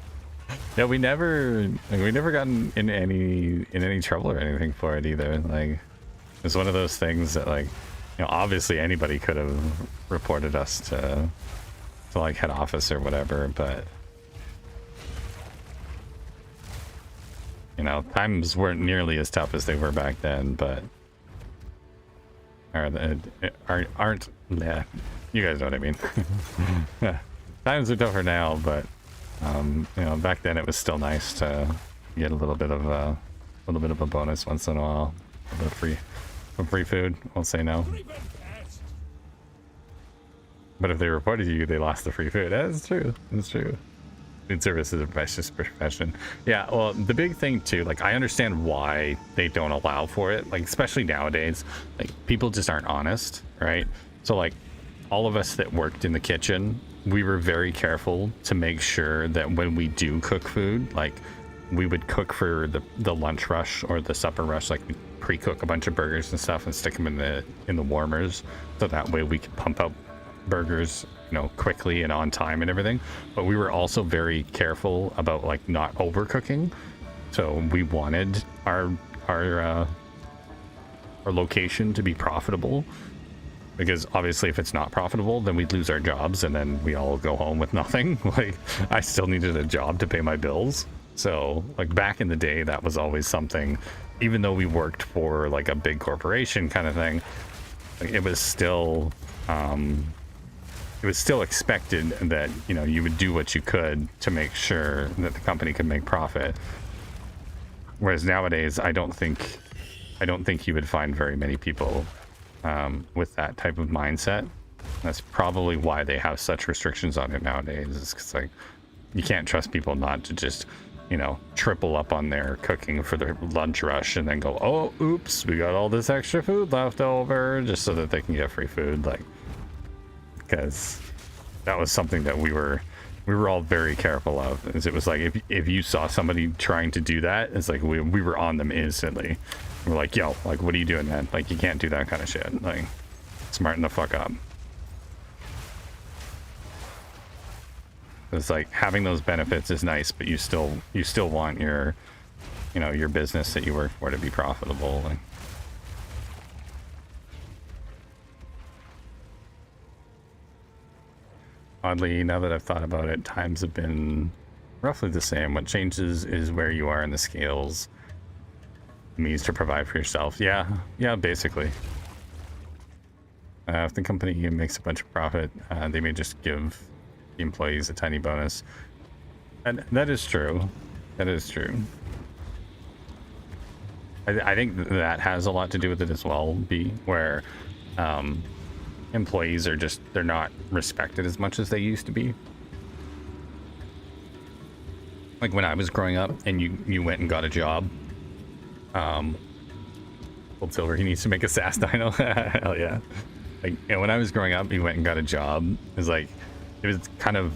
Yeah, we never got in any trouble or anything for it either. Like, it's one of those things that, like, you know, obviously anybody could have reported us to like head office or whatever, but you know, times weren't nearly as tough as they were back then, but aren't yeah, you guys know what I mean. Yeah, times are tougher now, but you know, back then it was still nice to get a little bit of a bonus once in a while. A bit of free food. I'll say no. But if they reported you, they lost the free food. That's true. That's true. Food service is a precious profession. Yeah, well, the big thing too, like, I understand why they don't allow for it. Like, especially nowadays, like, people just aren't honest, right? So, like, all of us that worked in the kitchen, we were very careful to make sure that when we do cook food, like, we would cook for the lunch rush or the supper rush, like, we pre-cook a bunch of burgers and stuff and stick them in the warmers, so that way we could pump out burgers, you know, quickly and on time and everything. But we were also very careful about, like, not overcooking. So we wanted our location to be profitable, because obviously if it's not profitable, then we'd lose our jobs and then we all go home with nothing. Like, I still needed a job to pay my bills. So, like, back in the day, that was always something, even though we worked for like a big corporation kind of thing, like, it was still expected that, you know, you would do what you could to make sure that the company could make profit. Whereas nowadays, I don't think you would find very many people with that type of mindset. That's probably why they have such restrictions on it nowadays, is because, like, you can't trust people not to just, you know, triple up on their cooking for their lunch rush and then go, oh, oops, we got all this extra food left over, just so that they can get free food. Like, because that was something that we were all very careful of. Is it was like, if you saw somebody trying to do that, it's like we were on them instantly. We're like, yo, like, what are you doing, man? Like, you can't do that kind of shit. Like, smarten the fuck up. It's like having those benefits is nice, but you still want your, you know, your business that you work for to be profitable. Like, oddly, now that I've thought about it, times have been roughly the same. What changes is where you are in the scales. Means to provide for yourself. Yeah, basically. If the company makes a bunch of profit, they may just give the employees a tiny bonus. And that is true. That is true. I think that has a lot to do with it as well, where employees are just, they're not respected as much as they used to be. Like when I was growing up and you went and got a job, Old Silver, he needs to make a SASS dino. Hell yeah. Like, you know, when I was growing up, you went and got a job. It was kind of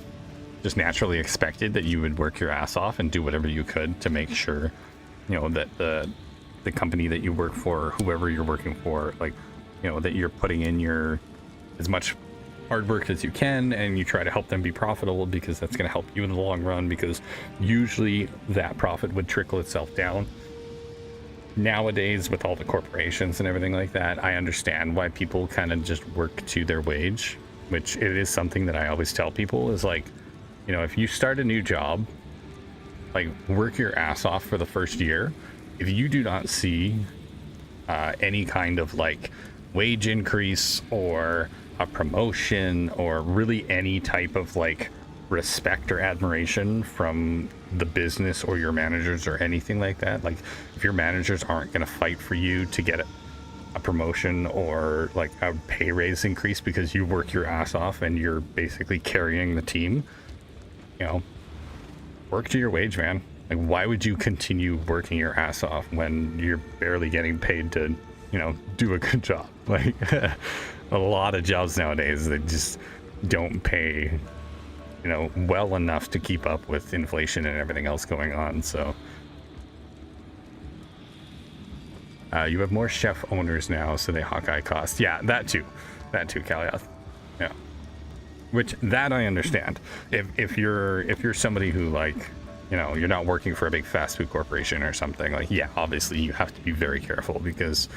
just naturally expected that you would work your ass off and do whatever you could to make sure, you know, that the company that you work for, or whoever you're working for, like, you know, that you're putting in as much hard work as you can, and you try to help them be profitable, because that's going to help you in the long run, because usually that profit would trickle itself down. Nowadays, with all the corporations and everything like that, I understand why people kind of just work to their wage, which it is something that I always tell people is like, you know, if you start a new job, like, work your ass off for the first year. If you do not see any kind of like wage increase or a promotion or really any type of like respect or admiration from the business or your managers or anything like that, like if your managers aren't going to fight for you to get a promotion or like a pay raise increase because you work your ass off and you're basically carrying the team, you know, work to your wage, man. Like, why would you continue working your ass off when you're barely getting paid to, you know, do a good job? Like, a lot of jobs nowadays, they just don't pay, you know, well enough to keep up with inflation and everything else going on. So you have more chef owners now, so they Hawkeye cost. Yeah, that too, Kalioth. Yeah, which that I understand. If you're somebody who, like, you know, you're not working for a big fast food corporation or something, like, yeah, obviously you have to be very careful, because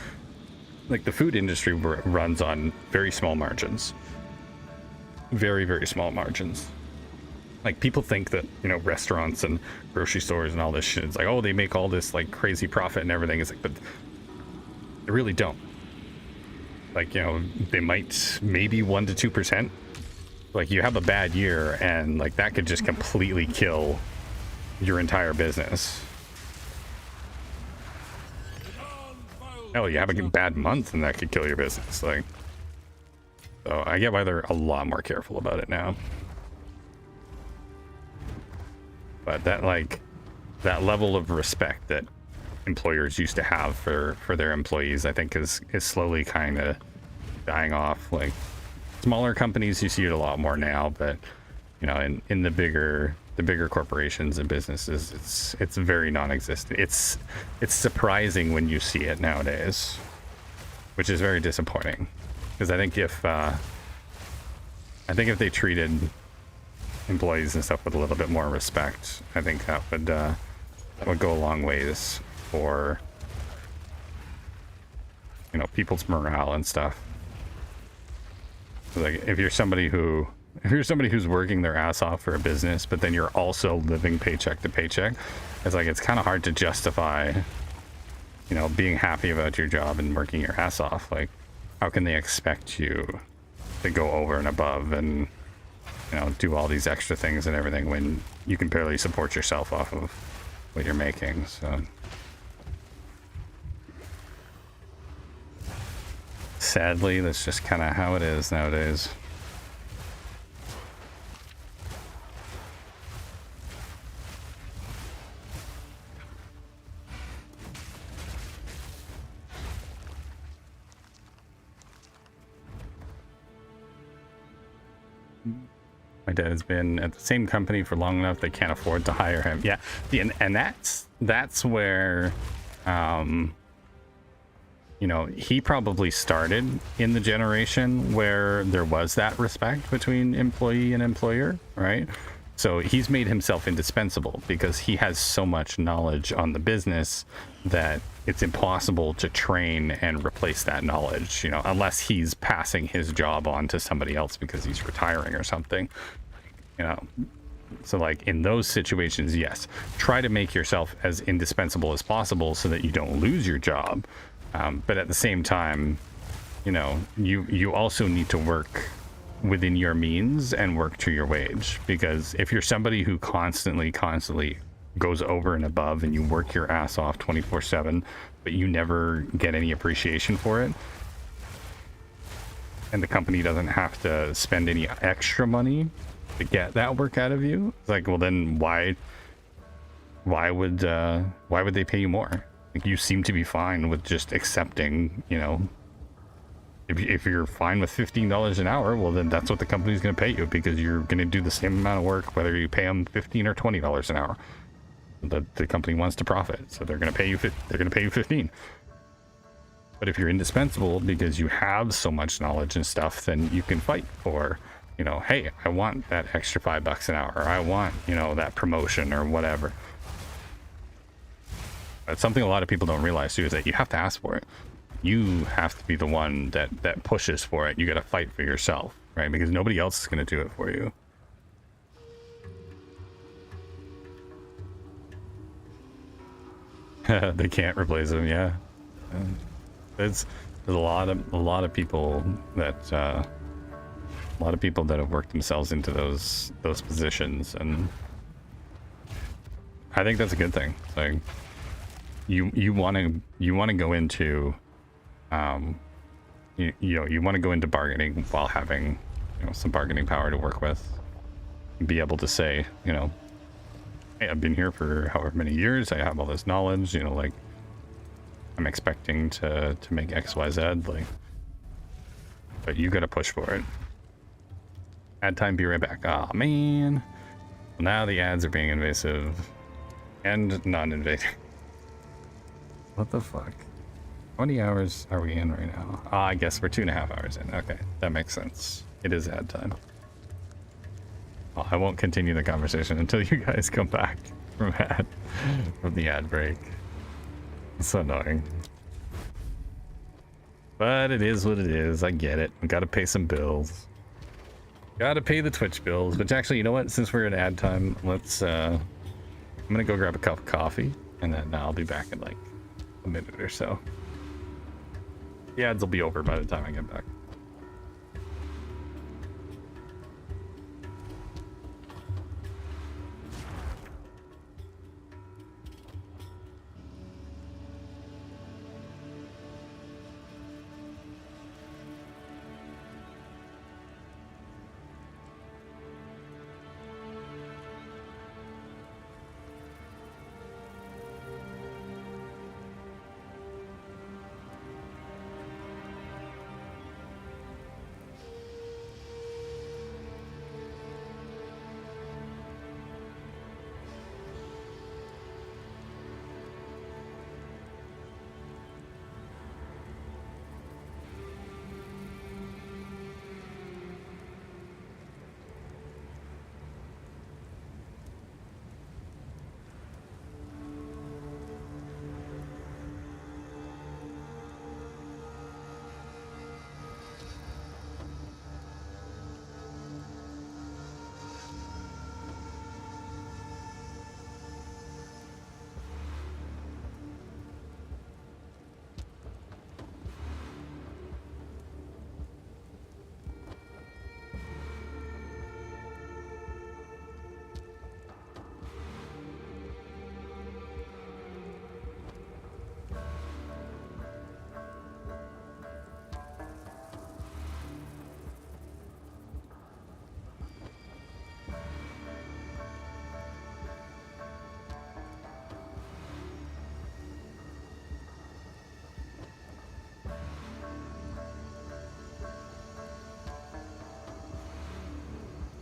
like the food industry runs on very small margins, very, very small margins. Like, people think that, you know, restaurants and grocery stores and all this shit, it's like, oh, they make all this like crazy profit and everything. It's like, but they really don't. Like, you know, they might maybe 1% to 2%. Like, you have a bad year and like that could just completely kill your entire business. Hell, you have a bad month and that could kill your business. Like, so I get why they're a lot more careful about it now. But that, like, that level of respect that employers used to have for their employees, I think is slowly kind of dying off. Like, smaller companies, you see it a lot more now, but, you know, in the bigger corporations and businesses, it's very non-existent. It's surprising when you see it nowadays, which is very disappointing, because I think if they treated employees and stuff with a little bit more respect, I think that would go a long ways for, you know, people's morale and stuff. Like, if you're somebody who's working their ass off for a business, but then you're also living paycheck to paycheck, it's like, it's kind of hard to justify, you know, being happy about your job and working your ass off. Like, how can they expect you to go over and above and, you know, do all these extra things and everything when you can barely support yourself off of what you're making? So sadly, that's just kind of how it is nowadays. My dad has been at the same company for long enough they can't afford to hire him. Yeah, and that's where you know, he probably started in the generation where there was that respect between employee and employer, right? So he's made himself indispensable because he has so much knowledge on the business that it's impossible to train and replace that knowledge, you know, unless he's passing his job on to somebody else because he's retiring or something, you know. So like in those situations, yes, try to make yourself as indispensable as possible so that you don't lose your job. But at the same time, you know, you also need to work within your means and work to your wage, because if you're somebody who constantly goes over and above and you work your ass off 24/7 but you never get any appreciation for it, and the company doesn't have to spend any extra money to get that work out of you, it's like, well then why would they pay you more? Like, you seem to be fine with just accepting, you know, if you're fine with $15 an hour, well then that's what the company's going to pay you, because you're going to do the same amount of work whether you pay them $15 or $20 an hour. The company wants to profit, so they're going to pay you 15. But if you're indispensable because you have so much knowledge and stuff, then you can fight for, you know, hey, I want that extra $5 an hour, or I want, you know, that promotion or whatever. But something a lot of people don't realize too is that you have to ask for it. You have to be the one that pushes for it. You got to fight for yourself, right? Because nobody else is going to do it for you. They can't replace him, yeah. There's a lot of people that have worked themselves into those positions, and I think that's a good thing. Like, you want to go into you want to go into bargaining while having, you know, some bargaining power to work with, and be able to say, you know, hey, I've been here for however many years, I have all this knowledge, you know, like I'm expecting to make XYZ, like, but you gotta push for it. Ad time, be right back. Oh man, now the ads are being invasive and non-invasive. What the fuck? How many hours are we in right now? I guess we're 2.5 hours in. Okay, that makes sense. It is ad time. Well, I won't continue the conversation until you guys come back from the ad break. It's so annoying. But it is what it is. I get it. I gotta pay some bills. Gotta pay the Twitch bills. Which actually, you know what? Since we're in ad time, let's I'm gonna go grab a cup of coffee, and then I'll be back in like a minute or so. The ads will be over by the time I get back.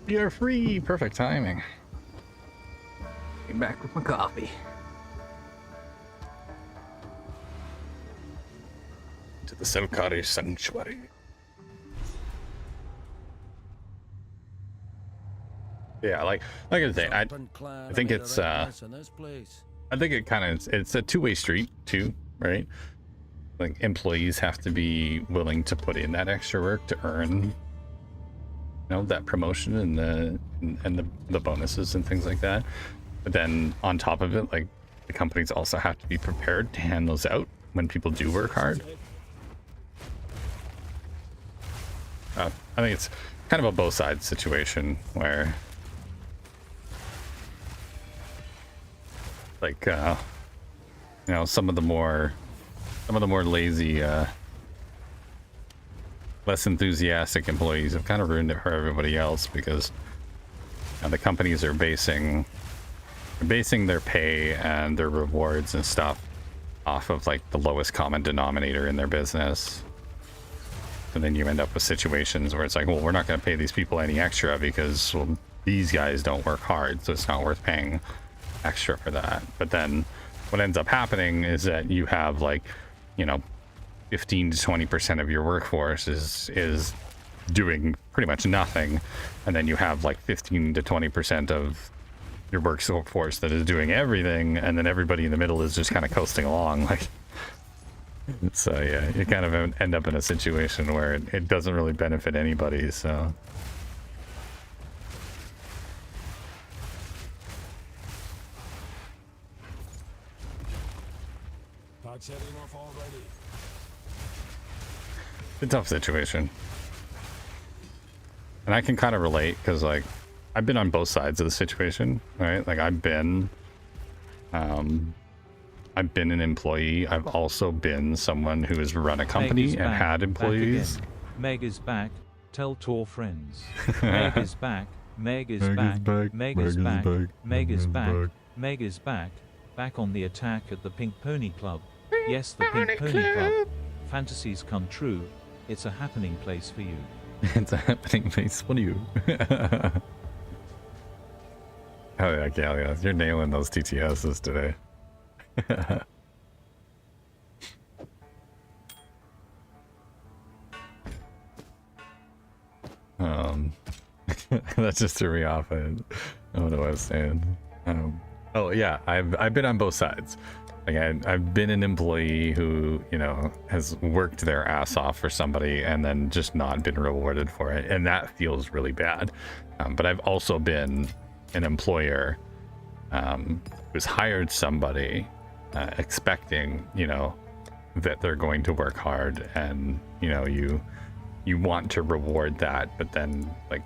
You're free. Perfect timing. Get back with my coffee. The Selkari Sanctuary. Yeah, like I say, I think it's I think it kind of it's a two-way street too, right? Like employees have to be willing to put in that extra work to earn, you know, that promotion and the bonuses and things like that. But then on top of it, like the companies also have to be prepared to hand those out when people do work hard. I think it's kind of a both sides situation where, like, you know, some of the more lazy, less enthusiastic employees have kind of ruined it for everybody else, because the companies are basing their pay and their rewards and stuff off of like the lowest common denominator in their business. And then you end up with situations where it's like, well, we're not going to pay these people any extra because, well, these guys don't work hard, so it's not worth paying extra for that. But then what ends up happening is that you have, like, you know, 15 to 20% of your workforce is doing pretty much nothing, and then you have like 15 to 20% of your workforce that is doing everything, and then everybody in the middle is just kind of coasting along. Like, so yeah, you kind of end up in a situation where it doesn't really benefit anybody. So Not setting off already. it's a tough situation, and I can kind of relate because, like, I've been on both sides of the situation, right? Like, I've been an employee. I've also been someone who has run a company and had employees. Meg is back. Tell Tor friends. Meg is back. Meg is back. Meg is back. Meg is back. Meg is back. Back on the attack at the Pink Pony Club. Yes, the Pink Pony Club. Fantasies come true. It's a happening place for you. It's a happening place for you. Hell yeah, Gallias. You're nailing those TTSs today. That just threw me off. I don't know what I was saying. Oh yeah, I've been on both sides. Like, I've been an employee who, you know, has worked their ass off for somebody and then just not been rewarded for it, and that feels really bad. But I've also been an employer who's hired somebody expecting, you know, that they're going to work hard, and, you know, you want to reward that, but then, like,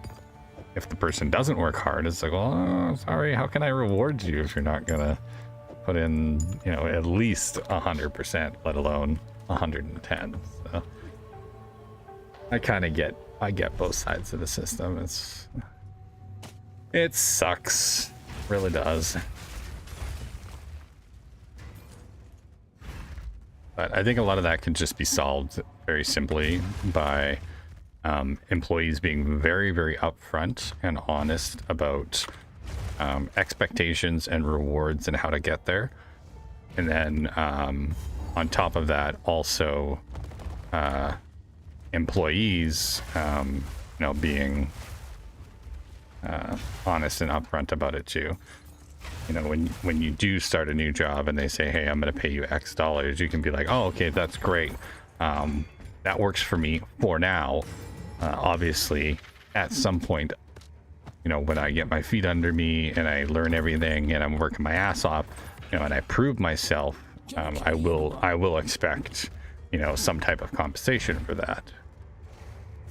if the person doesn't work hard, it's like, well, sorry, how can I reward you if you're not gonna put in, you know, at least 100%, let alone 110? So I get both sides of the system. It sucks, really does. But I think a lot of that can just be solved very simply by employees being very, very upfront and honest about expectations and rewards and how to get there. And then on top of that, also employees, you know, being honest and upfront about it too. You know, when you do start a new job and they say, hey, I'm going to pay you X dollars, you can be like, oh, okay, that's great. That works for me for now. Obviously, at some point, you know, when I get my feet under me and I learn everything and I'm working my ass off, you know, and I prove myself, I will expect, you know, some type of compensation for that.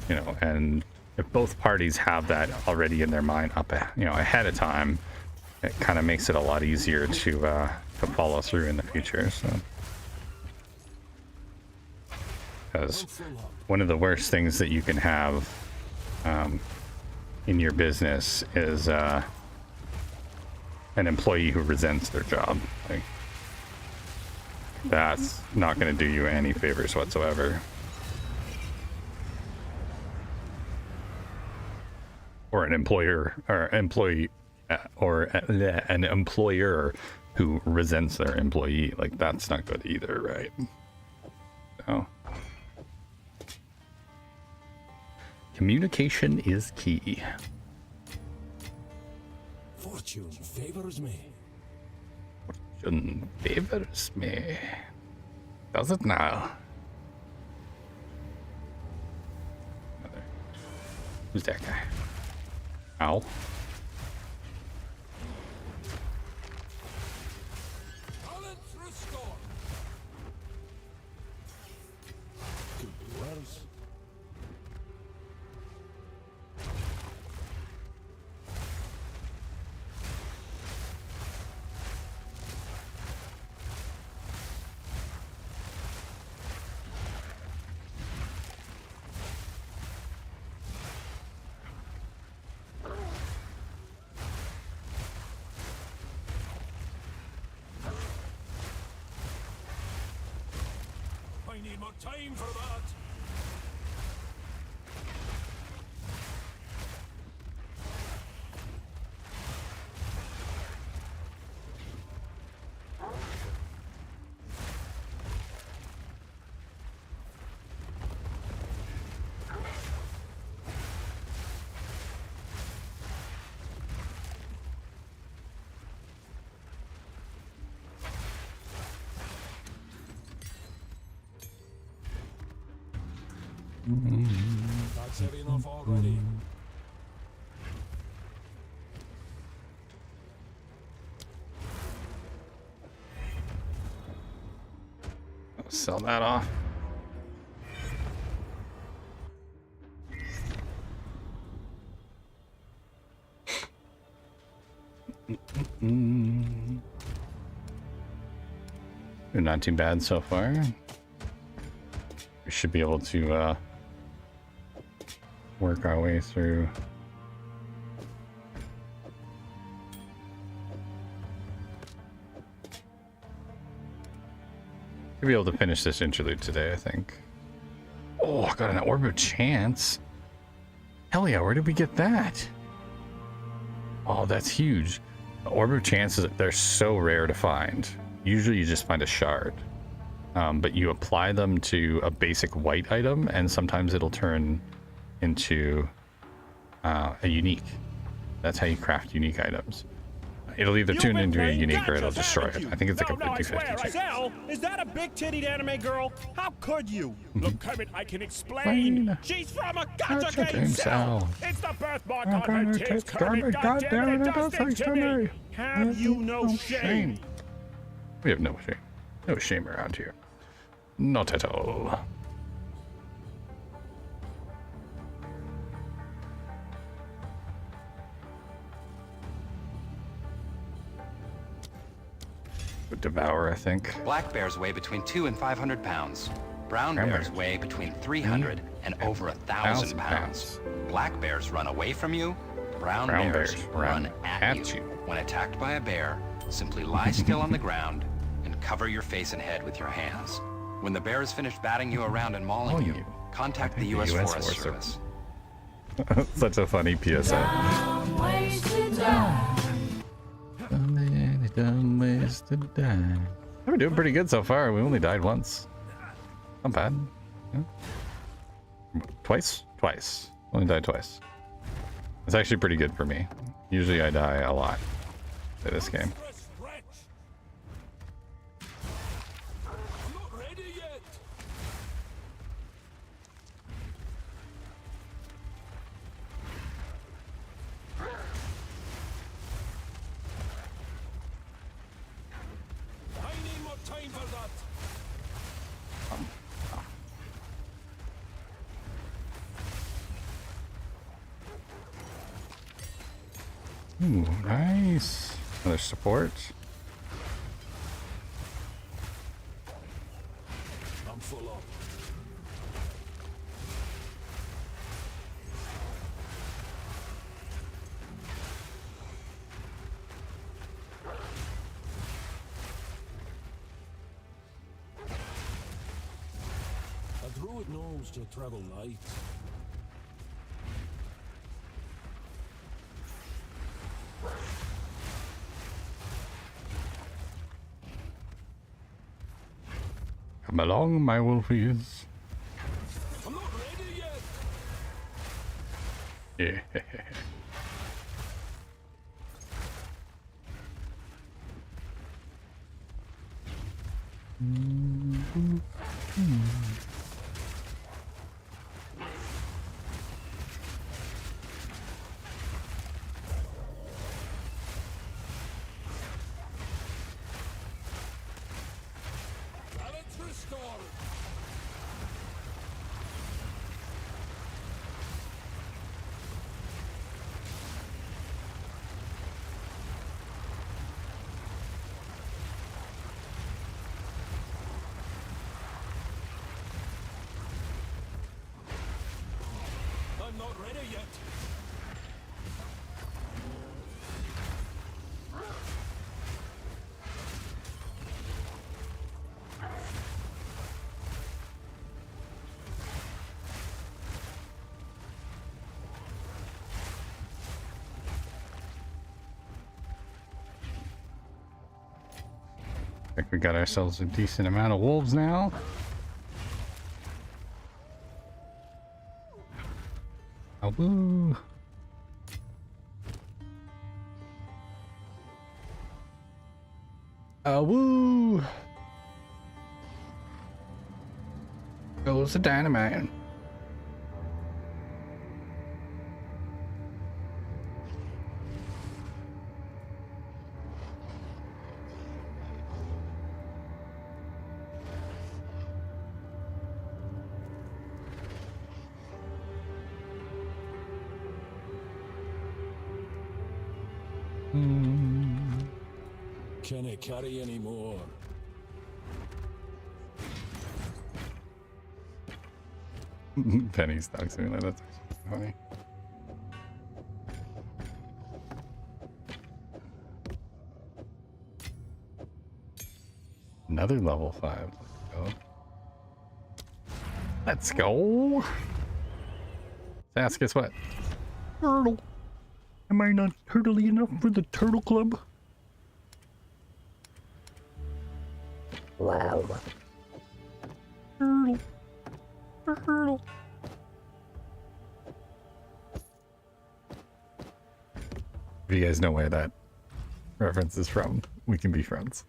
You know, and if both parties have that already in their mind you know, ahead of time, it kind of makes it a lot easier to follow through in the future. So, because one of the worst things that you can have in your business is an employee who resents their job. Like, that's not going to do you any favors whatsoever. Or an employer or employee or an employer who resents their employee. Like, that's not good either, right? So Communication is key. Fortune favors me. Fortune favors me. Does it now? Who's that guy? Ow. I need more time for that. That's heavy enough already. I'll sell that off. Not too bad so far. We should be able to work our way through. We'll be able to finish this interlude today, I think. Oh, I got an Orb of Chance. Hell yeah, where did we get that? Oh, that's huge. The Orb of Chance, they're so rare to find. Usually you just find a shard. But you apply them to a basic white item, and sometimes it'll turn into a unique. That's how you craft unique items. It'll either turn into a unique or it'll destroy it. I think it's like a 50-50 chance. Exile, is that a big-titted anime girl? How could you? Look, Kermit, I can explain. She's from a gacha game cell. It's the birthmark on her tits, Kermit. Goddamn it, it does things to me. Have you no shame? We have no shame. No shame around here. Not at all. Devour, I think. Black bears weigh between 200 and 500 pounds. Brown bears weigh between 300 and over 1,000 pounds. Black bears run away from you. Brown bears run at you. When attacked by a bear, simply lie still on the ground and cover your face and head with your hands. When the bear is finished batting you around and mauling you, contact the U.S. Forest Service. Such a funny PSA. Dumb ways to die. We're doing pretty good so far. We only died once. Not bad. Yeah. Twice? Twice. Only died twice. It's actually pretty good for me. Usually I die a lot in this game. Ooh, nice. Another support. I'm full up. A druid knows to travel light. Come along, my wolfies. I'm not ready yet. Yeah. Balance restored. I'm not ready yet. I think we got ourselves a decent amount of wolves now. Oh, woo. Oh, woo. Goes the dynamite. Can it carry any more? Penny's talks to me like that's actually funny. Another level 5. Let's go. SASS, guess what? Turtle. Am I not turtly enough for the turtle club? Wow. Turtle. Turtle. If you guys know where that reference is from, we can be friends.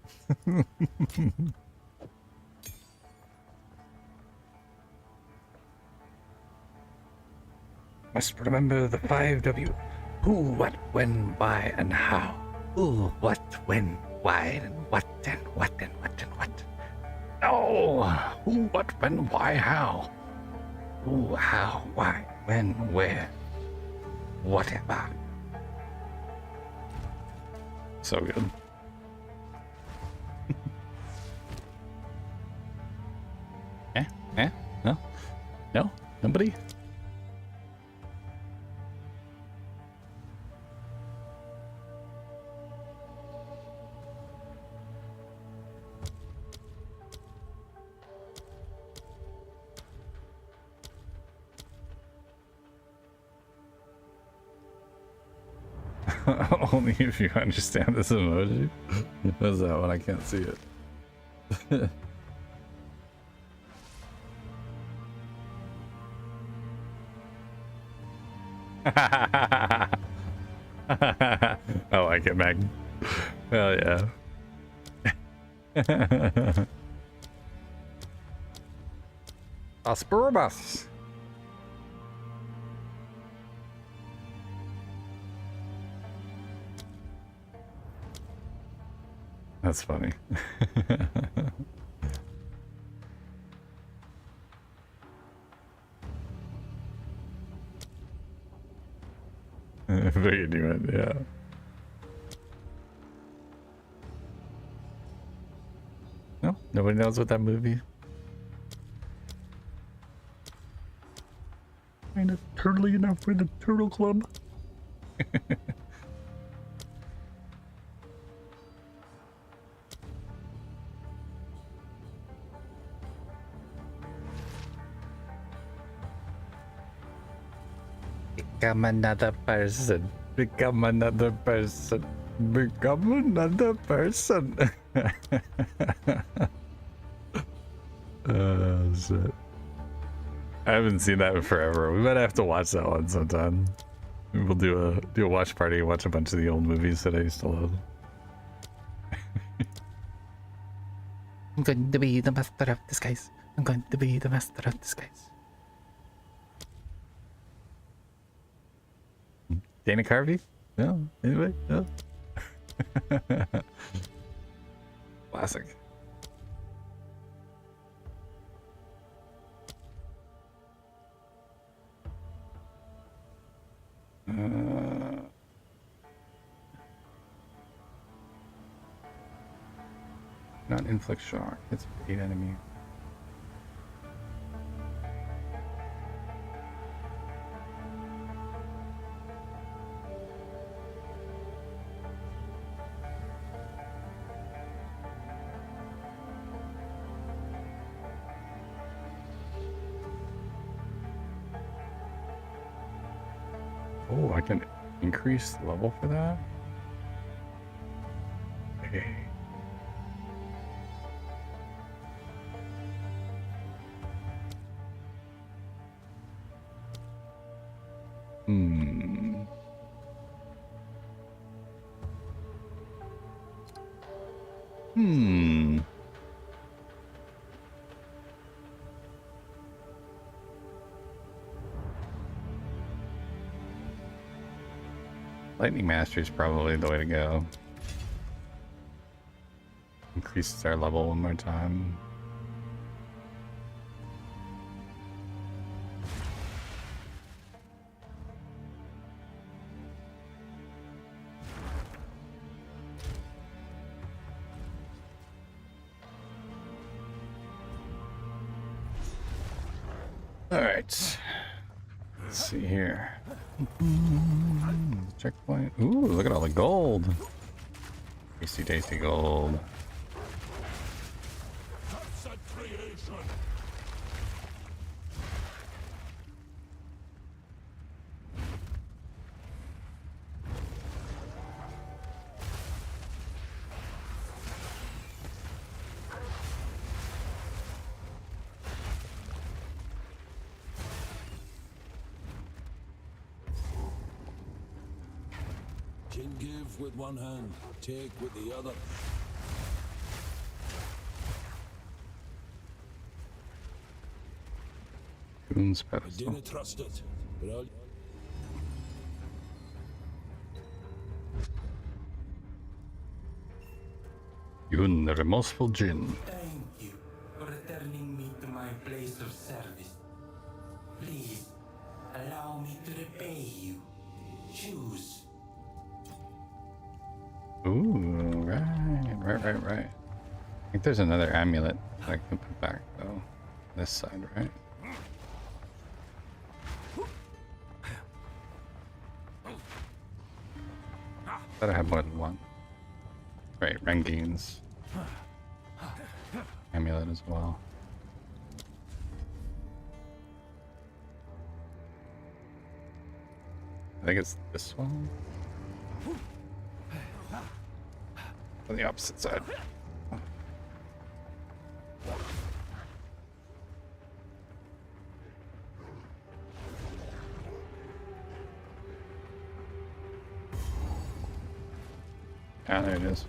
Must remember the 5W. Who, what, when, why, and how. Who, what, when, why, and what, and what, and what, and what. No! Who, what, when, why, how. Who, how, why, when, where. Whatever. So good. No? No? Nobody? Only if you understand this emoji. What's that one? I can't see it. I like it, Meg. Hell yeah. Aspermas. That's funny. Figured you would, yeah. No, nobody knows what that movie. Kind of turtly enough for the Turtle Club. Become another person. Become another person. Become another person. Oh shit. I haven't seen that in forever. We might have to watch that one sometime. We'll do a watch party, watch a bunch of the old movies that I used to love. I'm going to be the master of disguise. I'm going to be the master of disguise. Dana Carvey? No? Anyway? No? Classic. Not inflict shock. It's 8 enemy. Oh, I can increase the level for that? Okay. Hmm. Hmm. Lightning Master is probably the way to go. Increases our level one more time. All right. Let's see here. Checkpoint. Ooh, look at all the gold. Tasty, tasty gold. Give with one hand, take with the other. Goon's I pedestal. didn't trust it, but I'll... Goon, the remorseful Jinn. Thank you for returning me to my place of service. Please, allow me to repay you. Choose. Ooh, right. I think there's another amulet that I can put back though. This side, right? Thought I had more than one. Right, Rengin's amulet as well. I think it's this one. On the opposite side. Ah, there it is.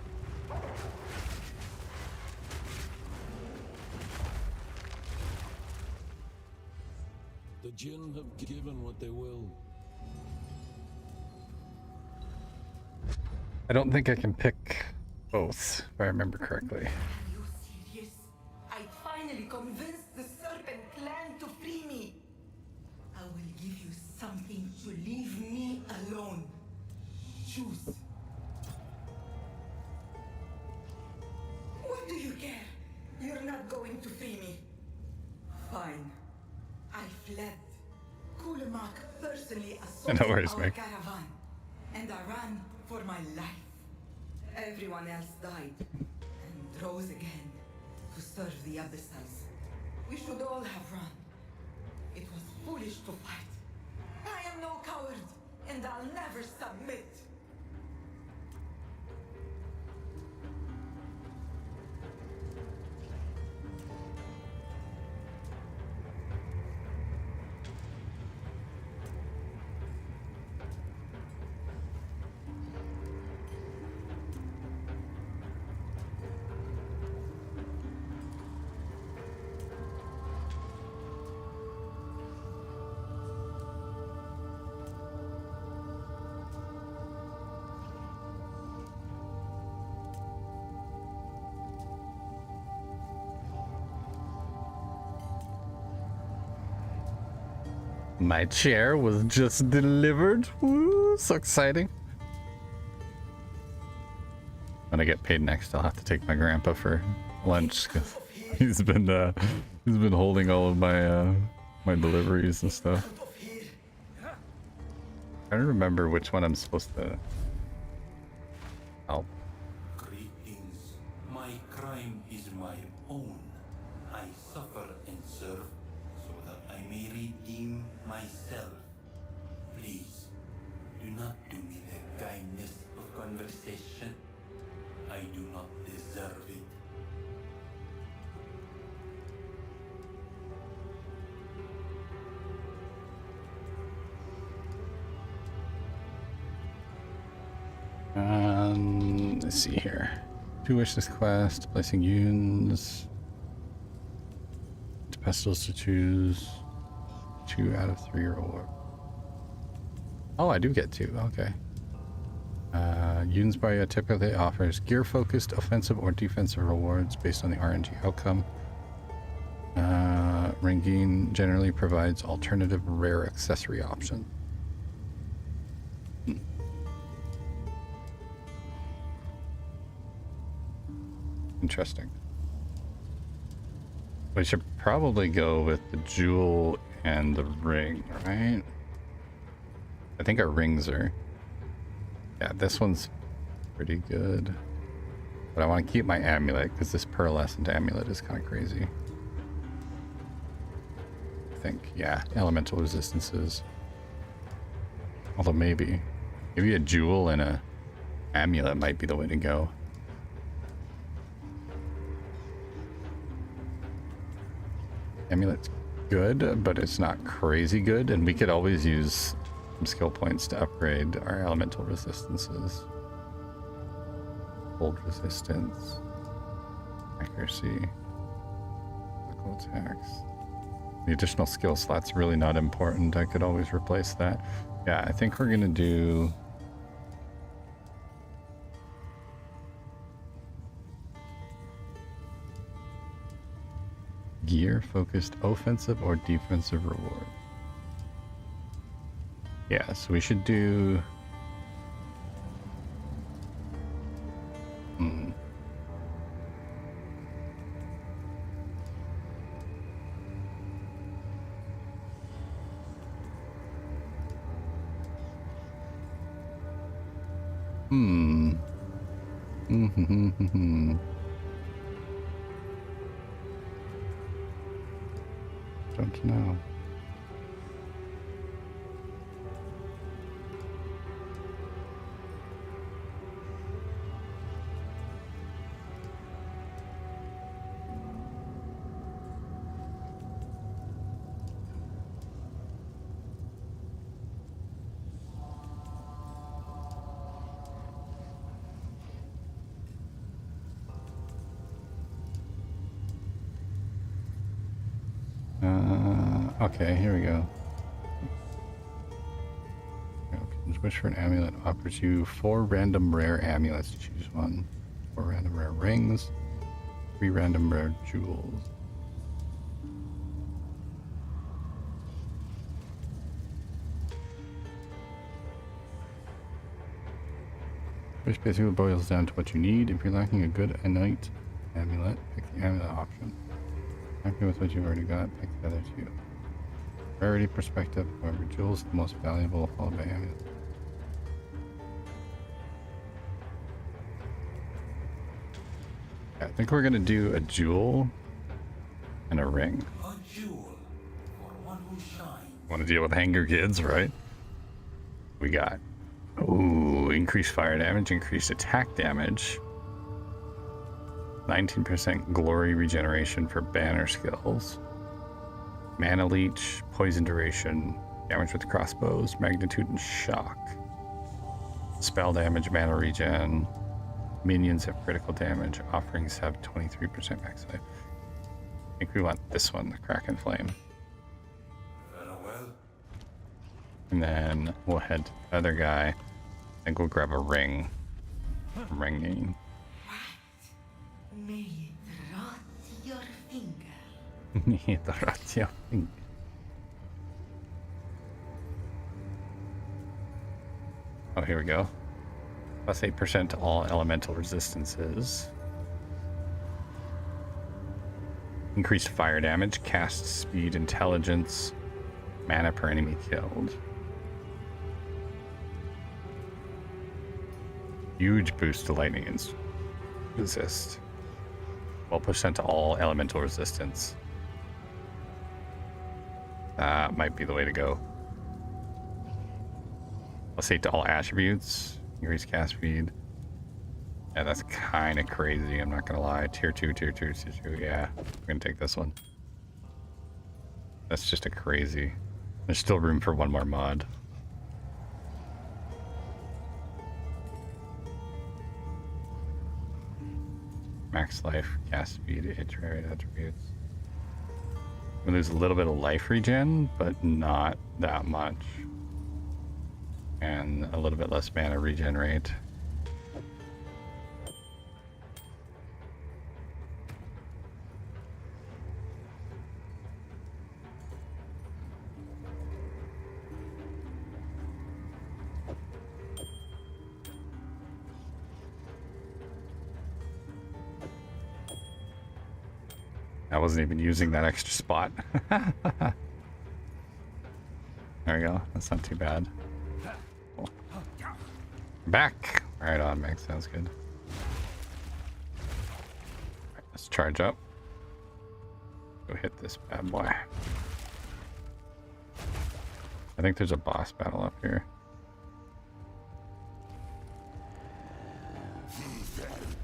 The Jinn have given what they will. I don't think I can pick both, if I remember correctly. Are you serious? I finally convinced the Serpent Clan to free me. I will give you something to leave me alone. Choose. What do you care? You're not going to free me. Fine. I fled. Kulamak personally assaulted No worries, our Meg. caravan, and I ran for my life. Everyone else died and rose again to serve the Abyssals. We should all have run. It was foolish to fight. I am no coward, and I'll never submit. My chair was just delivered. Woo, so exciting. When I get paid next, I'll have to take my grandpa for lunch because he's been holding all of my my deliveries and stuff. I don't remember which one I'm supposed to help. Greetings. My crime is my own. I suffer and serve so that I may redeem myself. Please, do not do me the kindness of conversation. I do not deserve it. Let's see here. 2 wish this quest, placing Yuns. Pestles to choose 2 out of 3 reward. Oh, I do get 2. Okay. Yuns Barrier typically offers gear-focused offensive or defensive rewards based on the RNG outcome. Ringine generally provides alternative rare accessory options. Interesting. We should probably go with the jewel and the ring, right? I think our rings are... Yeah, this one's pretty good. But I want to keep my amulet because this pearlescent amulet is kind of crazy. I think, yeah, elemental resistances. Although maybe a jewel and a amulet might be the way to go. Amulet's good, but it's not crazy good, and we could always use some skill points to upgrade our elemental resistances. Cold resistance, accuracy, critical attacks. The additional skill slot's really not important. I could always replace that. Yeah, I think we're gonna do... gear-focused offensive or defensive reward. Yeah, so we should do... Don't know. Okay, here we go. Wish for an amulet offers you 4 random rare amulets to choose one. 4 random rare rings, 3 random rare jewels. Which basically boils down to what you need. If you're lacking a good Knight amulet, pick the amulet option. Happy with what you've already got, pick the other 2. Rarity perspective, however, jewels the most valuable, followed by amulet. I think we're gonna do a jewel and a ring. A jewel for one who shines. Want to deal with hanger kids, right? We got, ooh, increased fire damage, increased attack damage, 19% glory regeneration for banner skills, mana leech, poison duration, damage with crossbows, magnitude and shock, spell damage, mana regen. Minions have critical damage. Offerings have 23% max life. I think we want this one, the Kraken Flame. Farewell. And then we'll head to the other guy. I think we'll grab a ring from Ringing. May it rot your finger. May it rot your finger. Oh, here we go. Plus 8% to all elemental resistances. Increased fire damage, cast speed, intelligence, mana per enemy killed. Huge boost to lightning and resist. 12% to all elemental resistance. That might be the way to go. Plus 8 to all attributes. Increase cast speed. Yeah, that's kind of crazy, I'm not gonna lie. Tier 2, tier 2, tier 2. Yeah, I'm gonna take this one. That's just a crazy. There's still room for one more mod. Max life, cast speed, attributes. We lose a little bit of life regen, but not that much. And a little bit less mana regen rate. I wasn't even using that extra spot. There we go. That's not too bad. Cool. Back. Right on, Meg. Sounds good. Right, let's charge up. Go hit this bad boy. I think there's a boss battle up here.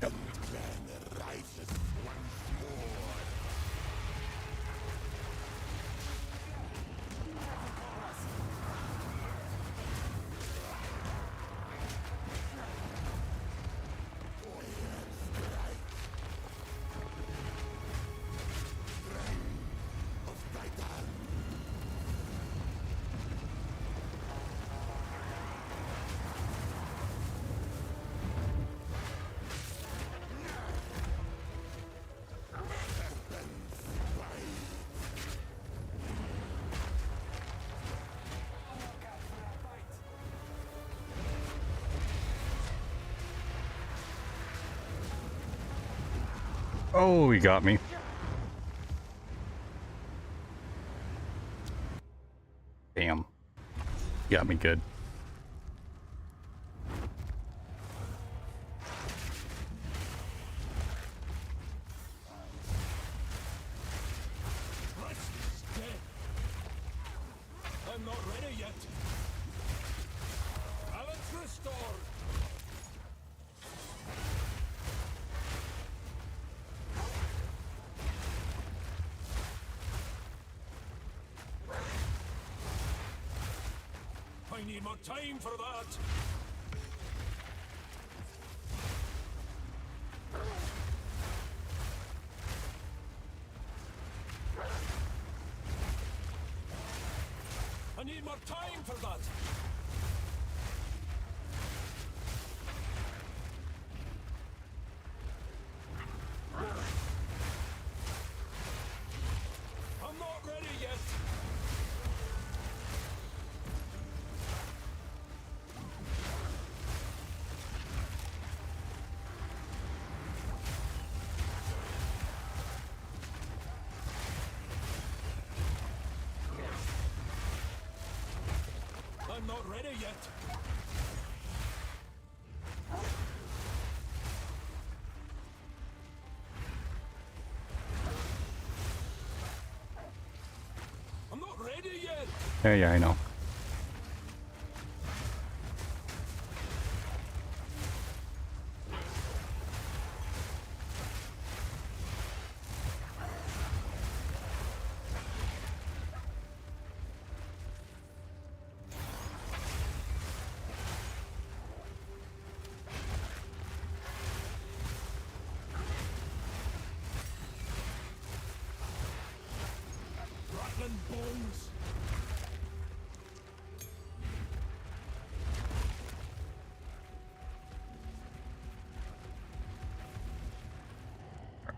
Yep. Oh, he got me. Damn. He got me good. I'm not ready yet. Balance restored. I need more time for that. I need more time for that. I'm not ready yet. I'm not ready yet. I'm not ready yet. Yeah, I know. Rattling bones.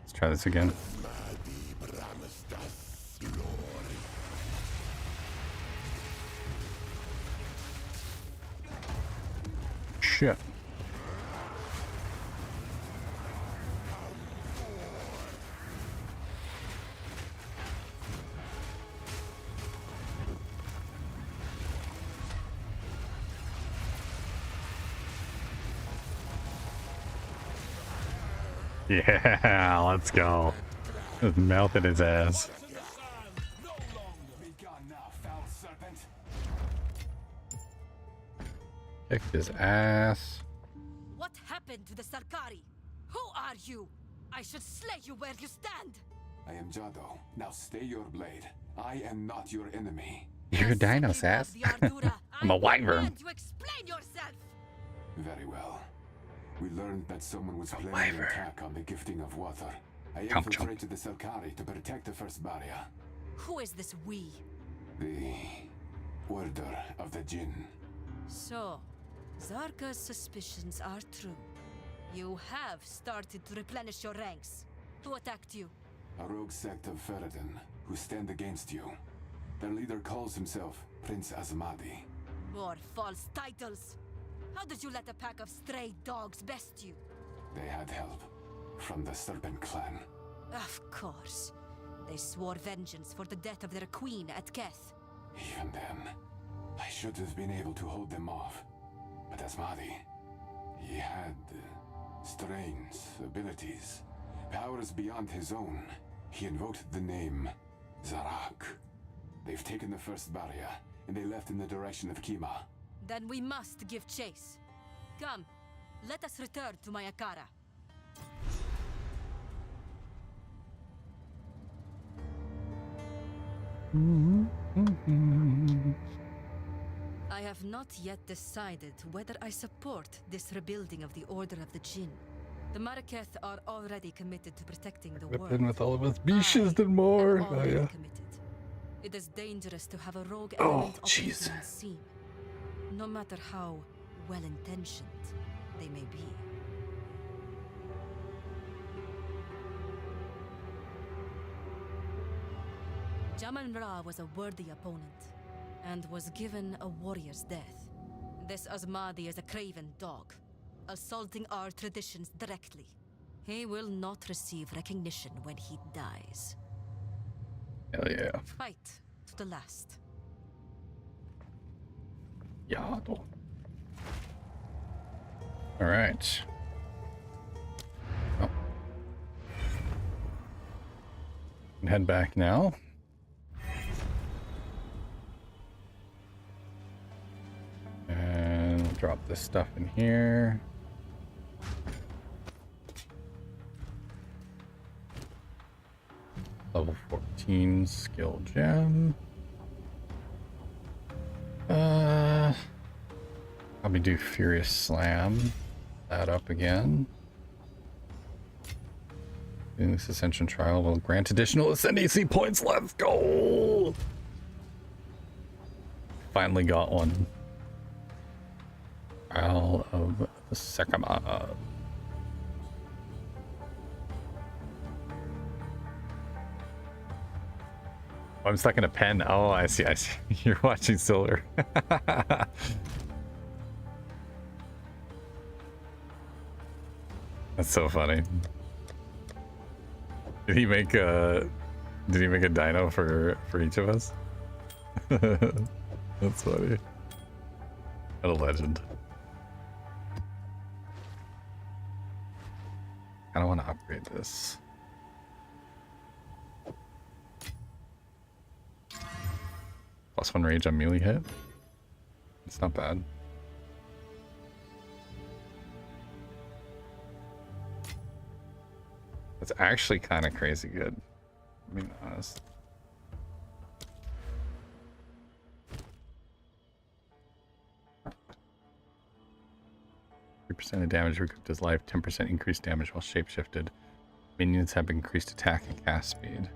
Let's try this again. shit. Yeah, let's go. Just melted his ass. Kicked his ass. What happened to the Sarkari? Who are you? I should slay you where you stand. I am Jado. Now stay your blade. I am not your enemy. You're a dino, Sass. I'm a wyvern. You explain yourself. Very well. We learned that someone was planning an attack on the gifting of water. I infiltrated the Sarkari to protect the first barrier. Who is this we? The Order of the Jinn. So, Zarka's suspicions are true. You have started to replenish your ranks. Who attacked you? A rogue sect of Ferrodin, who stand against you. Their leader calls himself Prince Asmadi. More false titles. How did you let a pack of stray dogs best you? They had help from the Serpent Clan. Of course. They swore vengeance for the death of their queen at Keth. Even then, I should have been able to hold them off. But Asmadi, he had strange abilities, powers beyond his own. He invoked the name Zarak. They've taken the first barrier, and they left in the direction of Kima. Then we must give chase. Come, let us return to Mayakara. I have not yet decided whether I support this rebuilding of the Order of the Jinn. The Maraketh are already committed to protecting the world. Been with all of us beaches and more. Oh, yeah. Committed. It is dangerous to have a rogue element operating unseen, no matter how well-intentioned they may be. Jaman Ra was a worthy opponent, and was given a warrior's death. This Asmadi is a craven dog, assaulting our traditions directly. He will not receive recognition when he dies. Hell yeah. Fight to the last. Yado. All right. Oh. Head back now. And we'll drop this stuff in here. Level 14 skill gem. Probably do Furious Slam. That up again. Doing this Ascension Trial will grant additional Ascendancy points. Let's go! Finally got one. Trial of the Sekama. I'm stuck in a pen. Oh, I see. You're watching Solar. That's so funny. Did he make a dino for each of us? That's funny. What a legend. I don't want to upgrade this. +1 rage on melee hit. It's not bad. It's actually kind of crazy good, being honest. % of damage recouped his life, 10% increased damage while shapeshifted. Minions have increased attack and cast speed.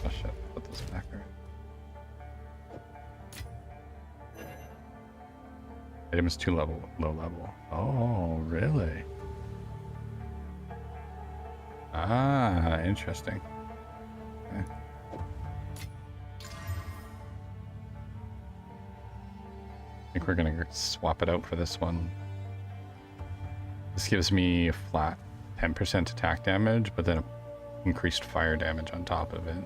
Oh shit, put this back right. Item is low level. Oh, really? Ah, interesting. Okay. think we're gonna swap it out for this one. This gives me a flat 10% attack damage, but then increased fire damage on top of it.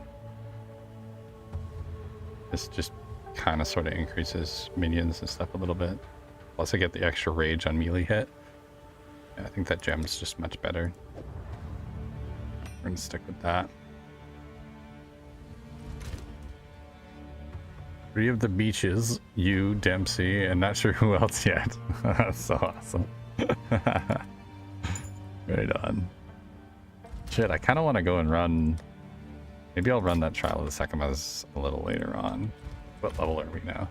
This just kind of sort of increases minions and stuff a little bit. Plus I get the extra rage on melee hit. Yeah, I think that gem's just much better. We're gonna stick with that. 3 of the beaches, you, Dempsey, and not sure who else yet. That's so awesome. Right on. Shit, I kind of want to go and run. Maybe I'll run that Trial of the Sekimas a little later on. What level are we now?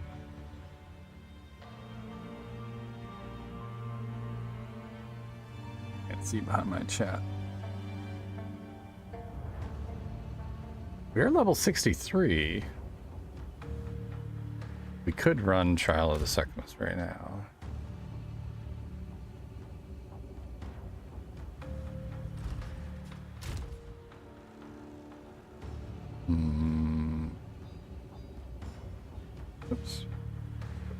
Can't see behind my chat. We're level 63. We could run Trial of the Sekimas right now. Oops.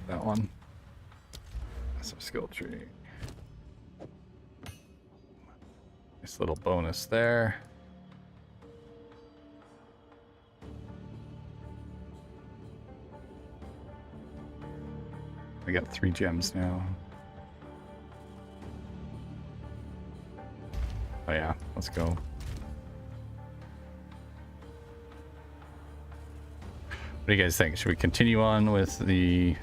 That one. That's our skill tree. Nice little bonus there. I got 3 gems now. Oh yeah, let's go. What do you guys think? Should we continue on with the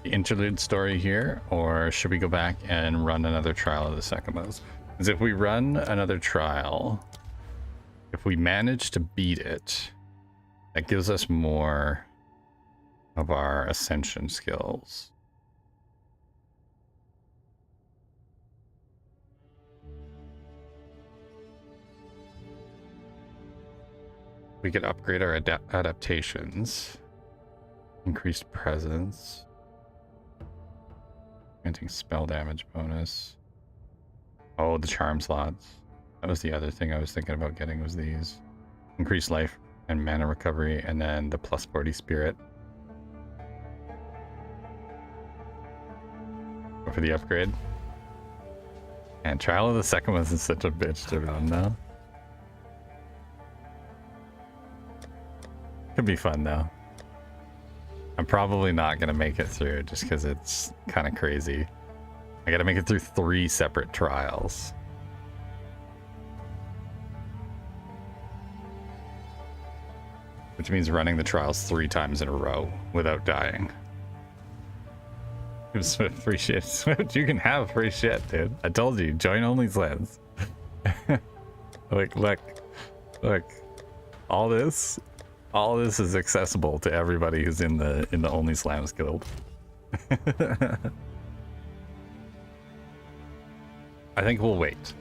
interlude story here, or should we go back and run another Trial of the Sekimas? Because if we run another trial, if we manage to beat it, that gives us more of our ascension skills. We could upgrade our adaptations. Increased presence. Granting spell damage bonus. Oh, the charm slots. That was the other thing I was thinking about getting, was these. Increased life and mana recovery, and then the plus 40 spirit. Go for the upgrade. And Trial of the Sekimas is such a bitch to run now. Could be fun though. I'm probably not gonna make it through just because it's kind of crazy. I gotta make it through 3 separate trials. Which means running the trials 3 times in a row without dying. Swift free shit. Swift, you can have free shit, dude. I told you, join only slams. Look. All this is accessible to everybody who's in the Only Slams guild. I think we'll wait.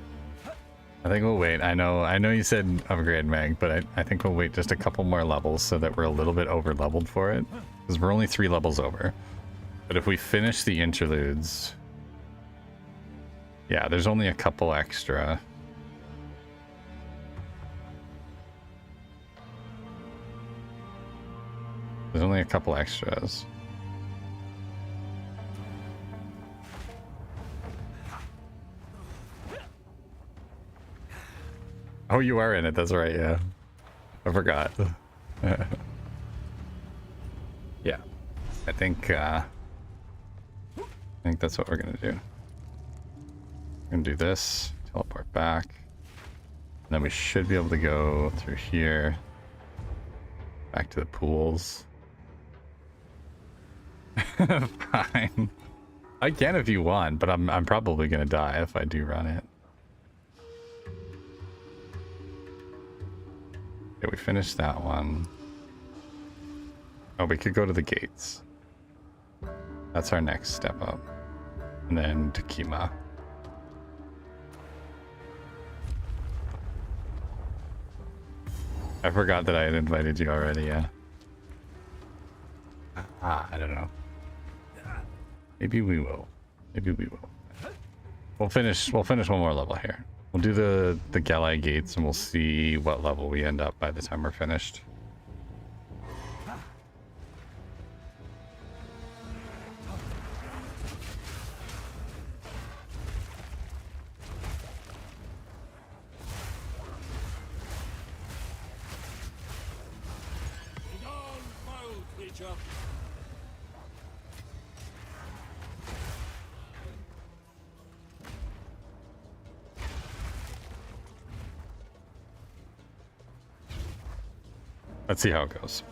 I know you said upgrade, Meg, but I think we'll wait just a couple more levels so that we're a little bit over leveled for it. Because we're only 3 levels over. But if we finish the interludes, yeah, there's only a couple extra. There's only a couple extras. Oh, you are in it. That's right. Yeah, I forgot. Yeah, I think that's what we're gonna do. We're gonna do this, teleport back, and then we should be able to go through here, back to the pools. Fine. I can if you want, but I'm probably gonna die if I do run it. Okay, we finished that one. Oh, we could go to the gates. That's our next step up. And then Takima. I forgot that I had invited you already, yeah. I don't know. Maybe we will. We'll finish one more level here. We'll do the Galai gates and we'll see what level we end up by the time we're finished. future. Let's see how it goes.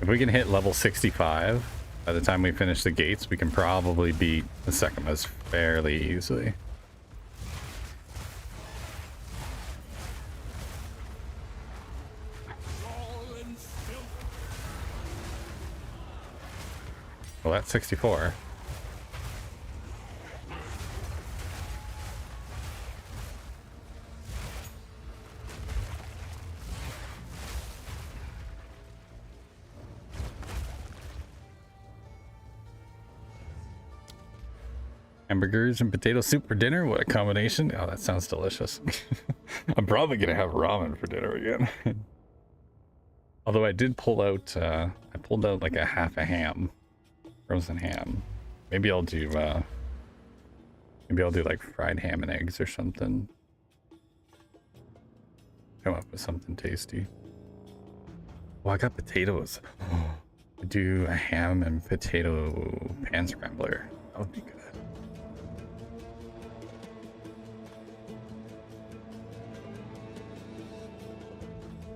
If we can hit level 65 by the time we finish the gates, we can probably beat the Sekimas fairly easily. Well, that's 64. Hamburgers and potato soup for dinner? What a combination. Oh, that sounds delicious. I'm probably going to have ramen for dinner again. Although I did pull out, I pulled out like a half a ham. Frozen ham. Maybe I'll do like fried ham and eggs or something. Come up with something tasty. Oh, I got potatoes. Do a ham and potato pan scrambler. That would be good.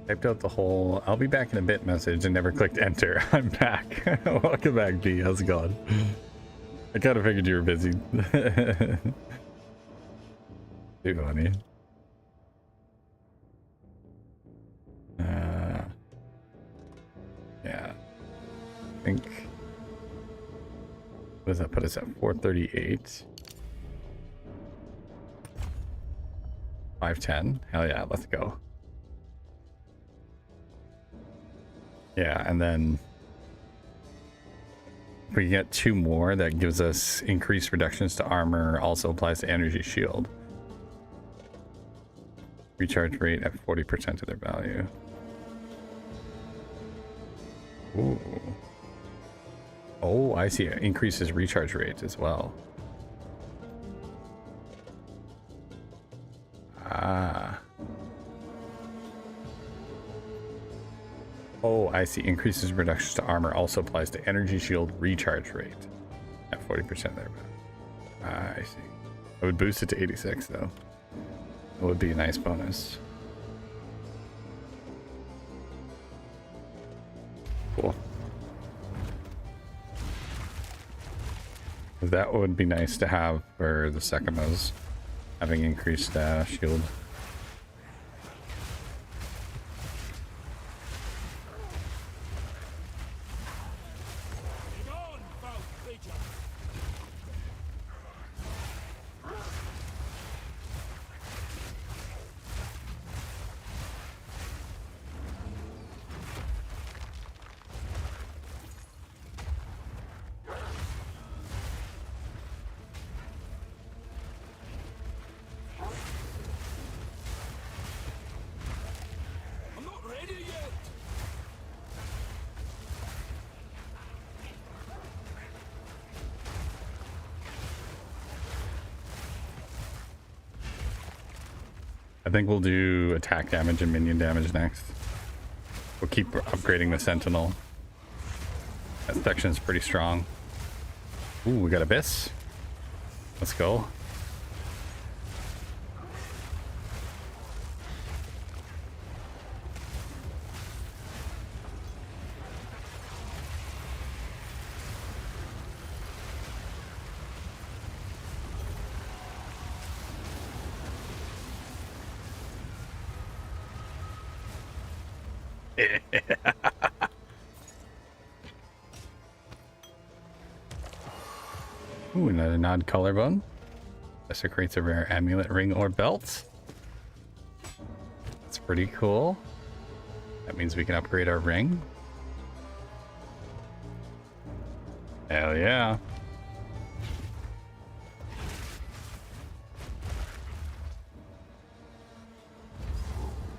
Typed out the whole "I'll be back in a bit" message and never clicked enter. I'm back. Welcome back, B. How's it going? I kind of figured you were busy. Too funny. Yeah. I think. What does that put us at? 438. 510. Hell yeah, let's go. Yeah, and then if we get 2 more, that gives us increased reductions to armor, also applies to energy shield. Recharge rate at 40% of their value. Ooh. Oh, I see. It increases recharge rate as well. Ah. Oh, I see. Increases reductions to armor, also applies to energy shield recharge rate at 40% there. I see. I would boost it to 86 though. It would be a nice bonus. Cool. That would be nice to have for the Sekimas, having increased shield. I think we'll do attack damage and minion damage next. We'll keep upgrading the Sentinel. That section's pretty strong. Ooh, we got Abyss. Let's go. Ooh, another nod collarbone. Desecrates a rare amulet, ring, or belt. That's pretty cool. That means we can upgrade our ring. Hell yeah.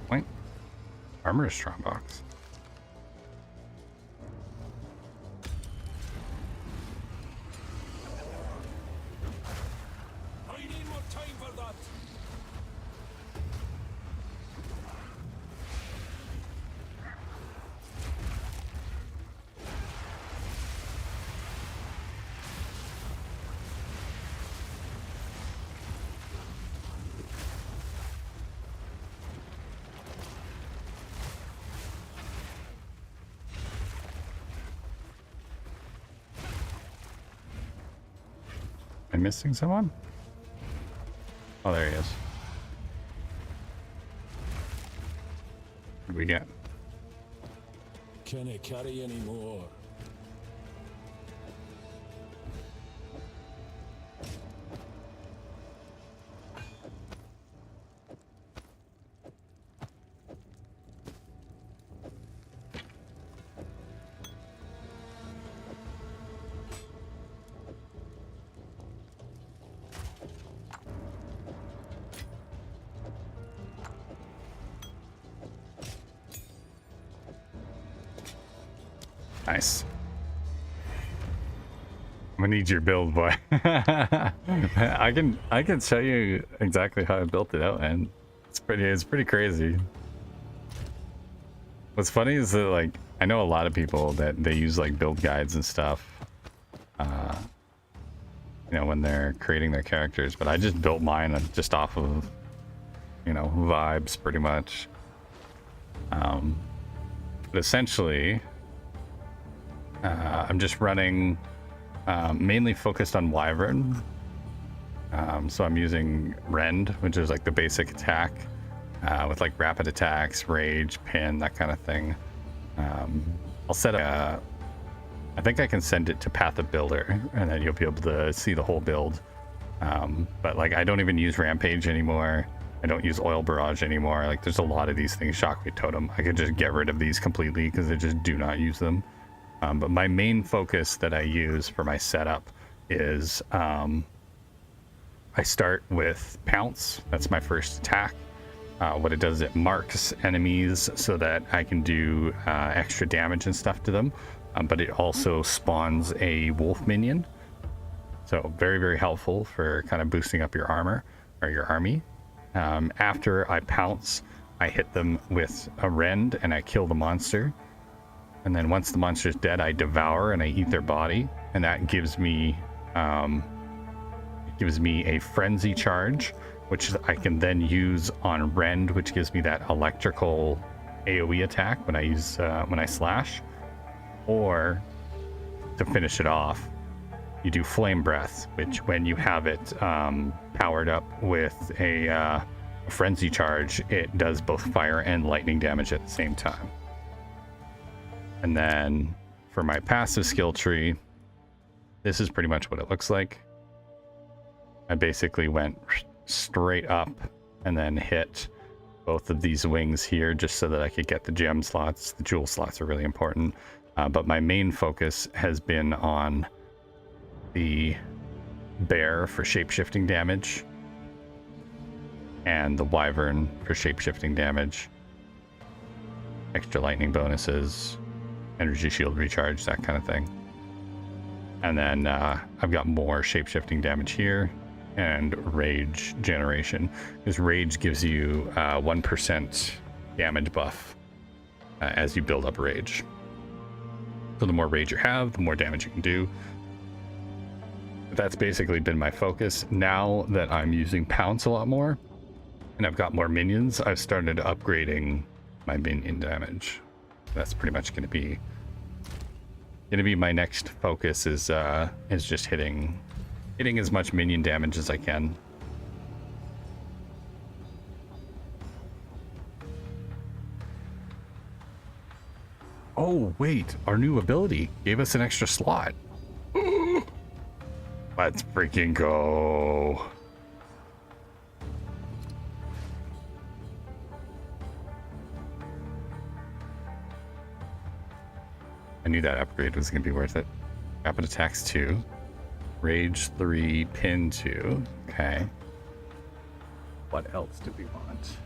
Point. Armor is strong box. Am I missing someone? Oh, there he is. What do we get? Can I carry any more? Nice. I'm gonna need your build, boy. I can show you exactly how I built it out, and it's pretty crazy. What's funny is that, like, I know a lot of people that they use like build guides and stuff, you know, when they're creating their characters, but I just built mine just off of, you know, vibes pretty much. But essentially, I'm just running mainly focused on Wyvern. So I'm using Rend, which is like the basic attack with like rapid attacks, rage, pin, that kind of thing. I'll set up, I think I can send it to Path of Builder, and then you'll be able to see the whole build. But like, I don't even use Rampage anymore. I don't use Oil Barrage anymore. Like, there's a lot of these things. Shockwave Totem, I could just get rid of these completely because I just do not use them. But my main focus that I use for my setup is I start with Pounce. That's my first attack. What it does, it marks enemies so that I can do extra damage and stuff to them. But it also spawns a wolf minion. So very, very helpful for kind of boosting up your armor or your army. After I Pounce, I hit them with a Rend and I kill the monster. And then once the monster's dead, I devour and I eat their body, and that gives me a frenzy charge, which I can then use on Rend, which gives me that electrical AoE attack when I slash. Or to finish it off, you do Flame Breath, which when you have it powered up with a frenzy charge, it does both fire and lightning damage at the same time. And then for my passive skill tree, this is pretty much what it looks like. I basically went straight up and then hit both of these wings here just so that I could get the gem slots. The jewel slots are really important. But my main focus has been on the bear for shapeshifting damage and the wyvern for shapeshifting damage. Extra lightning bonuses, energy shield recharge, that kind of thing. And then I've got more shape-shifting damage here and rage generation, because rage gives you 1% damage buff as you build up rage. So the more rage you have, the more damage you can do. That's basically been my focus. Now that I'm using Pounce a lot more and I've got more minions, I've started upgrading my minion damage. That's pretty much going to be my next focus, is just hitting as much minion damage as I can. Oh wait, our new ability gave us an extra slot. Let's freaking go. I knew that upgrade was going to be worth it. Rapid attacks 2. Rage 3. Pin 2. Okay. What else do we want?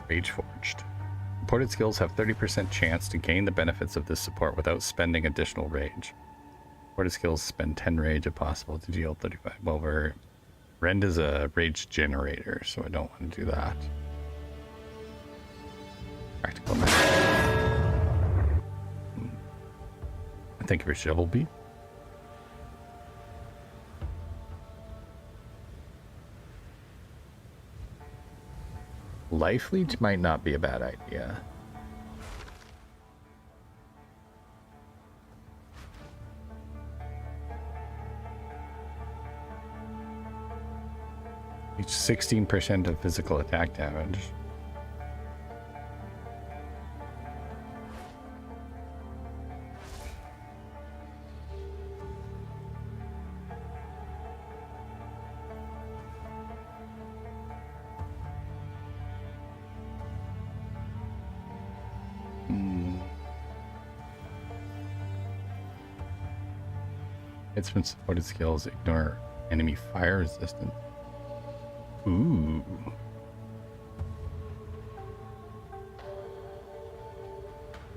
Rage Forged. Supported skills have 30% chance to gain the benefits of this support without spending additional rage. Supported skills spend 10 rage if possible to deal 35. Well, Rend is a rage generator, so I don't want to do that. Practical magic. I think of your shovel beat. Life leech might not be a bad idea. Each 16% of physical attack damage. Hits when supported skills ignore enemy fire resistance. Ooh.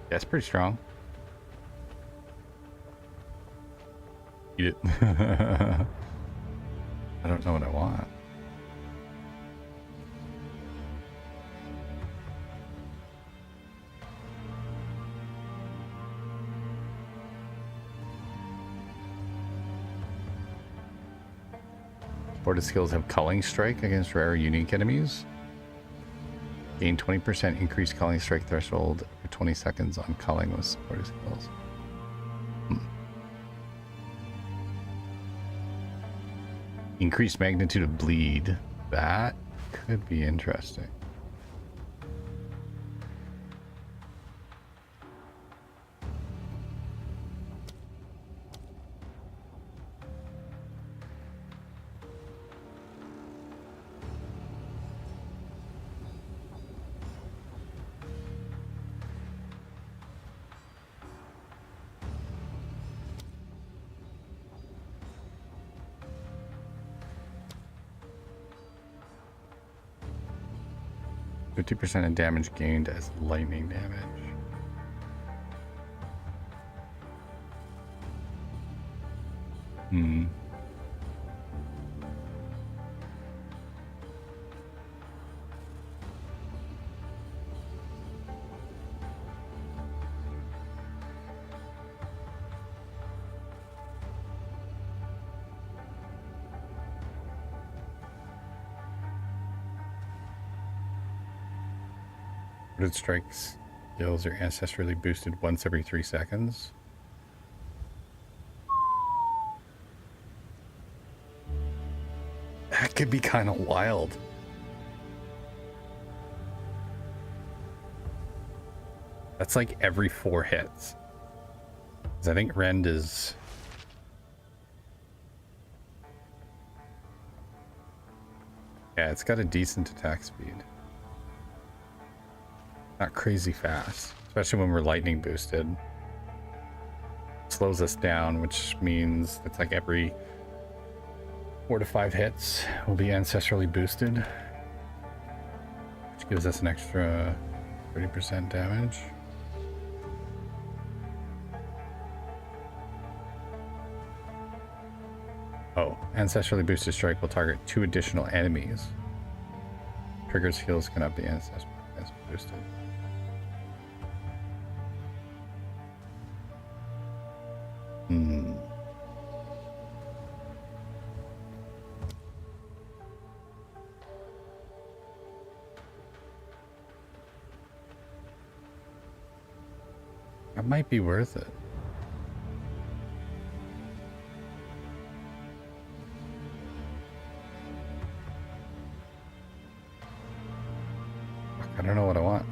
That's pretty strong. Eat it. I don't know what I want. Supported skills have Culling Strike against rare unique enemies. Gain 20% increased Culling Strike threshold for 20 seconds on culling with supported skills. Increased magnitude of bleed. That could be interesting. %50 of damage gained as lightning damage. Supported strikes skills are ancestrally boosted once every 3 seconds. That could be kind of wild. That's like every 4 hits. 'Cause I think Rend is... Yeah, it's got a decent attack speed. Not crazy fast, especially when we're lightning boosted. Slows us down, which means it's like every 4 to 5 hits will be ancestrally boosted, which gives us an extra 30% damage. Oh, ancestrally boosted strike will target 2 additional enemies. Trigger skills can up the ancestral boosted. That might be worth it. I don't know what I want.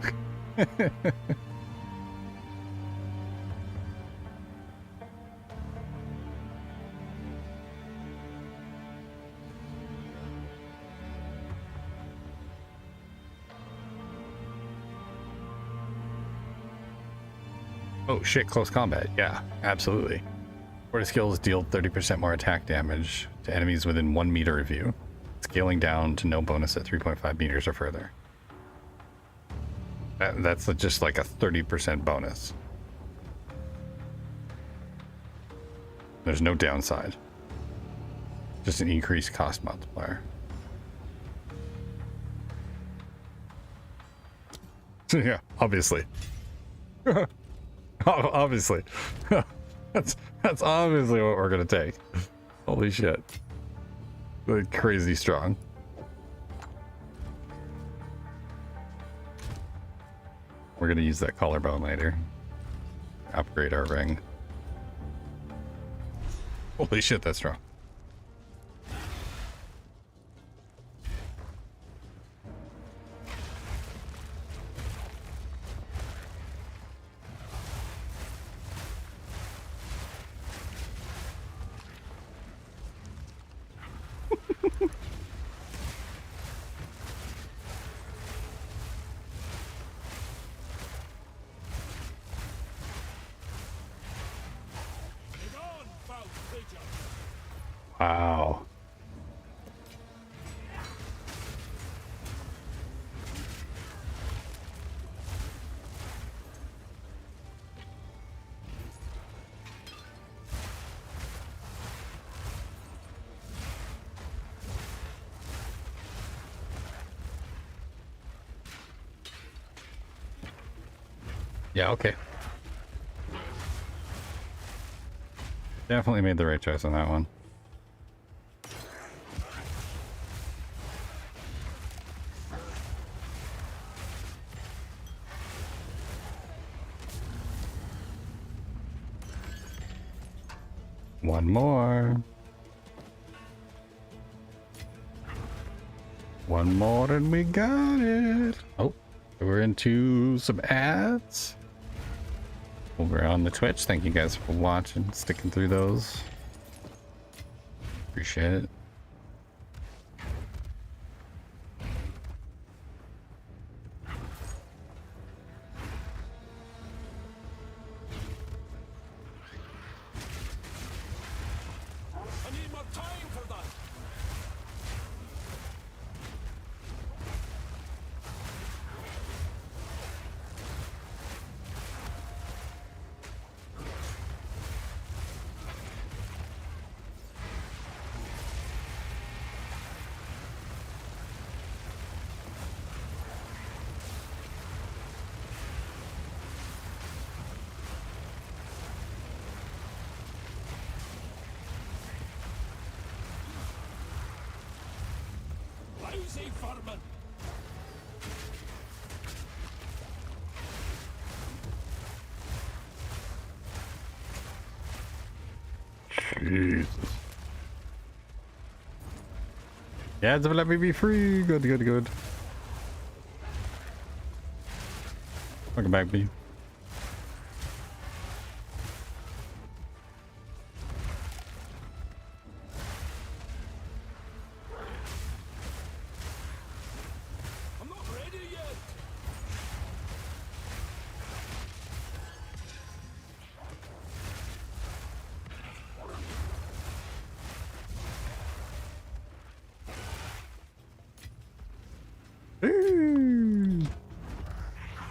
Oh shit, close combat. Yeah, absolutely. Supported skills deal 30% more attack damage to enemies within 1 meter of you, scaling down to no bonus at 3.5 meters or further. That's just like a 30% bonus. There's no downside. Just an increased cost multiplier. Yeah, obviously. Obviously. that's obviously what we're gonna take. Holy shit. Like crazy strong. We're gonna use that collarbone later. Upgrade our ring. Holy shit, that's strong. Wow. Yeah, okay. Definitely made the right choice on that one. One more. One more and we got it. Oh, we're into some ads. Over on the Twitch. Thank you guys for watching, sticking through those. Appreciate it. Lazy vermin! Jesus. Yeah, it's let me be free. Good, good, good. Welcome back, B.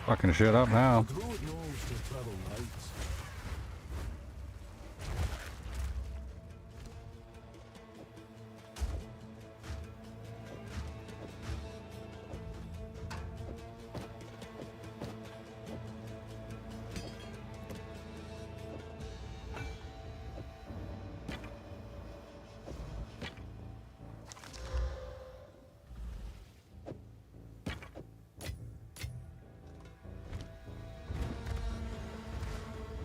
Fucking shit up now.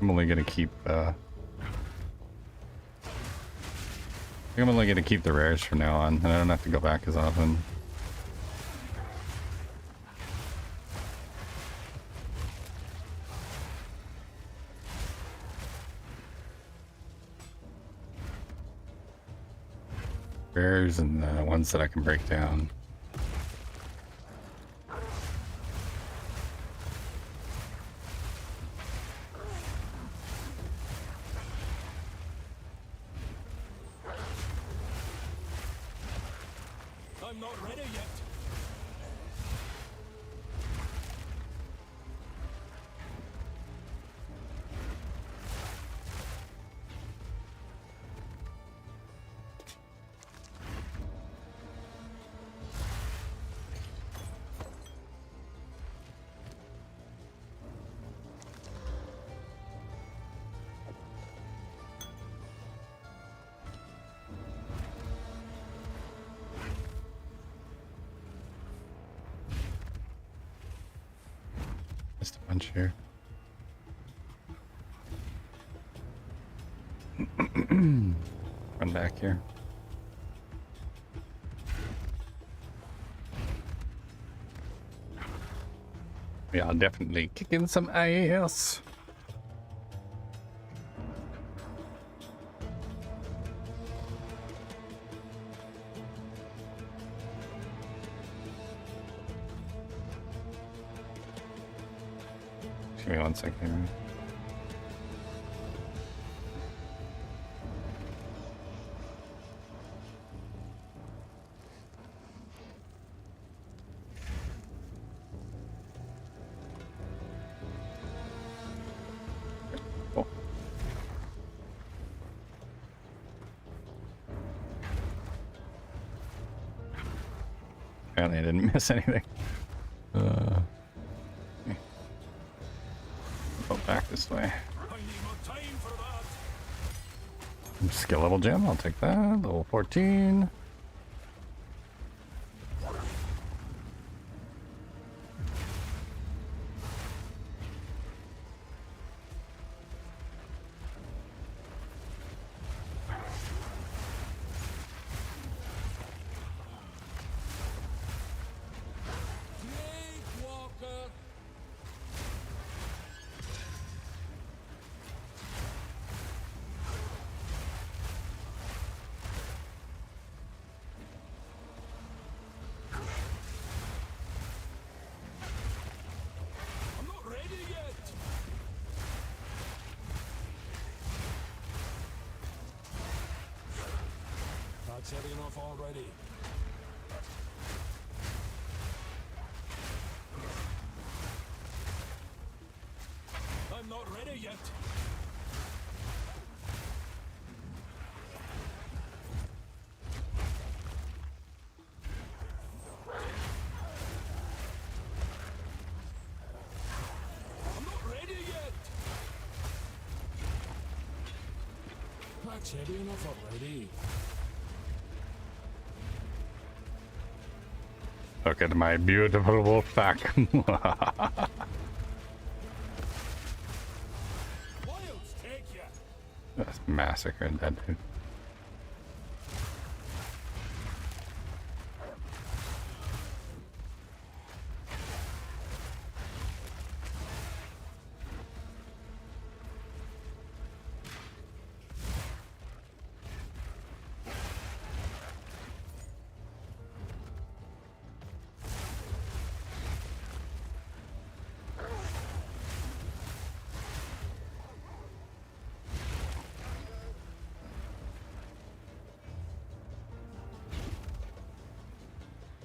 I'm only gonna keep I think I'm only gonna keep the rares from now on, and I don't have to go back as often. Rares and ones that I can break down. I'm not ready yet. Just a bunch here. Run back here. We are definitely kicking some ass. Give me 1 second. Oh. Apparently I didn't miss anything. Go back this way. Skill level gem, I'll take that. Level 14. That's heavy enough already. I'm not ready yet. I'm not ready yet. That's heavy enough already. Look at my beautiful wolf pack. That's massacred that dude.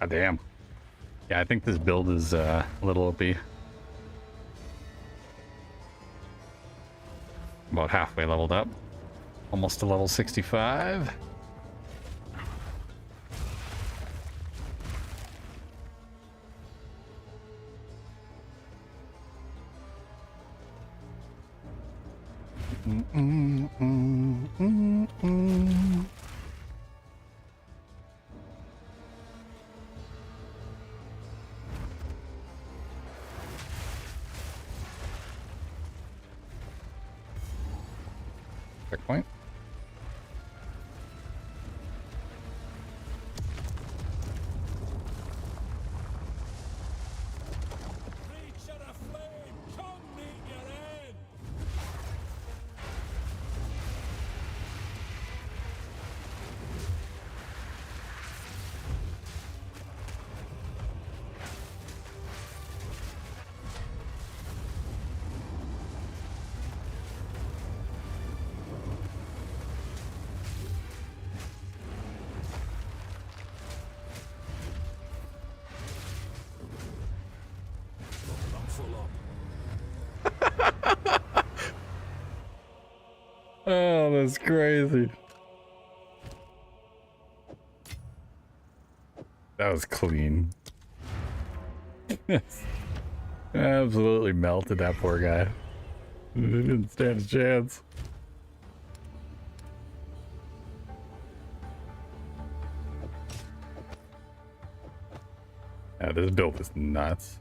God damn. Yeah, I think this build is a little OP. About halfway leveled up. Almost to level 65. Checkpoint. Oh, that's crazy. That was clean. Absolutely melted that poor guy. He didn't stand a chance. Yeah, this build is nuts.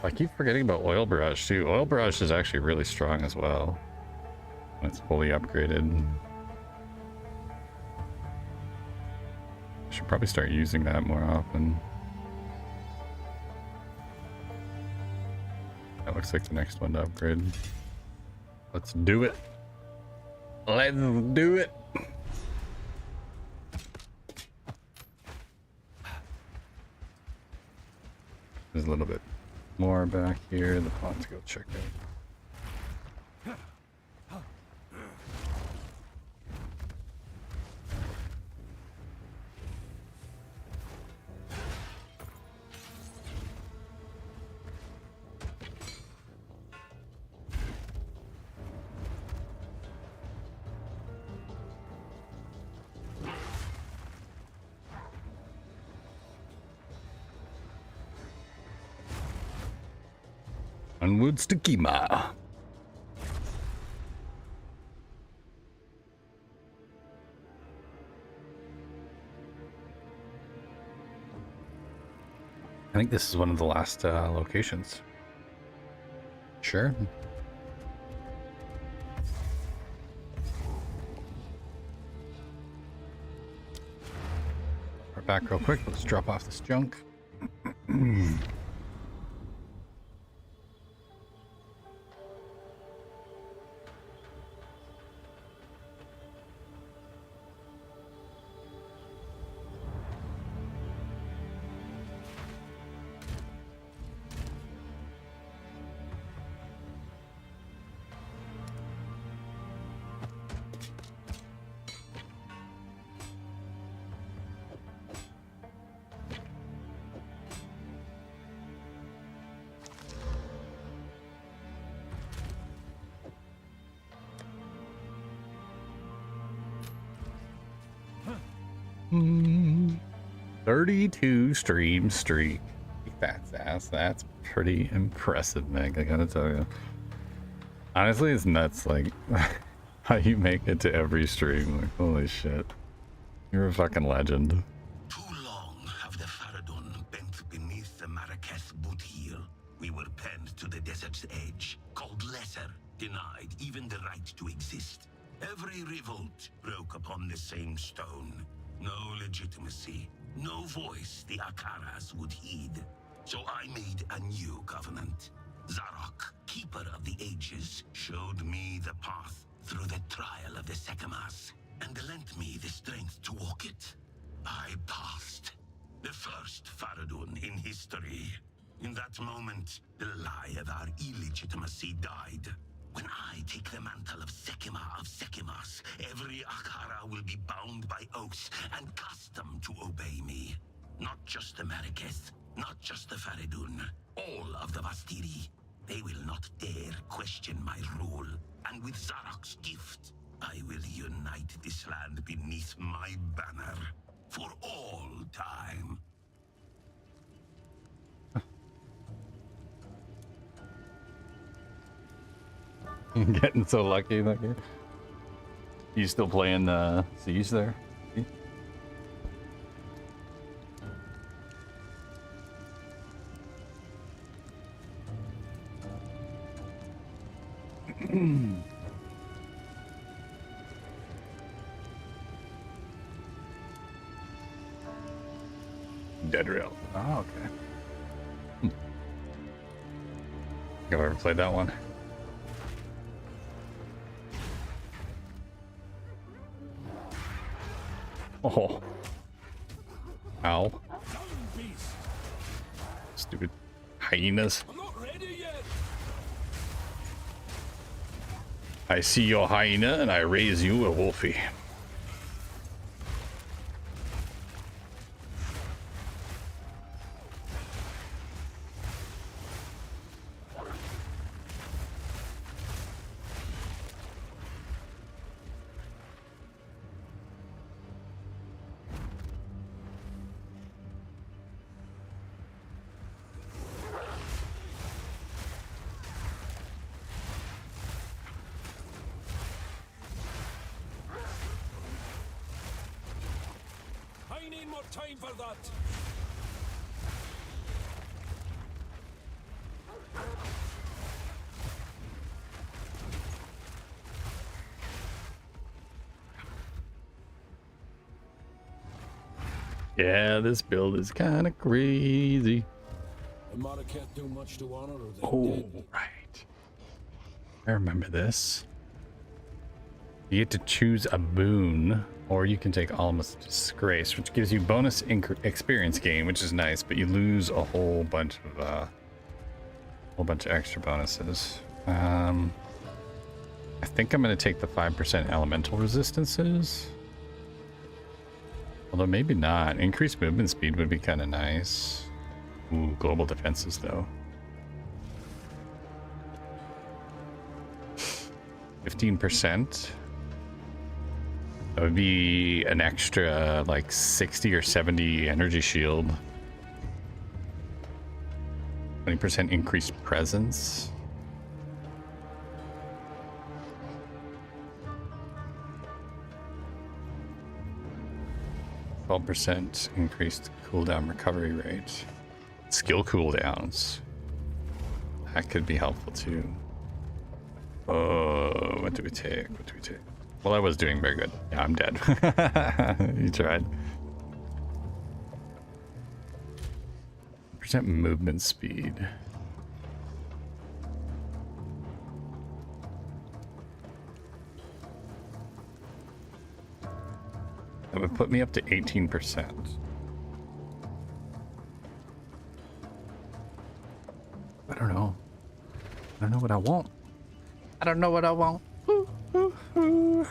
I keep forgetting about Oil Barrage too. Oil Barrage is actually really strong as well when it's fully upgraded. I should probably start using that more often. That looks like the next one to upgrade. Let's do it. Let's do it. There's a little bit more back here. The pot to go check out. Onwards to Kima. I think this is one of the last locations. Sure. We're back real quick. Let's drop off this junk. Hmm. 32 stream streak. That's ass. That's pretty impressive, Meg. I gotta tell you. Honestly, it's nuts. Like how you make it to every stream. Like, holy shit, you're a fucking legend. Too long have the Faradun bent beneath the Marrakesh boot heel. We were penned to the desert's edge, called lesser, denied even the right to exist. Every revolt broke upon the same stone. No legitimacy, no voice the Akaras would heed. So I made a new covenant. Zarok, keeper of the ages, showed me the path through the trial of the Sekemas, and lent me the strength to walk it. I passed. The first Faradun in history. In that moment, the lie of our illegitimacy died. When I take the mantle of Sekemas, every Akara will be bound by oaths and custom to obey me. Not just the Marrakesh, not just the Faradun, all of the Vastiri. They will not dare question my rule, and with Zarok's gift, I will unite this land beneath my banner for all time. Getting so lucky that game. You still playing Siege there? Dead Rail. Oh, okay. Have I ever played that one? Oh. Ow. Stupid hyenas. I see your hyena and I raise you a wolfie. Time for that. Yeah, this build is kind of crazy. The Marquette do much to honor or Oh, right. I remember this. You get to choose a boon, or you can take Almost Disgrace, which gives you bonus experience gain, which is nice, but you lose a whole bunch of extra bonuses. I think I'm going to take the 5% elemental resistances. Although maybe not. Increased movement speed would be kind of nice. Ooh, global defenses though. 15%. That would be an extra like 60 or 70 energy shield. 20% increased presence. %, increased cooldown recovery rate. Skill cooldowns. That could be helpful too. Oh, what do we take? What do we take? Well, I was doing very good. Yeah, I'm dead. You tried. % movement speed. That would put me up to 18%. I don't know. I don't know what I want. I don't know what I want. Ooh, ooh, ooh.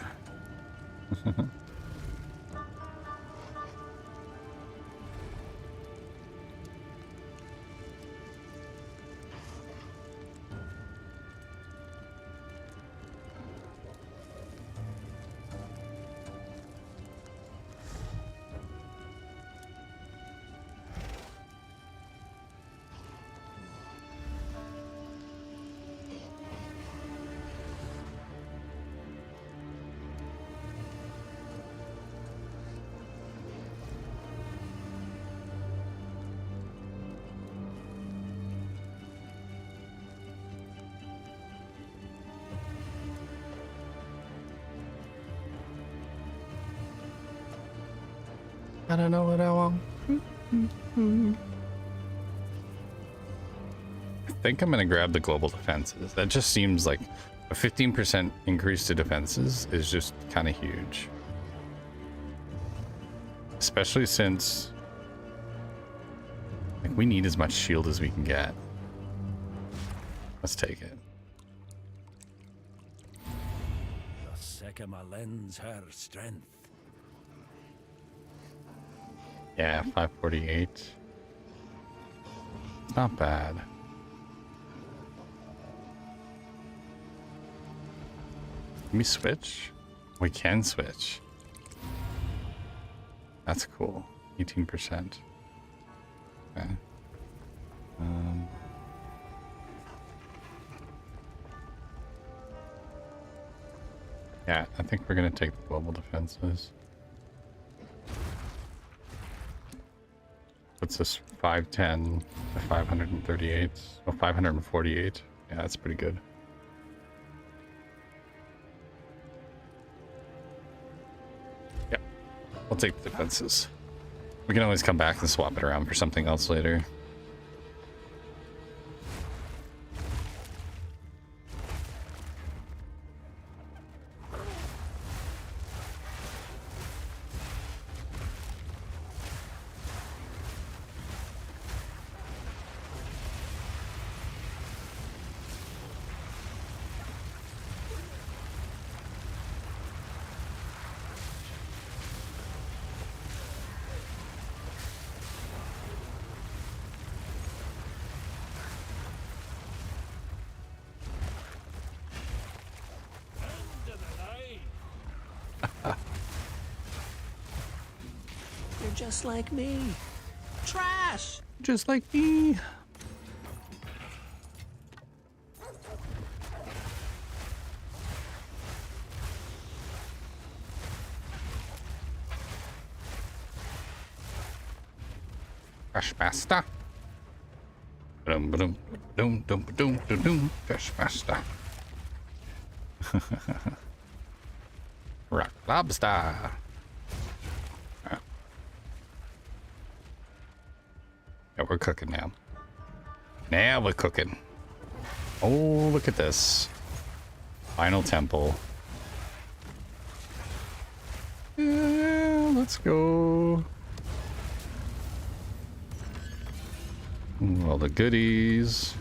I don't know what I want. I think I'm gonna grab the global defenses. That just seems like a 15% increase to defenses is just kind of huge. Especially since like, we need as much shield as we can get. Let's take it. The Sekema lends her strength. Yeah, 548. Not bad. Can we switch? We can switch. That's cool. 18%. Okay. Yeah, I think we're gonna take the global defenses. What's this? 510 to 538. Oh, 548. Yeah, that's pretty good. Yeah, I'll take the defenses. We can always come back and swap it around for something else later. You're just like me. Trash! Just like me. Trashmaster. Boom, boom, boom, boom, boom, boom, boom. Trashmaster. Rock lobster. we're cooking now. Now we're cooking. Oh, look at this. Final temple. Yeah, let's go. Ooh, all the goodies.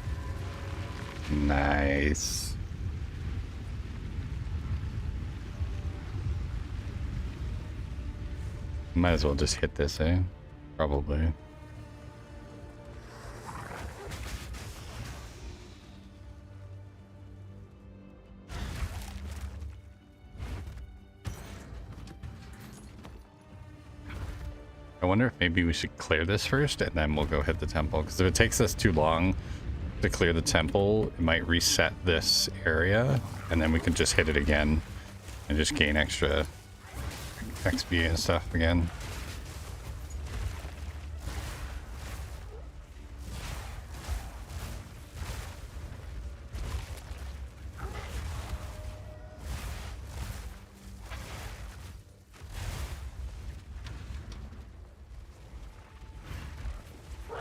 Nice. Might as well just hit this, eh? Probably. I wonder if maybe we should clear this first and then we'll go hit the temple. Because if it takes us too long to clear the temple, it might reset this area. And then we can just hit it again and just gain extra XP and stuff again.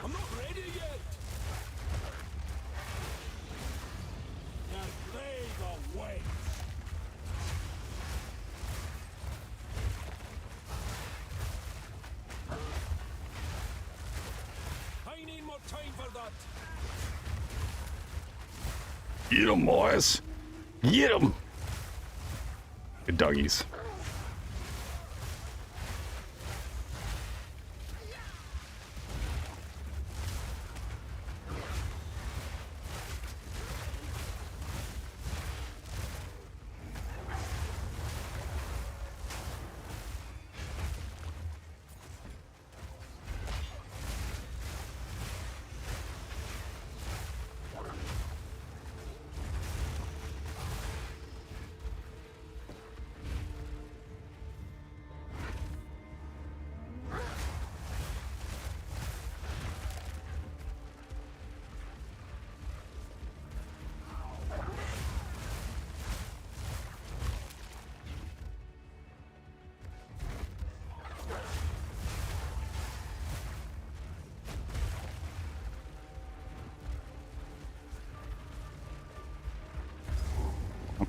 I'm not ready yet. Now play the way. I need more time for that. Get 'em, boys. Get 'em. Good doggies.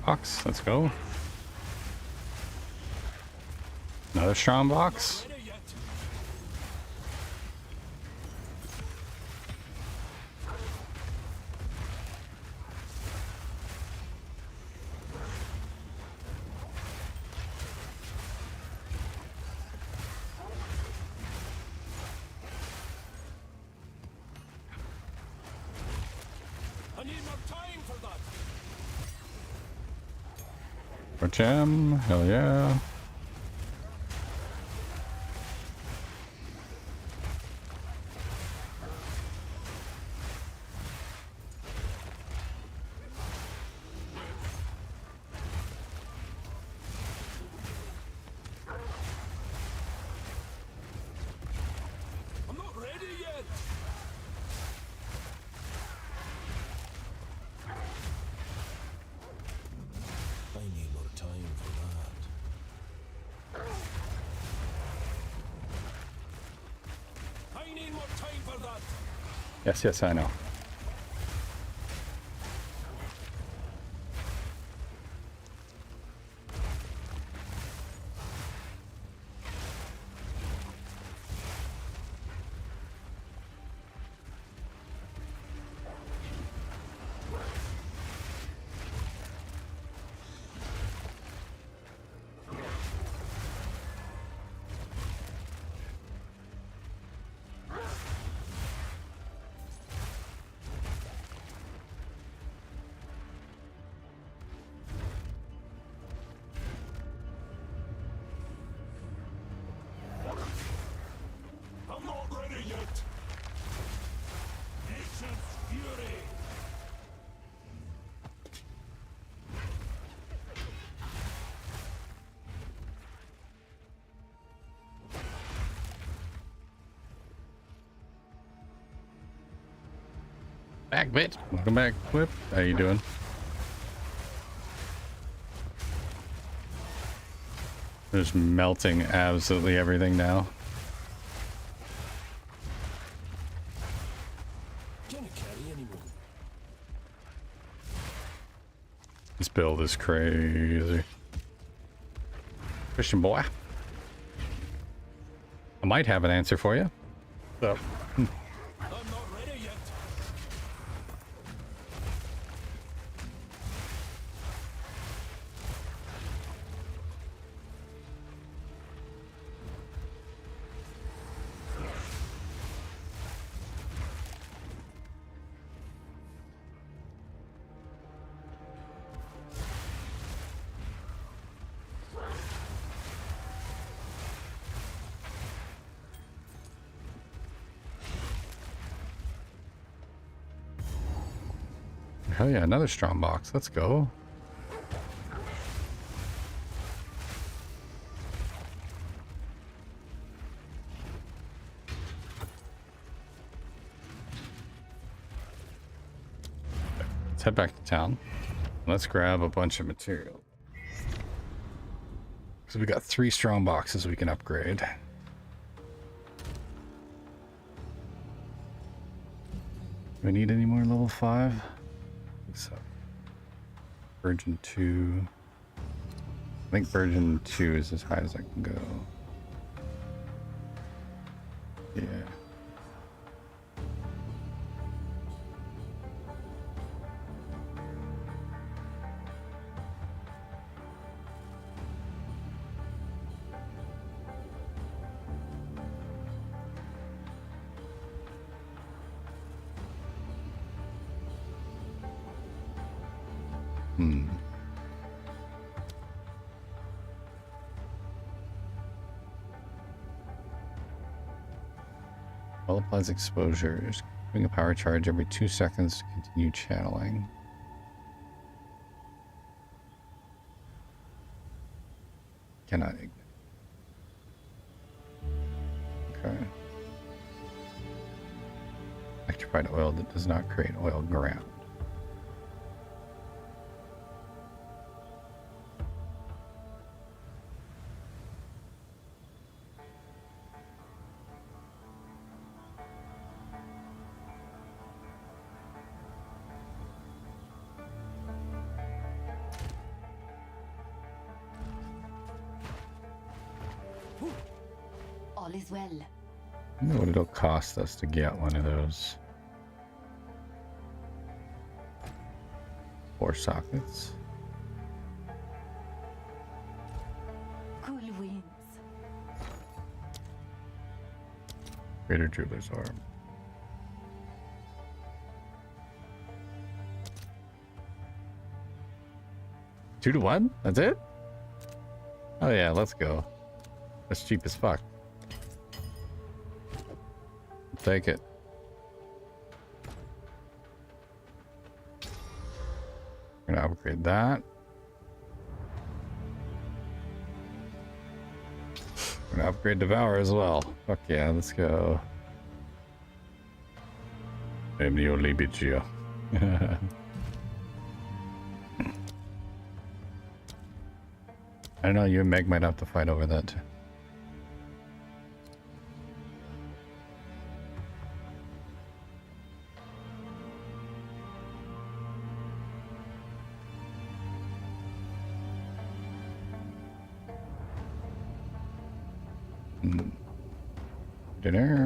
Box, let's go. Another strong box. I need more time for that. For gem, hell yeah. I'm not ready yet. I need more time for that. I need more time for that. Yes, yes, I know. I'm not ready yet. Nation's fury. Back, bit. Welcome back, Whip. How you doing? Just melting absolutely everything now. Can't carry anymore. This build is crazy. Christian boy. I might have an answer for you. So. Hell yeah, another strong box. Let's go. Let's head back to town. Let's grab a bunch of material. So we got 3 strong boxes we can upgrade. Do we need any more level 5? So version 2. I think version 2 is as high as I can go. Yeah. Well applies exposure. Giving a power charge every 2 seconds to continue channeling. Cannot ignite. Okay. Electrified oil that does not create oil ground. All is well. I wonder what it'll cost us to get one of those. 4 sockets. Cool winds. Greater Jeweler's Arm. Two to 1? That's it? Oh yeah, let's go. That's cheap as fuck. Take it. We're gonna upgrade that. We're gonna upgrade Devour as well. Fuck yeah, let's go. I'm the only bitch here. I don't know, you and Meg might have to fight over that too. Dinner.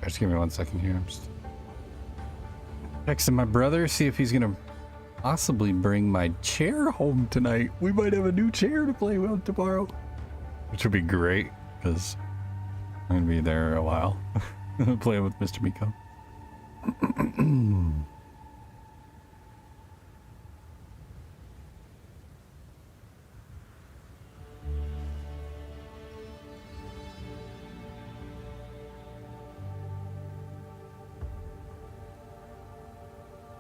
Just give me 1 second here. I'm just texting my brother, see if he's gonna possibly bring my chair home tonight. We might have a new chair to play with tomorrow, which would be great because I'm gonna be there a while playing with Mr. Miko.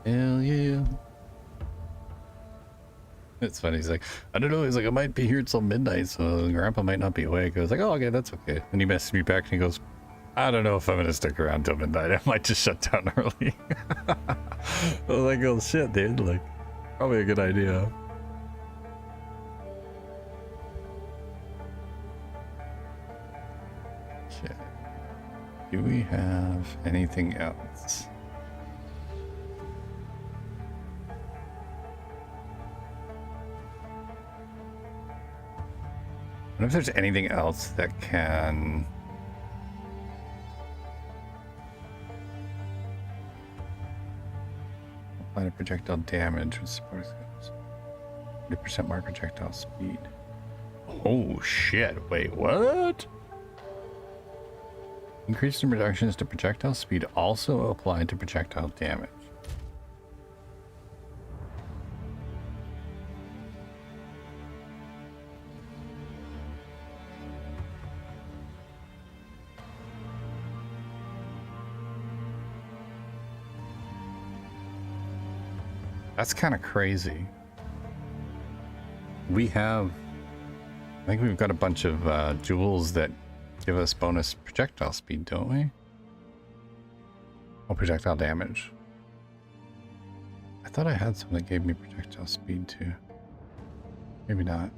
Hell yeah. It's funny. He's like, I don't know. He's like, I might be here till midnight, so Grandpa might not be awake. I was like, oh, okay, that's okay. And he messaged me back and he goes, I don't know if I'm gonna stick around till midnight. I might just shut down early. I was like, oh shit, dude. Like, probably a good idea. Okay. Do we have anything else? I wonder if there's anything else that can... apply to projectile damage with support 40% more projectile speed. Oh shit, wait, what? Increase in reductions to projectile speed also applied to projectile damage. That's kind of crazy. We have, I think we've got a bunch of jewels that give us bonus projectile speed, don't we? Oh, projectile damage. I thought I had some that gave me projectile speed too. Maybe not.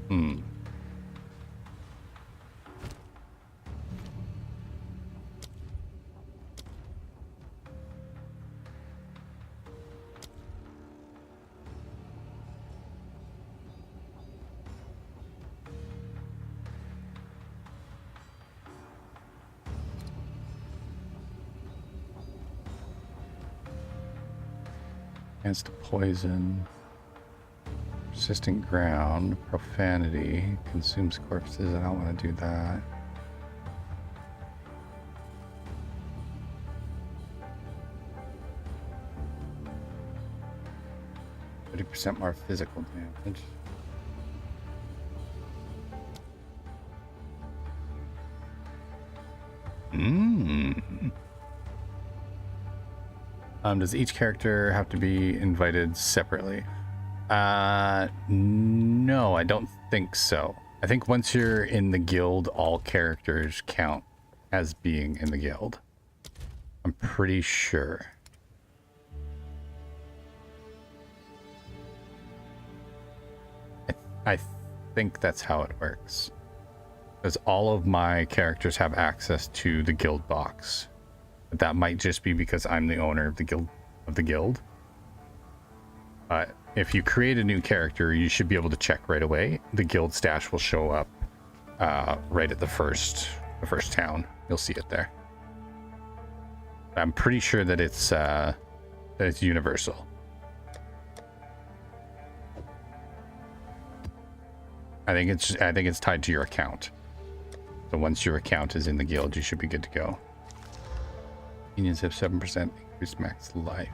Hmm. Against poison, persistent ground, profanity, consumes corpses. I don't want to do that. %30 more physical damage. Does each character have to be invited separately? No, I don't think so. I think once you're in the guild, all characters count as being in the guild. I'm pretty sure. I think that's how it works. Because all of my characters have access to the guild box. But that might just be because I'm the owner of the guild. If you create a new character, you should be able to check right away. The guild stash will show up right at the first town. You'll see it there. I'm pretty sure that it's universal. I think it's tied to your account. So once your account is in the guild, you should be good to go. Unions have 7% increased max life.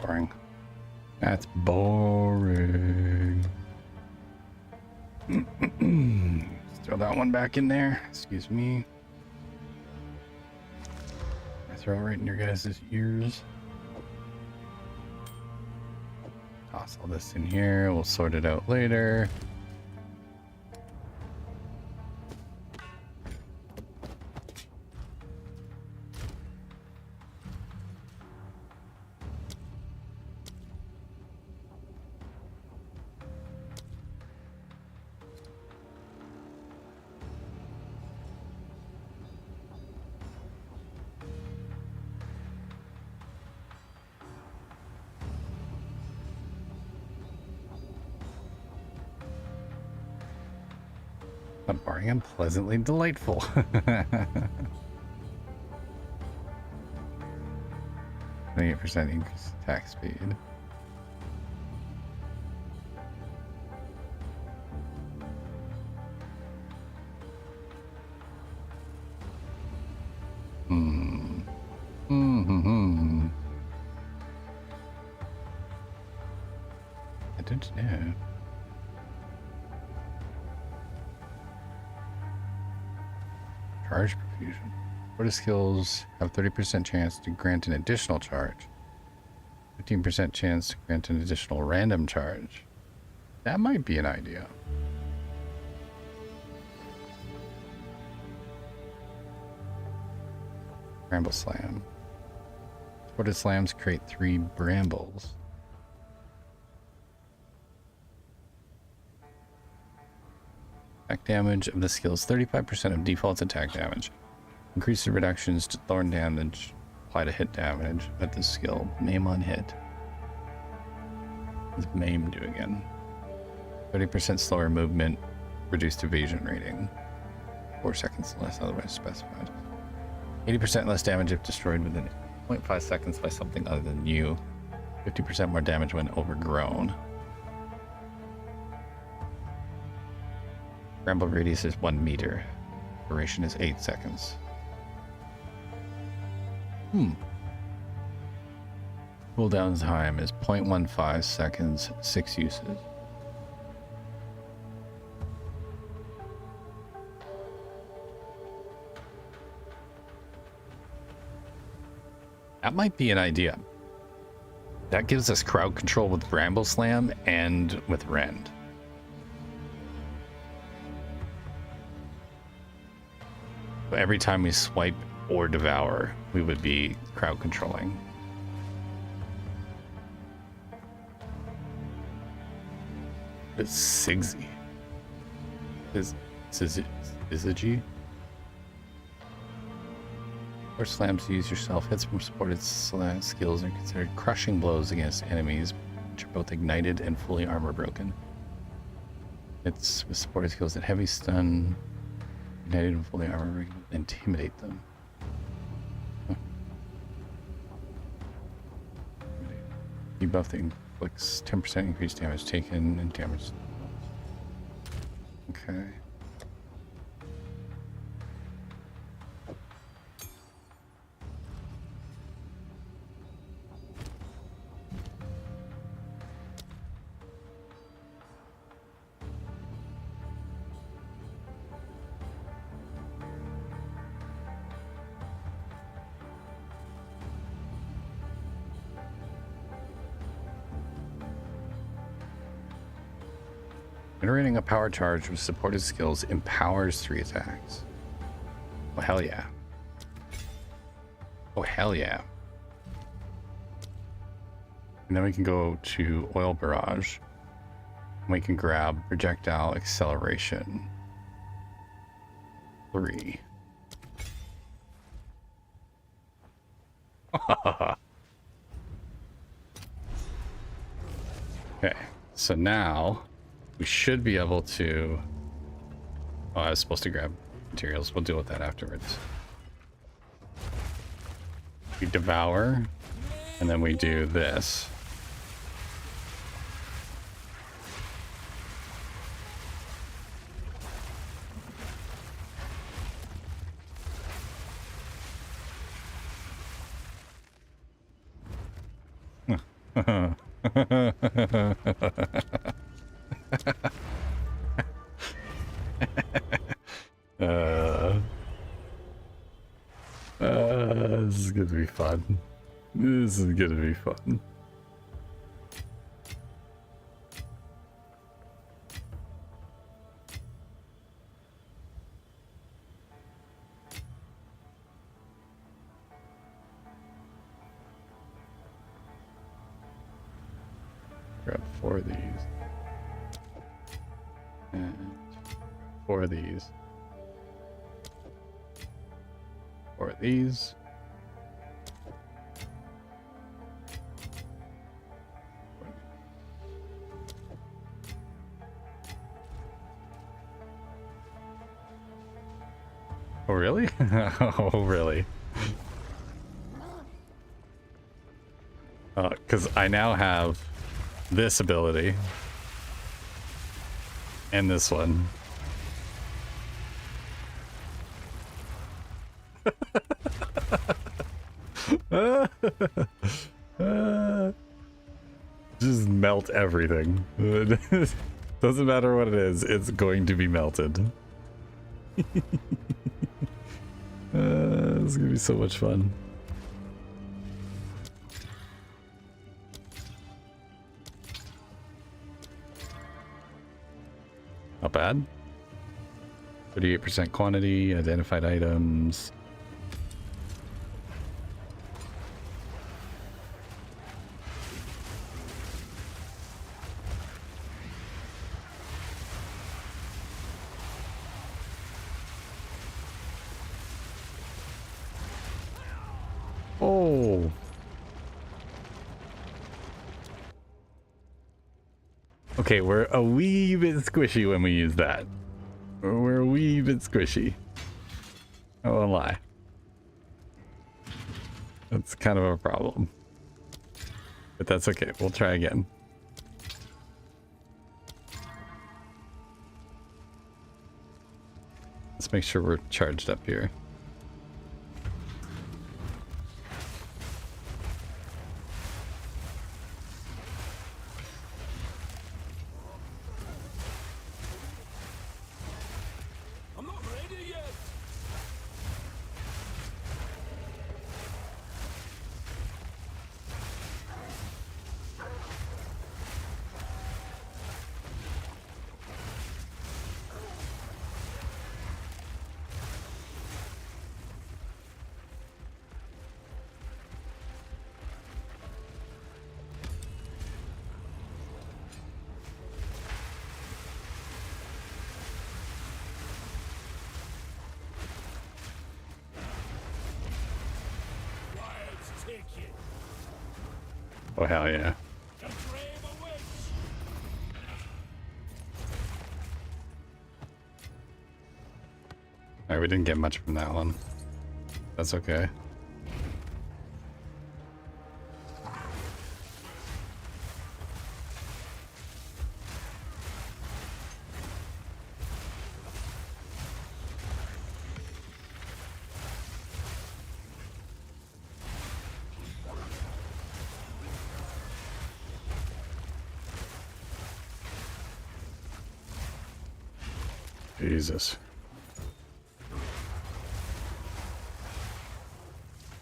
Boring. That's boring. Let's throw that one back in there. Excuse me. I throw it right in your guys' ears. Toss all this in here. We'll sort it out later. But barring unpleasantly delightful. 28% increase attack speed. I don't know. Charge profusion. What skills have 30% chance to grant an additional charge? 15% chance to grant an additional random charge. That might be an idea. Bramble Slam. Supported slams create 3 brambles. Attack damage of the skills 35% of default attack damage. Increase the reductions to thorn damage. Apply to hit damage at this skill. Maim on hit. What does Maim do again? 30% slower movement. Reduced evasion rating. 4 seconds less otherwise specified. 80% less damage if destroyed within 0.5 seconds by something other than you. 50% more damage when overgrown. Bramble radius is 1 meter. Duration is 8 seconds. Cooldown time is 0.15 seconds, 6 uses. That might be an idea. That gives us crowd control with Bramble Slam and with Rend. Every time we swipe or devour, we would be crowd controlling. It's Sigsy. Is it G? Or slams to use yourself. Hits from supported skills are considered crushing blows against enemies, which are both ignited and fully armor broken. It's with supported skills that heavy stun, ignited and fully armor broken, intimidate them. Debuff that inflicts 10% increased damage taken and damage. Okay. Generating a power charge with supported skills empowers 3 attacks. Oh, hell yeah. Oh, hell yeah. And then we can go to Oil Barrage. And we can grab Projectile Acceleration 3. Okay, so now we should be able to... Oh, I was supposed to grab materials. We'll deal with that afterwards. We devour, and then we do this. This is gonna be fun. This is gonna be fun. Grab 4 of these. And 4 of these. 4 of these. Oh, really? Oh, really? Because I now have this ability. And this one. Just melt everything. Doesn't matter what it is, it's going to be melted. It's gonna be so much fun. Not bad. 38% quantity, identified items. Oh. Okay, we're a wee bit squishy when we use that. We're a wee bit squishy. I won't lie. That's kind of a problem. But that's okay. We'll try again. Let's make sure we're charged up here. Oh, hell yeah. Alright, we didn't get much from that one. That's okay. Jesus.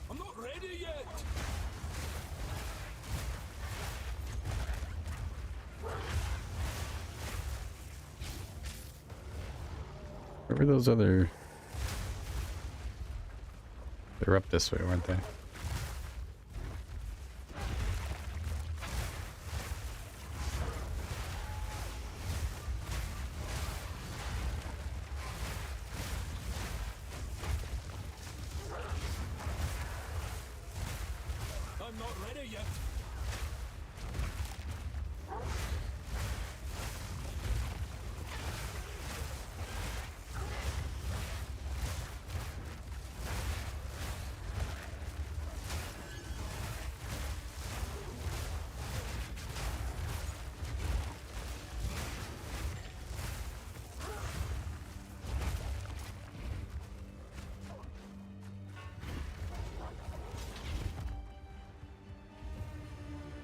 I'm not ready yet. Where were those other... They were up this way, weren't they?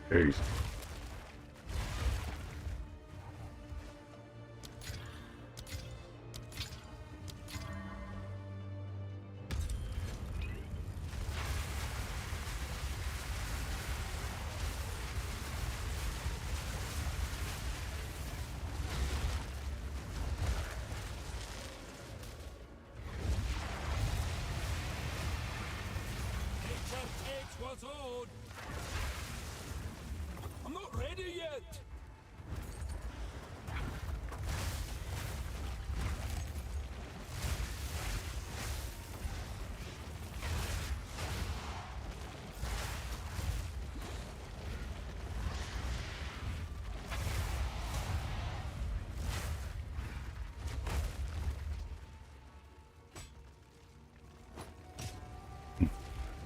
Peace. What's on? I'm not ready yet.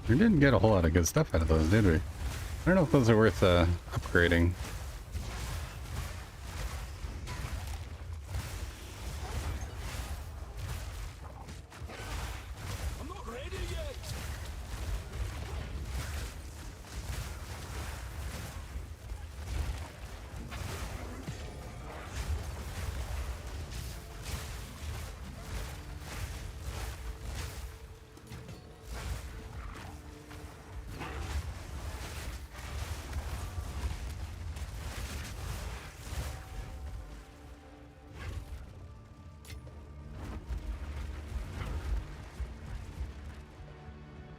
We didn't get a whole lot of good stuff out of those, did we? I don't know if those are worth upgrading.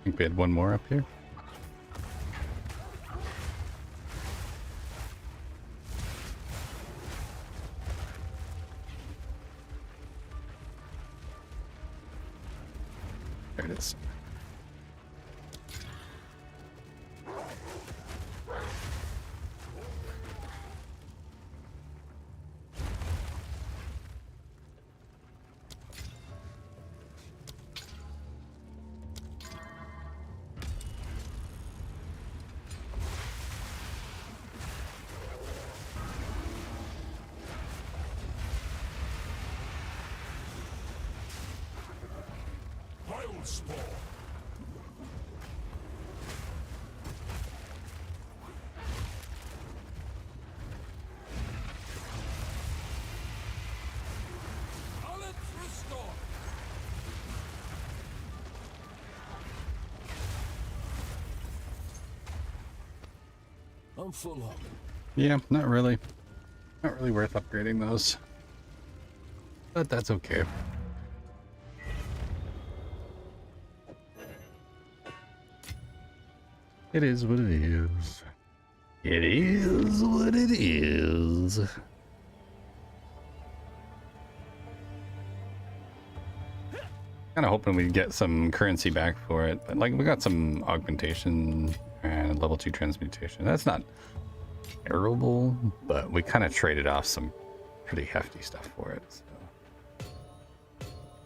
I think we had one more up here. There it is. I'm full up. Yeah, not really. Not really worth upgrading those. But that's okay. It is what it is. It is what it is. Kind of hoping we'd get some currency back for it, but like we got some augmentation and level 2 transmutation. That's not terrible, but we kind of traded off some pretty hefty stuff for it, so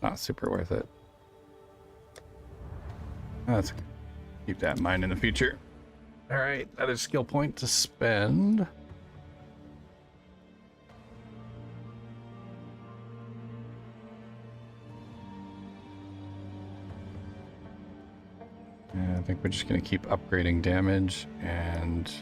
not super worth it. That's okay. Keep that in mind in the future. All right, another skill point to spend. And I think we're just going to keep upgrading damage and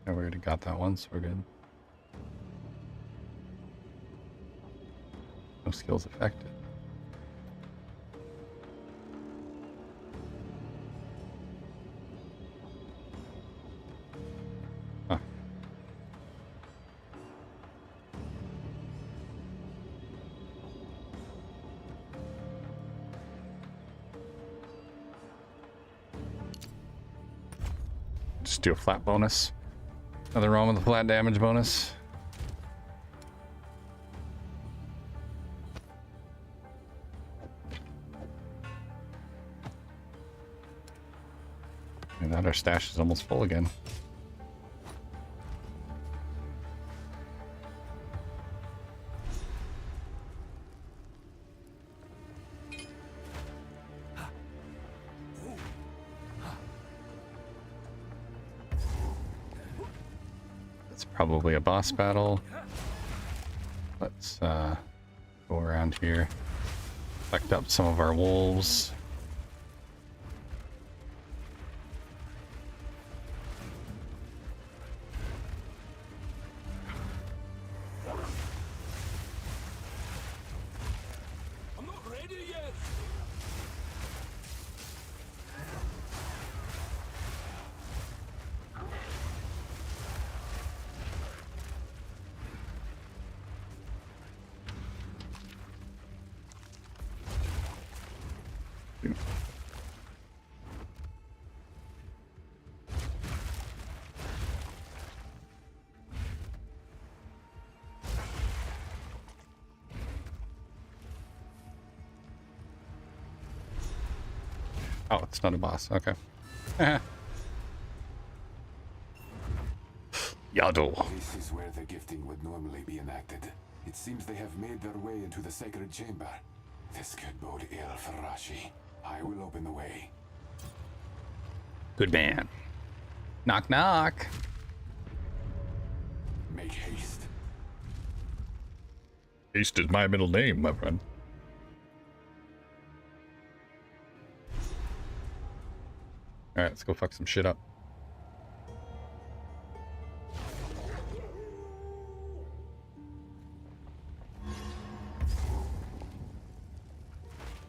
we already got that one, so we're good. No skills affected. Huh. Just do a flat bonus. Nothing wrong with the flat damage bonus. And now our stash is almost full again. Probably a boss battle. Let's go around here, collect up some of our wolves. I'm not ready yet. Oh, it's not a boss. Okay. Yado. This is where the gifting would normally be enacted. It seems they have made their way into the sacred chamber. This could bode ill for Rashi. I will open the way. Good man. Knock, knock. Make haste. Haste is my middle name, my friend. Alright, let's go fuck some shit up.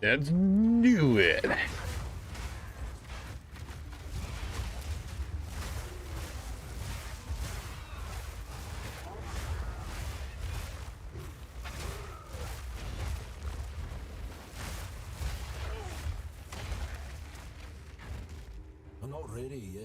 Let's do it. I'm not ready yet.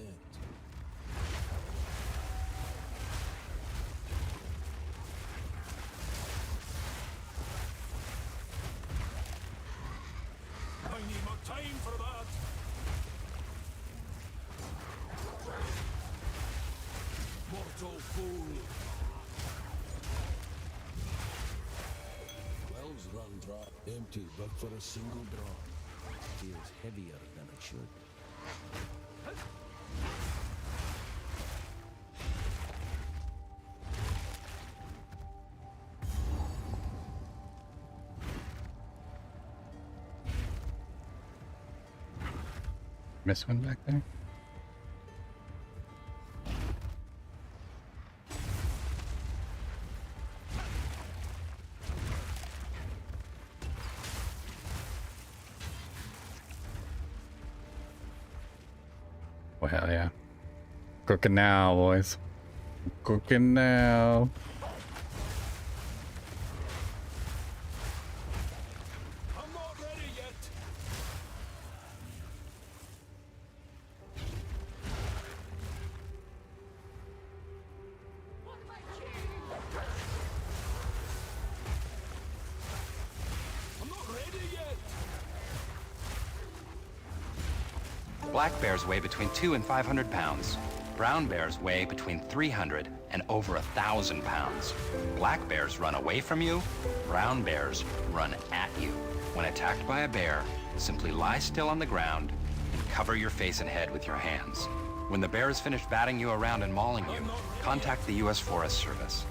I need more time for that. Mortal fool. Wells run dry. Empty, but for a single drop. Feels heavier than it should. Miss one back there? Oh, hell yeah. Cooking now, boys. Cooking now. I'm not ready yet. I'm not ready yet. Black bears weigh between 200 and 500 pounds. Brown bears weigh between 300 and over 1,000 pounds. Black bears run away from you. Brown bears run at you. When attacked by a bear, simply lie still on the ground and cover your face and head with your hands. When the bear is finished batting you around and mauling you, contact the U.S. Forest Service.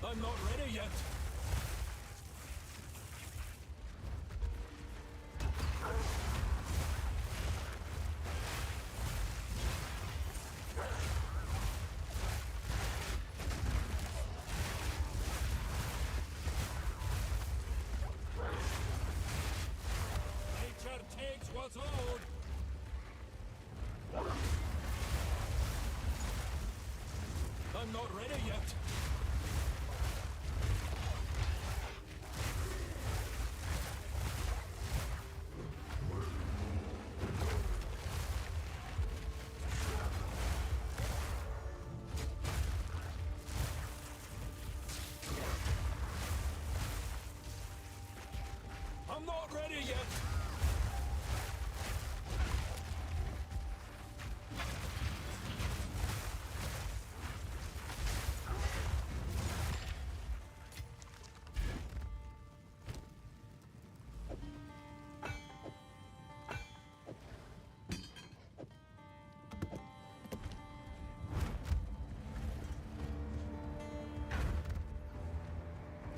I'm not ready yet. Nature takes what's owed. I'm not ready yet. I'm not ready yet.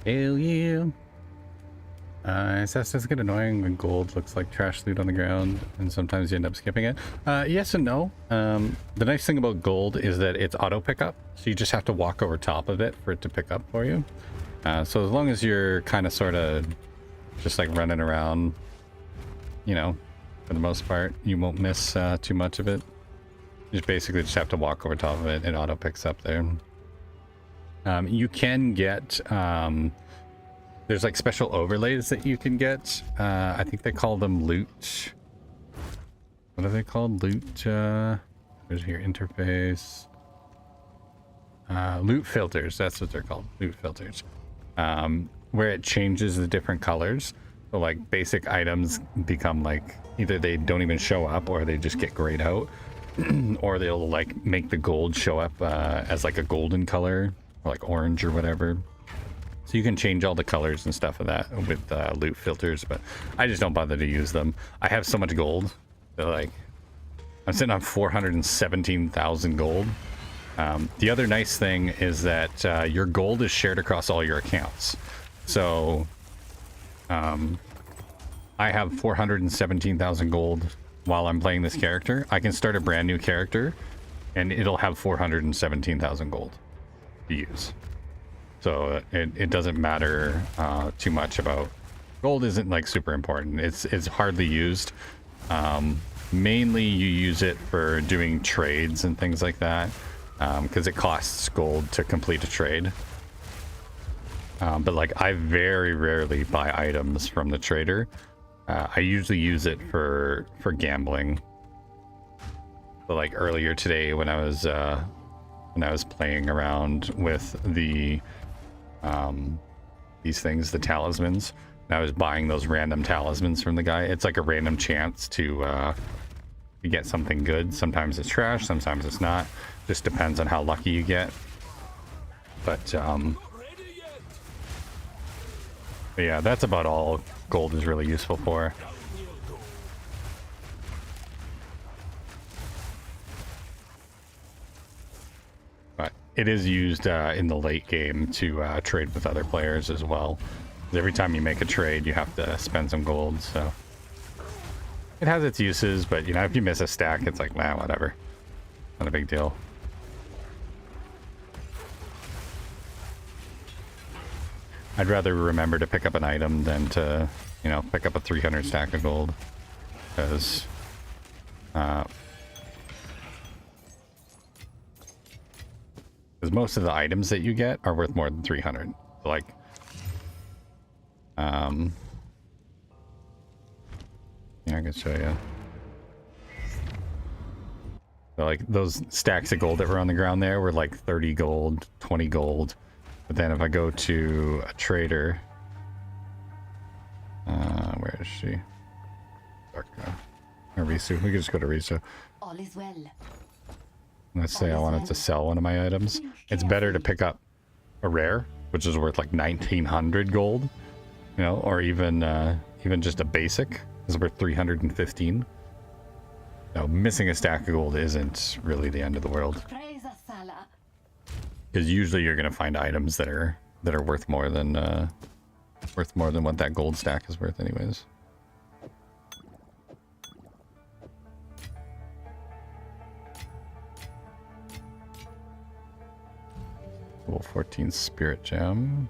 Hell yeah. SS does get annoying when gold looks like trash loot on the ground, and sometimes you end up skipping it. Yes and no. The nice thing about gold is that it's auto pickup, so you just have to walk over top of it for it to pick up for you. So as long as you're kind of sort of just like running around, you know, for the most part, you won't miss too much of it. You basically just have to walk over top of it, and auto picks up there. You can get there's like special overlays that you can get. I think they call them loot. What are they called? Loot There's your interface. Loot filters, that's what they're called, loot filters. Where it changes the different colors. So like basic items become like, either they don't even show up or they just get grayed out. Or they'll like make the gold show up as like a golden color, or like orange or whatever. So you can change all the colors and stuff of that with loot filters, but I just don't bother to use them. I have so much gold that like, I'm sitting on 417,000 gold. The other nice thing is that your gold is shared across all your accounts. So I have 417,000 gold while I'm playing this character. I can start a brand new character and it'll have 417,000 gold to use. So it doesn't matter too much about gold. Isn't like super important. It's hardly used. Mainly you use it for doing trades and things like that, because it costs gold to complete a trade. But like I very rarely buy items from the trader. I usually use it for gambling. So like earlier today when I was playing around with the these things, the talismans, and I was buying those random talismans from the guy. It's like a random chance to get something good. Sometimes it's trash, sometimes it's not. Just depends on how lucky you get. But yeah, that's about all gold is really useful for. But it is used in the late game to trade with other players as well. Every time you make a trade, you have to spend some gold, so it has its uses. But you know, if you miss a stack, it's like, nah, whatever, not a big deal. I'd rather remember to pick up an item than to, you know, pick up a 300 stack of gold, because most of the items that you get are worth more than 300. So like, yeah, I can show you. So like those stacks of gold that were on the ground there were like 30 gold, 20 gold. But then if I go to a trader, where is she? Risu. We can just go to Risu. All is well. Let's say I wanted to sell one of my items. It's better to pick up a rare, which is worth like 1900 gold, you know, or even just a basic is worth 315. Now, missing a stack of gold isn't really the end of the world, because usually you're going to find items that are worth more than what that gold stack is worth anyways. Level 14 Spirit Gem.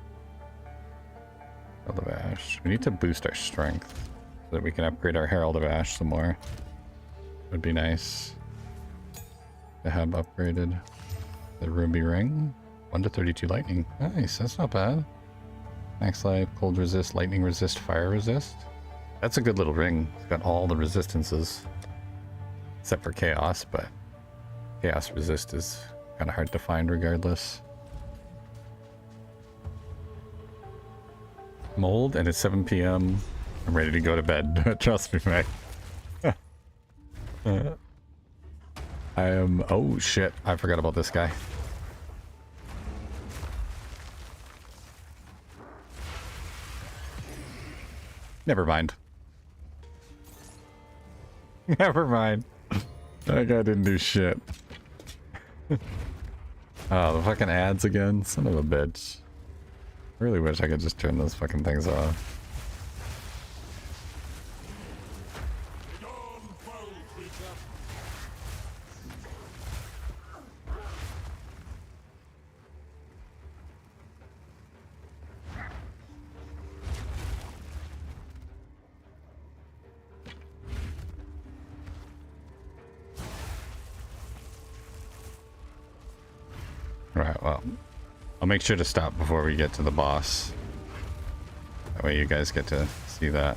Herald of Ash. We need to boost our strength so that we can upgrade our Herald of Ash some more. Would be nice to have upgraded. The Ruby Ring. 1 to 32 lightning. Nice, that's not bad. Max life, cold resist, lightning resist, fire resist. That's a good little ring. It's got all the resistances. Except for chaos, but chaos resist is kind of hard to find regardless. Mold, and it's 7 p.m. I'm ready to go to bed. Trust me, Meg. I am... Oh, shit. I forgot about this guy. Never mind. Never mind. That guy didn't do shit. Oh, the fucking ads again. Son of a bitch. I really wish I could just turn those fucking things off. Right, well, I'll make sure to stop before we get to the boss. That way you guys get to see that.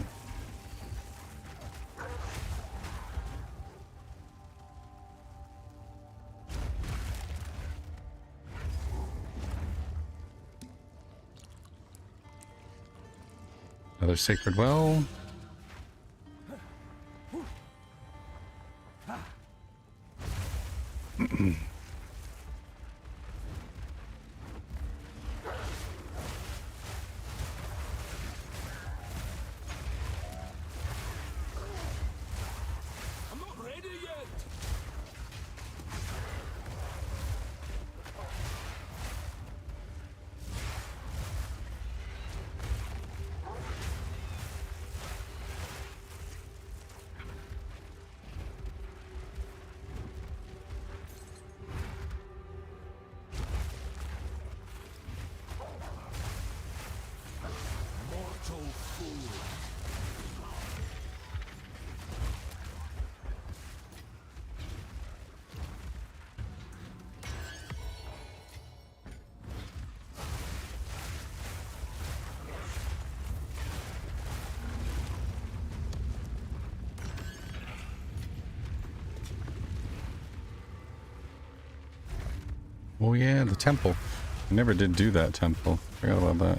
Another sacred well. Oh yeah, the temple. I never did do that temple. Forgot about that.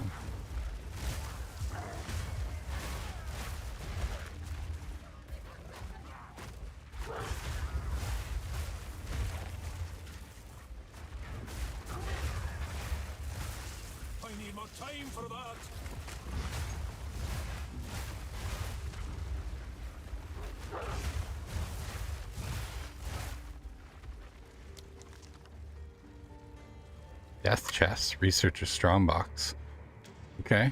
I need more time for that. Death chest, researcher strongbox. Okay.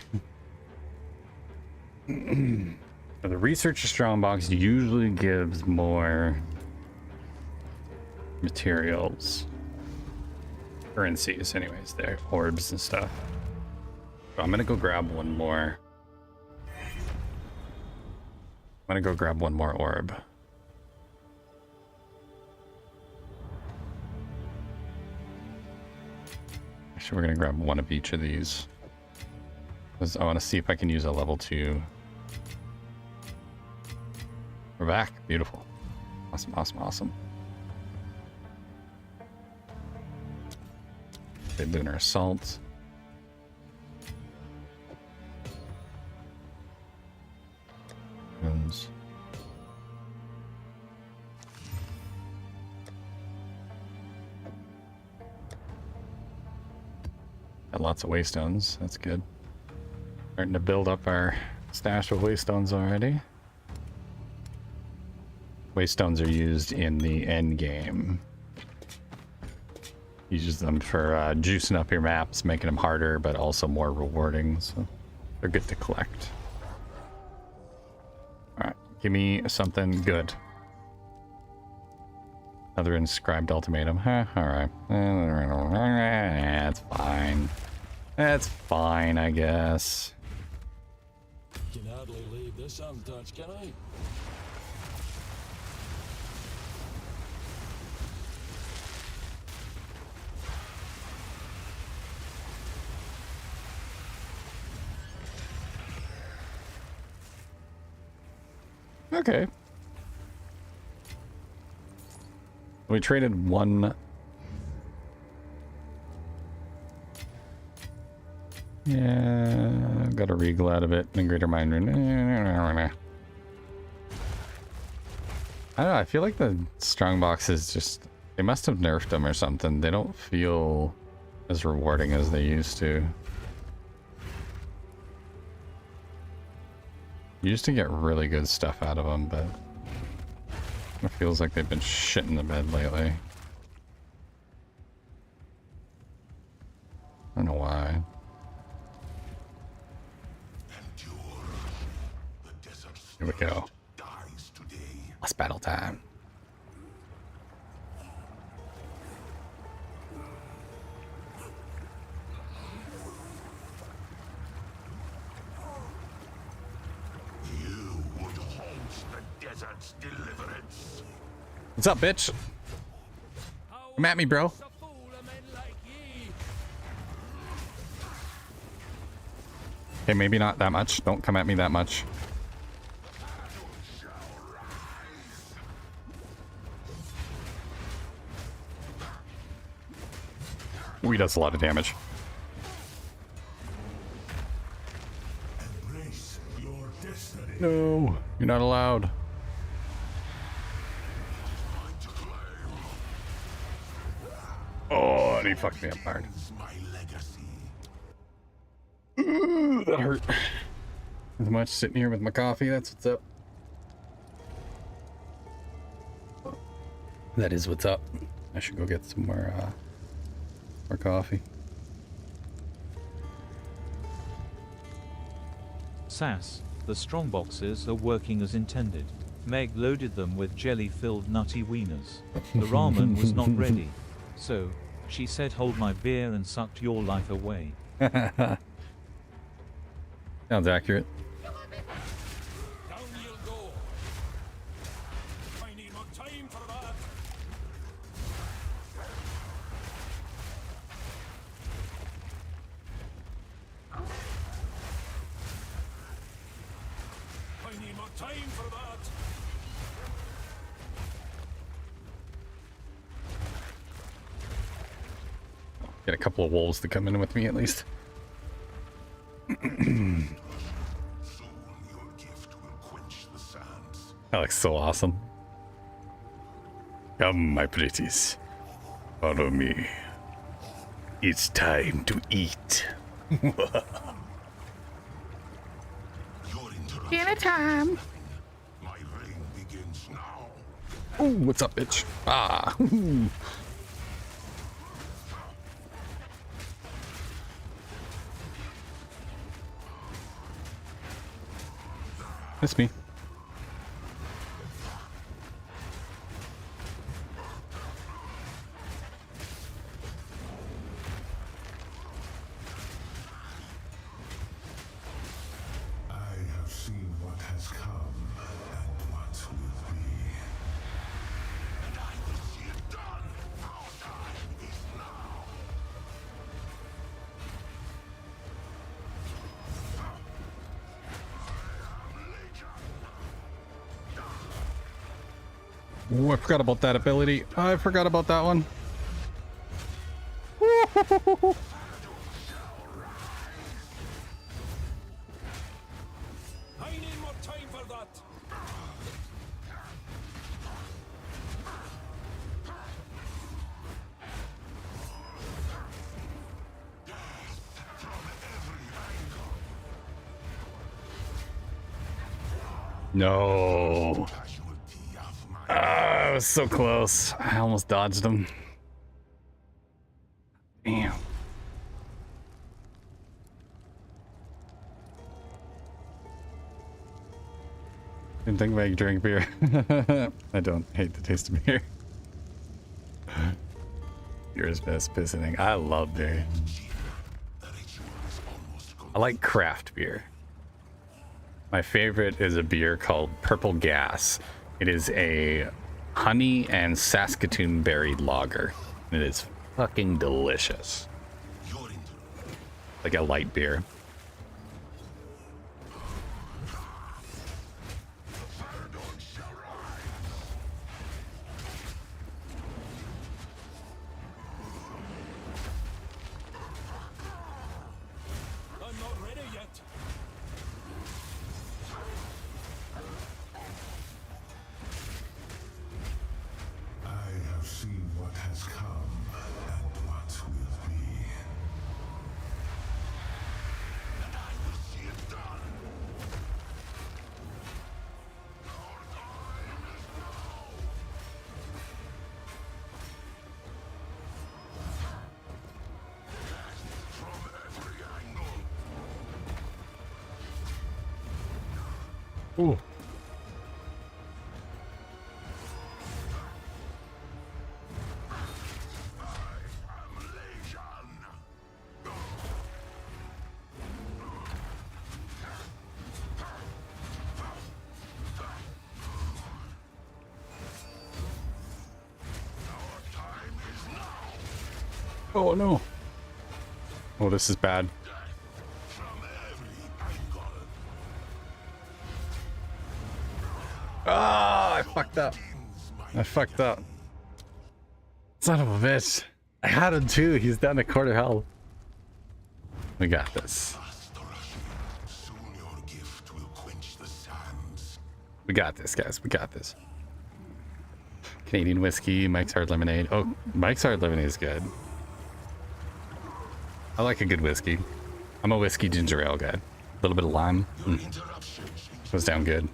The researcher strongbox usually gives more materials, currencies, anyways. There, orbs and stuff. So I'm gonna go grab one more. I'm gonna go grab one more orb. Actually, we're gonna grab one of each of these, because I want to see if I can use a level 2. We're back. Beautiful. Awesome, awesome, awesome. Big dinner assault. Guns. Got lots of waystones. That's good. Starting to build up our stash of waystones already. Waystones are used in the end game. You use them for juicing up your maps, making them harder, but also more rewarding. So they're good to collect. All right, give me something good. Another inscribed ultimatum. Huh, all right. That's fine. That's fine, I guess. Can hardly leave this untouched, can I? Okay. We traded one. Yeah, got a regal out of it and a greater mind rune. I don't know, I feel like the strong boxes just, they must have nerfed them or something. They don't feel as rewarding as they used to. You used to get really good stuff out of them, but it feels like they've been shit in the bed lately. I don't know why. Here we go. Last battle time. You would haunt the desert's deliverance. What's up, bitch? Come at me, bro. Okay, maybe not that much. Don't come at me that much. Ooh, he does a lot of damage. Embrace your No, you're not allowed. Oh, and he fucked me up hard. Ooh, that hurt. As much sitting here with my coffee, that's what's up. That is what's up. I should go get some more coffee. SAS, the strongboxes are working as intended. Meg loaded them with jelly-filled nutty wieners. The ramen was not ready, so she said, "Hold my beer," and sucked your life away. Sounds accurate. Get a couple of wolves to come in with me at least. That looks so awesome. Come, my pretties. Follow me. It's time to eat. Dinner time. Oh, what's up, bitch? Ah. That's me. I have seen what has come and what will be. And I will see it done. Our time is now. Oh, I forgot about that ability. I forgot about that one. I need more time for that. No. I was so close. I almost dodged him. Damn. Didn't think I could drink beer. I don't hate the taste of beer. Yours best pissing. I love beer. I like craft beer. My favorite is a beer called Purple Gas. It is a honey and Saskatoon berry lager. It is fucking delicious. Like a light beer. Ooh. Oh no. Oh, this is bad. Ah, I fucked up. I fucked up. Son of a bitch. I had him too. He's down to quarter health. We got this. We got this, guys. We got this. Canadian whiskey, Mike's Hard Lemonade. Oh, Mike's Hard Lemonade is good. I like a good whiskey. I'm a whiskey ginger ale guy. A little bit of lime. Goes down good.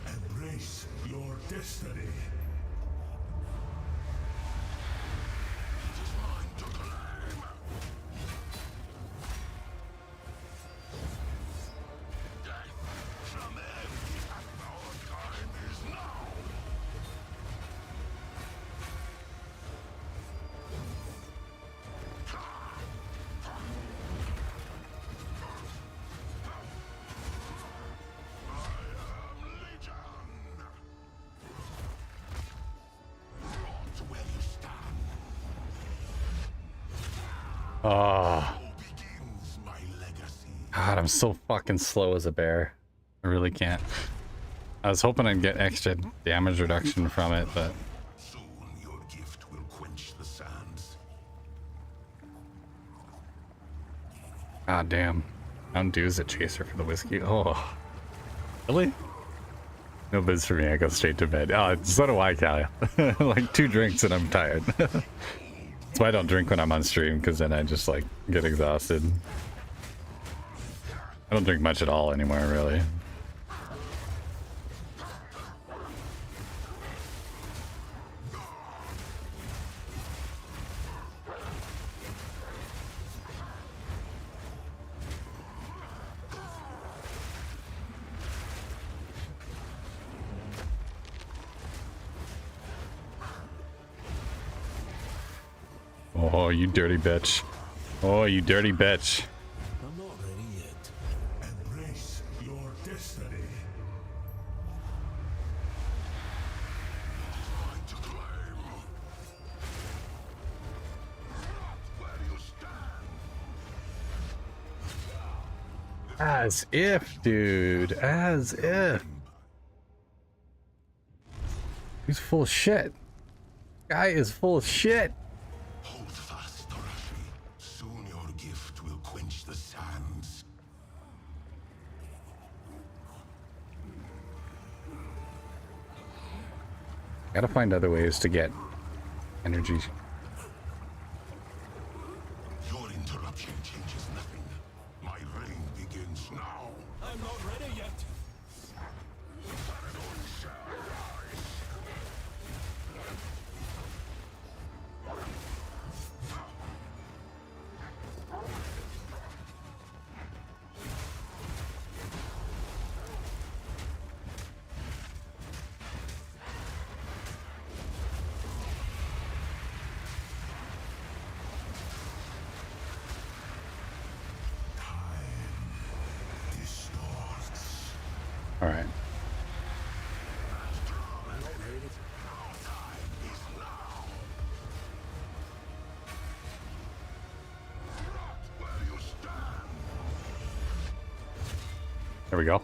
Embrace your destiny. Oh. God, I'm so fucking slow as a bear. I really can't. I was hoping I'd get extra damage reduction from it, but... God damn. Mountain Dew's a chaser for the whiskey. Oh. Really? No biz for me. I go straight to bed. Oh, so do I, Callie. Like 2 drinks and I'm tired. That's why I don't drink when I'm on stream, because then I just like get exhausted. I don't drink much at all anymore, really. Oh, you dirty bitch. Oh, you dirty bitch. I'm not ready yet. Embrace your destiny. As if, dude. As if. He's full of shit. Guy is full of shit. Gotta find other ways to get energy. Your interruption changes nothing. My reign begins now. I'm not ready yet. All right. There we go.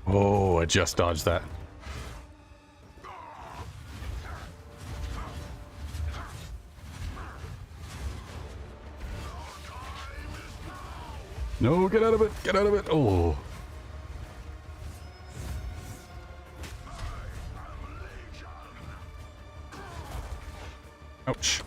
Oh, I just dodged that. No, get out of it! Get out of it! Oh. Ouch.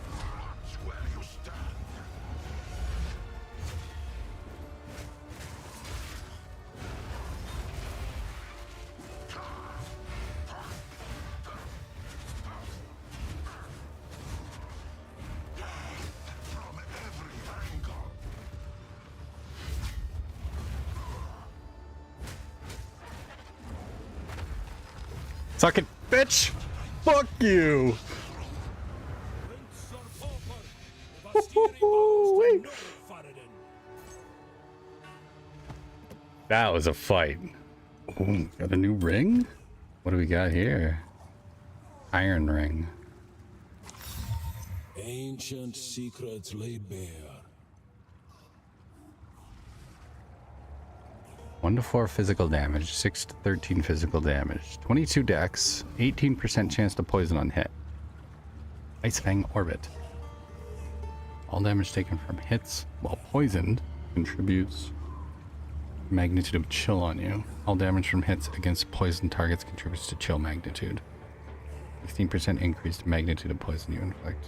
Suck it, bitch! Fuck you! Woo! That was a fight. Ooh, got a new ring? What do we got here? Iron ring. Ancient secrets laid bare. 1 to 4 physical damage, 6 to 13 physical damage, 22 dex, 18% chance to poison on hit. Ice Fang Orbit. All damage taken from hits while poisoned contributes magnitude of chill on you. All damage from hits against poison targets contributes to chill magnitude. 16% increased magnitude of poison you inflict.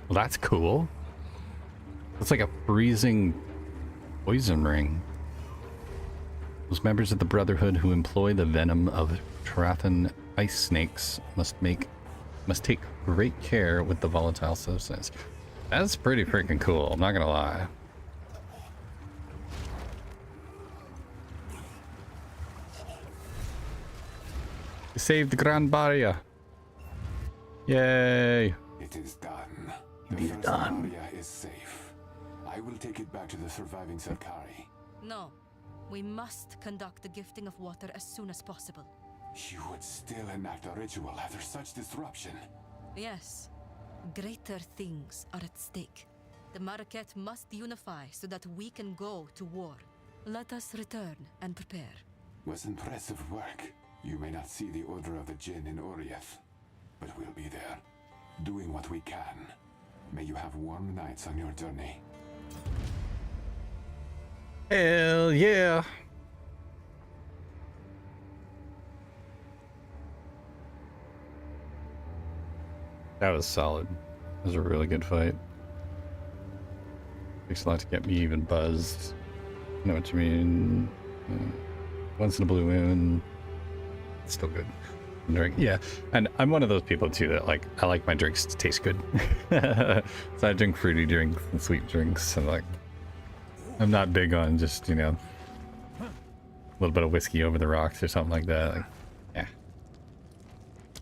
Well, that's cool. It's like a freezing poison ring. Those members of the Brotherhood who employ the venom of Tarathan ice snakes must take great care with the volatile substance. That's pretty freaking cool, I'm not gonna lie. We saved the Grand Barrier. Yay. It is done. It The is first done. area is safe. I will take it back to the surviving Sarkari. No. We must conduct the gifting of water as soon as possible. You would still enact a ritual after such disruption. Yes. Greater things are at stake. The Marquette must unify so that we can go to war. Let us return and prepare. Was impressive work. You may not see the Order of the Jinn in Oriath, but we'll be there, doing what we can. May you have warm nights on your journey. Hell yeah. That was solid. That was a really good fight. Takes a lot to get me even buzzed. I know what you mean. Once in a blue moon. It's still good. Drink. Yeah, and I'm one of those people too that like I like my drinks to taste good. So I drink fruity drinks and sweet drinks, and like I'm not big on just, you know, a little bit of whiskey over the rocks or something like that. Like, yeah.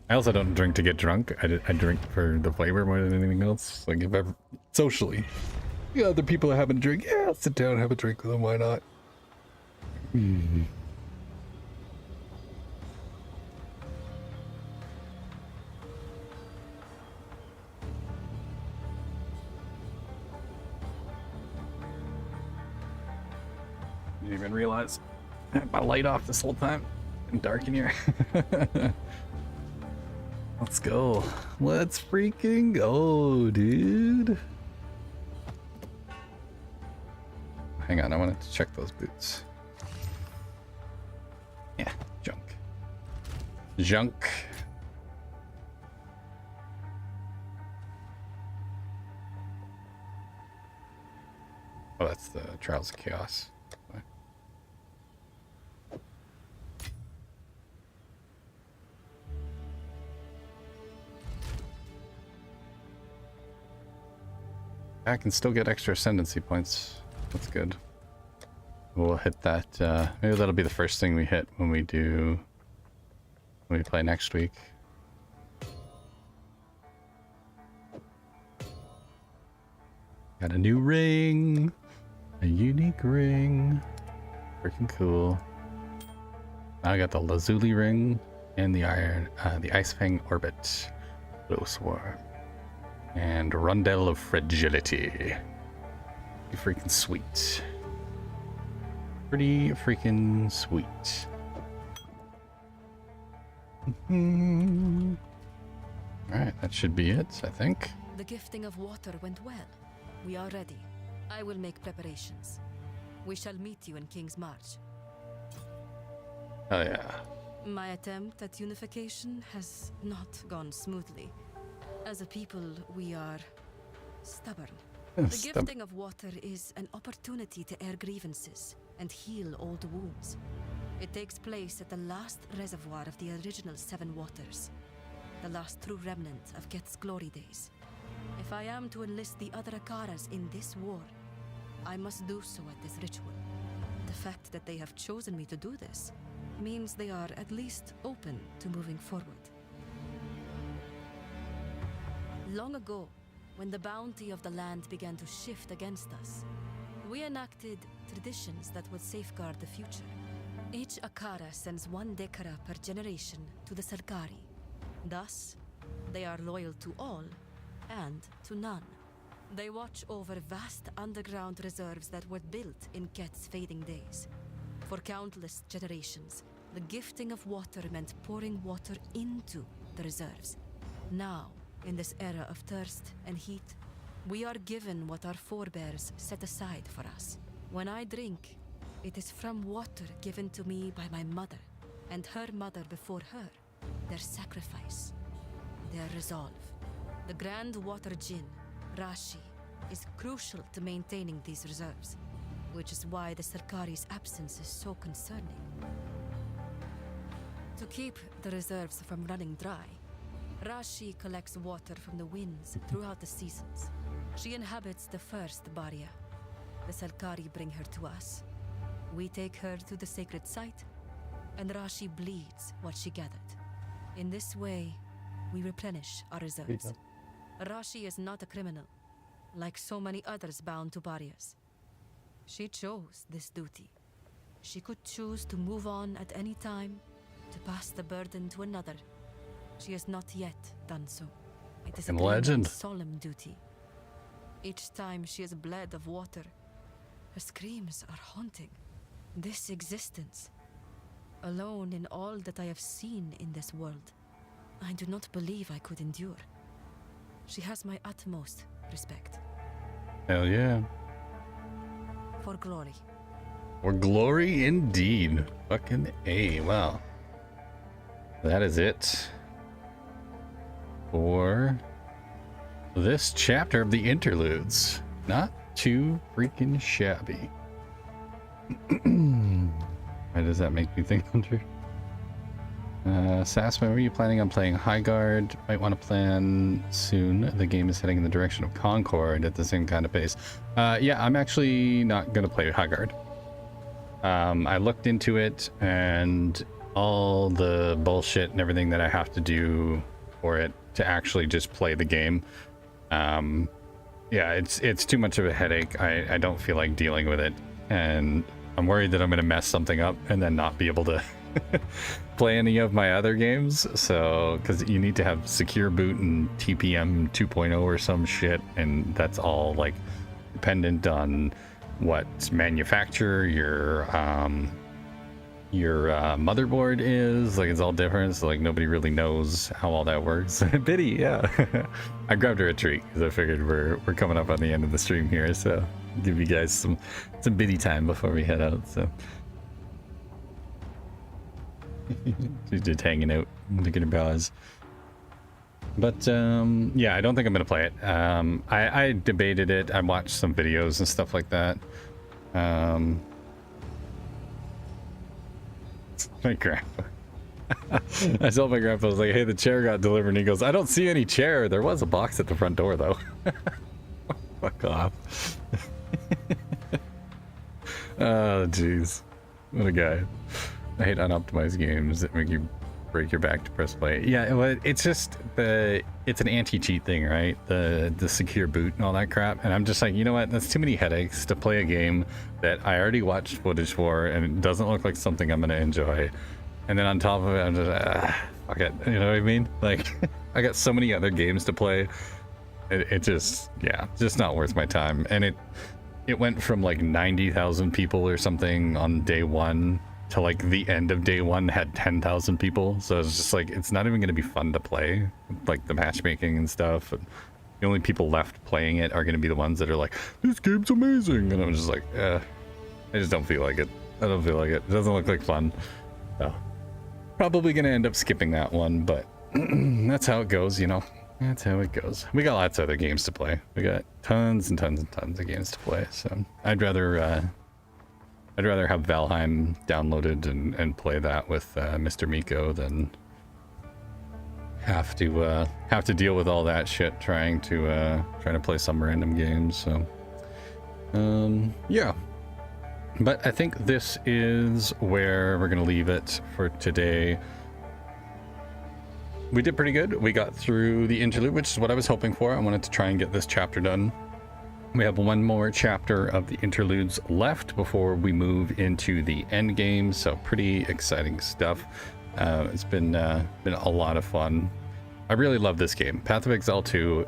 I also don't drink to get drunk. I drink for the flavor more than anything else. Like if ever socially, yeah, other people are having a drink, yeah, I'll sit down and have a drink with them. Why not? Didn't even realize I had my light off this whole time. It's dark in here. Let's go. Let's freaking go, dude. Hang on, I wanted to check those boots. Yeah, junk. Junk. Oh, that's the Trials of Chaos. I can still get extra ascendancy points. That's good. We'll hit that. Maybe that'll be the first thing we hit when we play next week. Got a new ring, a unique ring. Freaking cool. Now I got the Lazuli ring and the Ice Fang Orbit. Blue Swarm. And Rondel of Fragility. Pretty freaking sweet. Pretty freaking sweet. Alright, that should be it, I think. The gifting of water went well. We are ready. I will make preparations. We shall meet you in King's March. Oh yeah. My attempt at unification has not gone smoothly. As a people, we are stubborn. The gifting of water is an opportunity to air grievances and heal old wounds. It takes place at the last reservoir of the original Seven Waters, the last true remnant of Geth's glory days. If I am to enlist the other Akaras in this war, I must do so at this ritual. The fact that they have chosen me to do this means they are at least open to moving forward. Long ago, when the bounty of the land began to shift against us, we enacted traditions that would safeguard the future. Each Akara sends one Dekara per generation to the Sarkari. Thus, they are loyal to all and to none. They watch over vast underground reserves that were built in Ket's fading days. For countless generations, the gifting of water meant pouring water into the reserves. Now, in this era of thirst and heat, we are given what our forebears set aside for us. When I drink, it is from water given to me by my mother, and her mother before her, their sacrifice, their resolve. The Grand Water Djinn, Rashi, is crucial to maintaining these reserves, which is why the Sarkari's absence is so concerning. To keep the reserves from running dry, Rashi collects water from the winds throughout the seasons. She inhabits the first Barrier. The Sarkari bring her to us. We take her to the sacred site, and Rashi bleeds what she gathered. In this way, we replenish our reserves. Rashi is not a criminal, like so many others bound to barriers. She chose this duty. She could choose to move on at any time, to pass the burden to another. She has not yet done so. It is a legend. Solemn duty. Each time she has bled of water, her screams are haunting. This existence, alone in all that I have seen in this world, I do not believe I could endure. She has my utmost respect. Hell yeah. For glory. For glory indeed. Fucking A. Wow. That is it for this chapter of the interludes. Not too freaking shabby. Why does that make me think, Hunter? Sass, when were you planning on playing High Guard? Might want to plan soon. The game is heading in the direction of Concord at the same kind of pace. Yeah, I'm actually not going to play High Guard. I looked into it, and all the bullshit and everything that I have to do for it to actually just play the game. Yeah, it's too much of a headache. I don't feel like dealing with it, and I'm worried that I'm going to mess something up and then not be able to play any of my other games. So, because you need to have secure boot and TPM 2.0 or some shit, and that's all like dependent on what manufacturer your motherboard is. Like, it's all different, so like nobody really knows how all that works. Biddy, yeah. I grabbed her a treat because I figured we're coming up on the end of the stream here, so give you guys some Biddy time before we head out. So she's just hanging out, looking at her paws. But yeah, I don't think I'm gonna play it. I debated it. I watched some videos and stuff like that. My grandpa. I told my grandpa, I was like, hey, the chair got delivered, and he goes, I don't see any chair. There was a box at the front door though. Fuck off. Oh jeez, what a guy. I hate unoptimized games that make you break your back to press play. Yeah, well, it's just it's an anti-cheat thing, right? The secure boot and all that crap. And I'm just like, you know what? That's too many headaches to play a game that I already watched footage for, and it doesn't look like something I'm gonna enjoy. And then on top of it, I'm just fuck it. You know what I mean? Like, I got so many other games to play. It just, yeah, just not worth my time. And it went from like 90,000 people or something on day one to like the end of day one had 10,000 people. So it's just like, it's not even going to be fun to play, like the matchmaking and stuff. And the only people left playing it are going to be the ones that are like, this game's amazing. And I'm just like, I just don't feel like it. I don't feel like it. It doesn't look like fun. So probably going to end up skipping that one, but that's how it goes, you know. That's how it goes. We got lots of other games to play. We got tons and tons and tons of games to play. So I'd rather have Valheim downloaded and play that with Mr. Miko than have to deal with all that shit trying to play some random games. So yeah, but I think this is where we're gonna leave it for today. we did pretty good. We got through the interlude, which is what I was hoping for. I wanted to try and get this chapter done. We have one more chapter of the interludes left before we move into the end game, so pretty exciting stuff. It's been a lot of fun. I really love this game. Path of Exile 2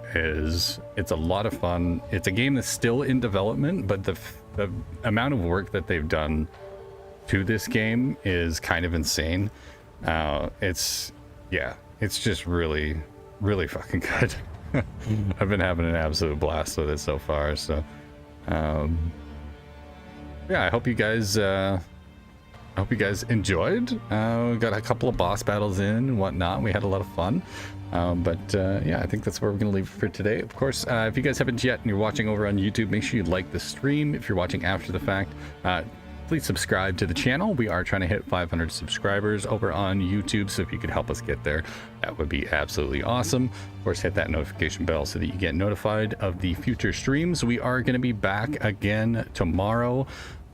it's a lot of fun. It's a game that's still in development, but the amount of work that they've done to this game is kind of insane. It's just really, really fucking good. I've been having an absolute blast with it so far. So, yeah, I hope you guys enjoyed. We got a couple of boss battles in and whatnot. We had a lot of fun. Yeah, I think that's where we're going to leave it for today. Of course, if you guys haven't yet and you're watching over on YouTube, make sure you like the stream. If you're watching after the fact, please subscribe to the channel. We are trying to hit 500 subscribers over on YouTube, so if you could help us get there, that would be absolutely awesome. Of course, hit that notification bell so that you get notified of the future streams. We are going to be back again tomorrow.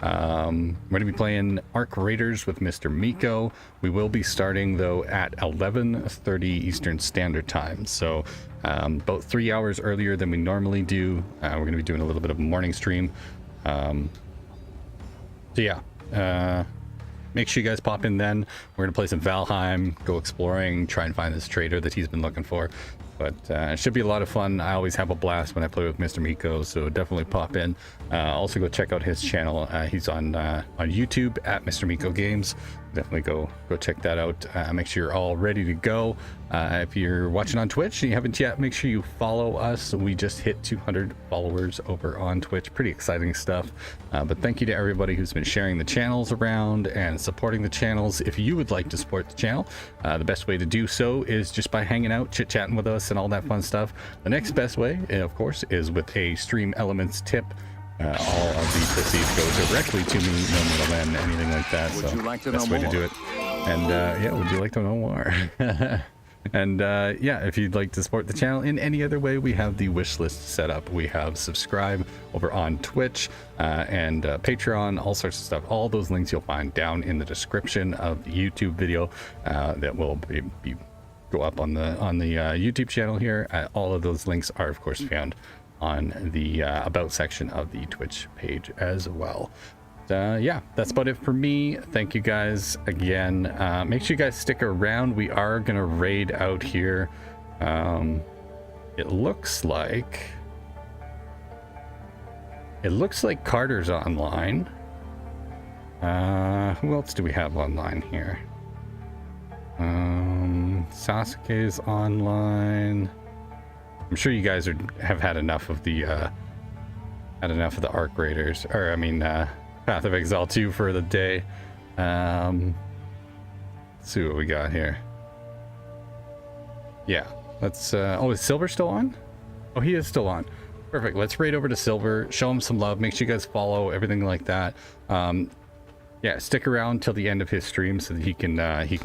We're going to be playing Arc Raiders with Mr. Miko. We will be starting, though, at 11:30 Eastern Standard Time, so about 3 hours earlier than we normally do. We're going to be doing a little bit of a morning stream. So yeah, make sure you guys pop in then. We're going to play some Valheim, go exploring, try and find this trader that he's been looking for. But it should be a lot of fun. I always have a blast when I play with Mr. Miko, so definitely pop in. Also go check out his channel. He's on YouTube at Mr. Miko Games. Definitely go check that out. Make sure you're all ready to go. If you're watching on Twitch and you haven't yet, make sure you follow us. We just hit 200 followers over on Twitch. Pretty exciting stuff. But thank you to everybody who's been sharing the channels around and supporting the channels. If you would like to support the channel, the best way to do so is just by hanging out, chit-chatting with us and all that fun stuff. The next best way, of course, is with a Stream Elements tip. All of the proceeds go directly to me, no middlemen, anything like that. Would you like to that's know the way more? to do it. And yeah, would you like to know more? And yeah, if you'd like to support the channel in any other way, we have the wish list set up. We have subscribe over on Twitch and Patreon, all sorts of stuff. All those links you'll find down in the description of the YouTube video that will go up on the YouTube channel here. All of those links are, of course, found on the about section of the Twitch page as well. Yeah, that's about it for me. Thank you guys again. Make sure you guys stick around. We are gonna raid out here. It looks like Carter's online. Who else do we have online here? Sasuke's online. I'm sure you guys have had enough of the Arc Raiders, or I mean Path of Exile 2 for the day. Let's see what we got here. Yeah, let's oh, is Silver still on? Oh, he is still on. Perfect. Let's raid over to Silver, show him some love, make sure you guys follow, everything like that. Yeah, stick around till the end of his stream so that he can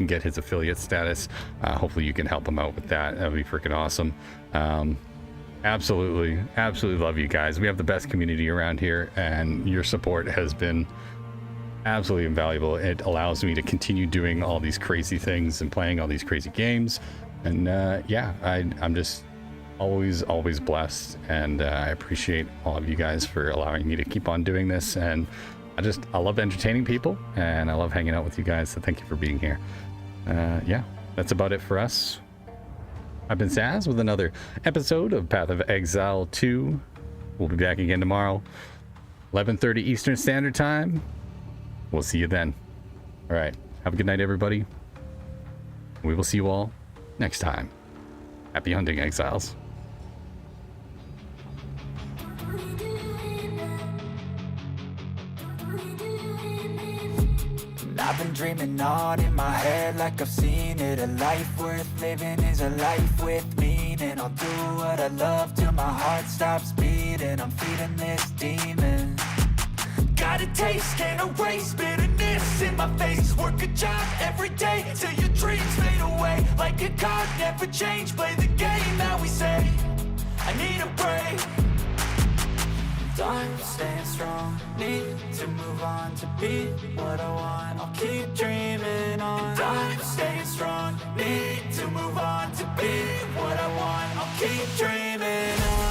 get his affiliate status. Hopefully you can help him out with that. That would be freaking awesome. Absolutely love you guys. We have the best community around here, and your support has been absolutely invaluable. It allows me to continue doing all these crazy things and playing all these crazy games. And yeah, I'm just always blessed, and I appreciate all of you guys for allowing me to keep on doing this. And I love entertaining people, and I love hanging out with you guys, so thank you for being here. Yeah, that's about it for us. I've been Saz with another episode of Path of Exile 2. We'll be back again tomorrow, 11:30 Eastern Standard Time. We'll see you then. All right, have a good night, everybody. We will see you all next time. Happy hunting, Exiles. I've been dreaming on in my head like I've seen it. A life worth living is a life with meaning. I'll do what I love till my heart stops beating. I'm feeding this demon. Got a taste, can't erase bitterness in my face. Work a job every day till your dreams fade away. Like a card, never change. Play the game that we say. I need a break. I'm staying strong, need to move on to be what I want. I'll keep dreaming on. And I'm staying strong, need to move on to be what I want. I'll keep dreaming on.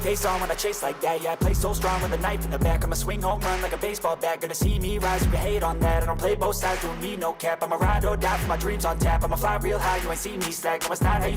Face on when I chase like that, yeah, I play so strong with a knife in the back. I'ma swing home run like a baseball bat. Gonna see me rise, you can hate on that. I don't play both sides, doing me no cap. I'm a ride or die for my dreams on tap. I'ma fly real high, you ain't see me slack. No, it's not how you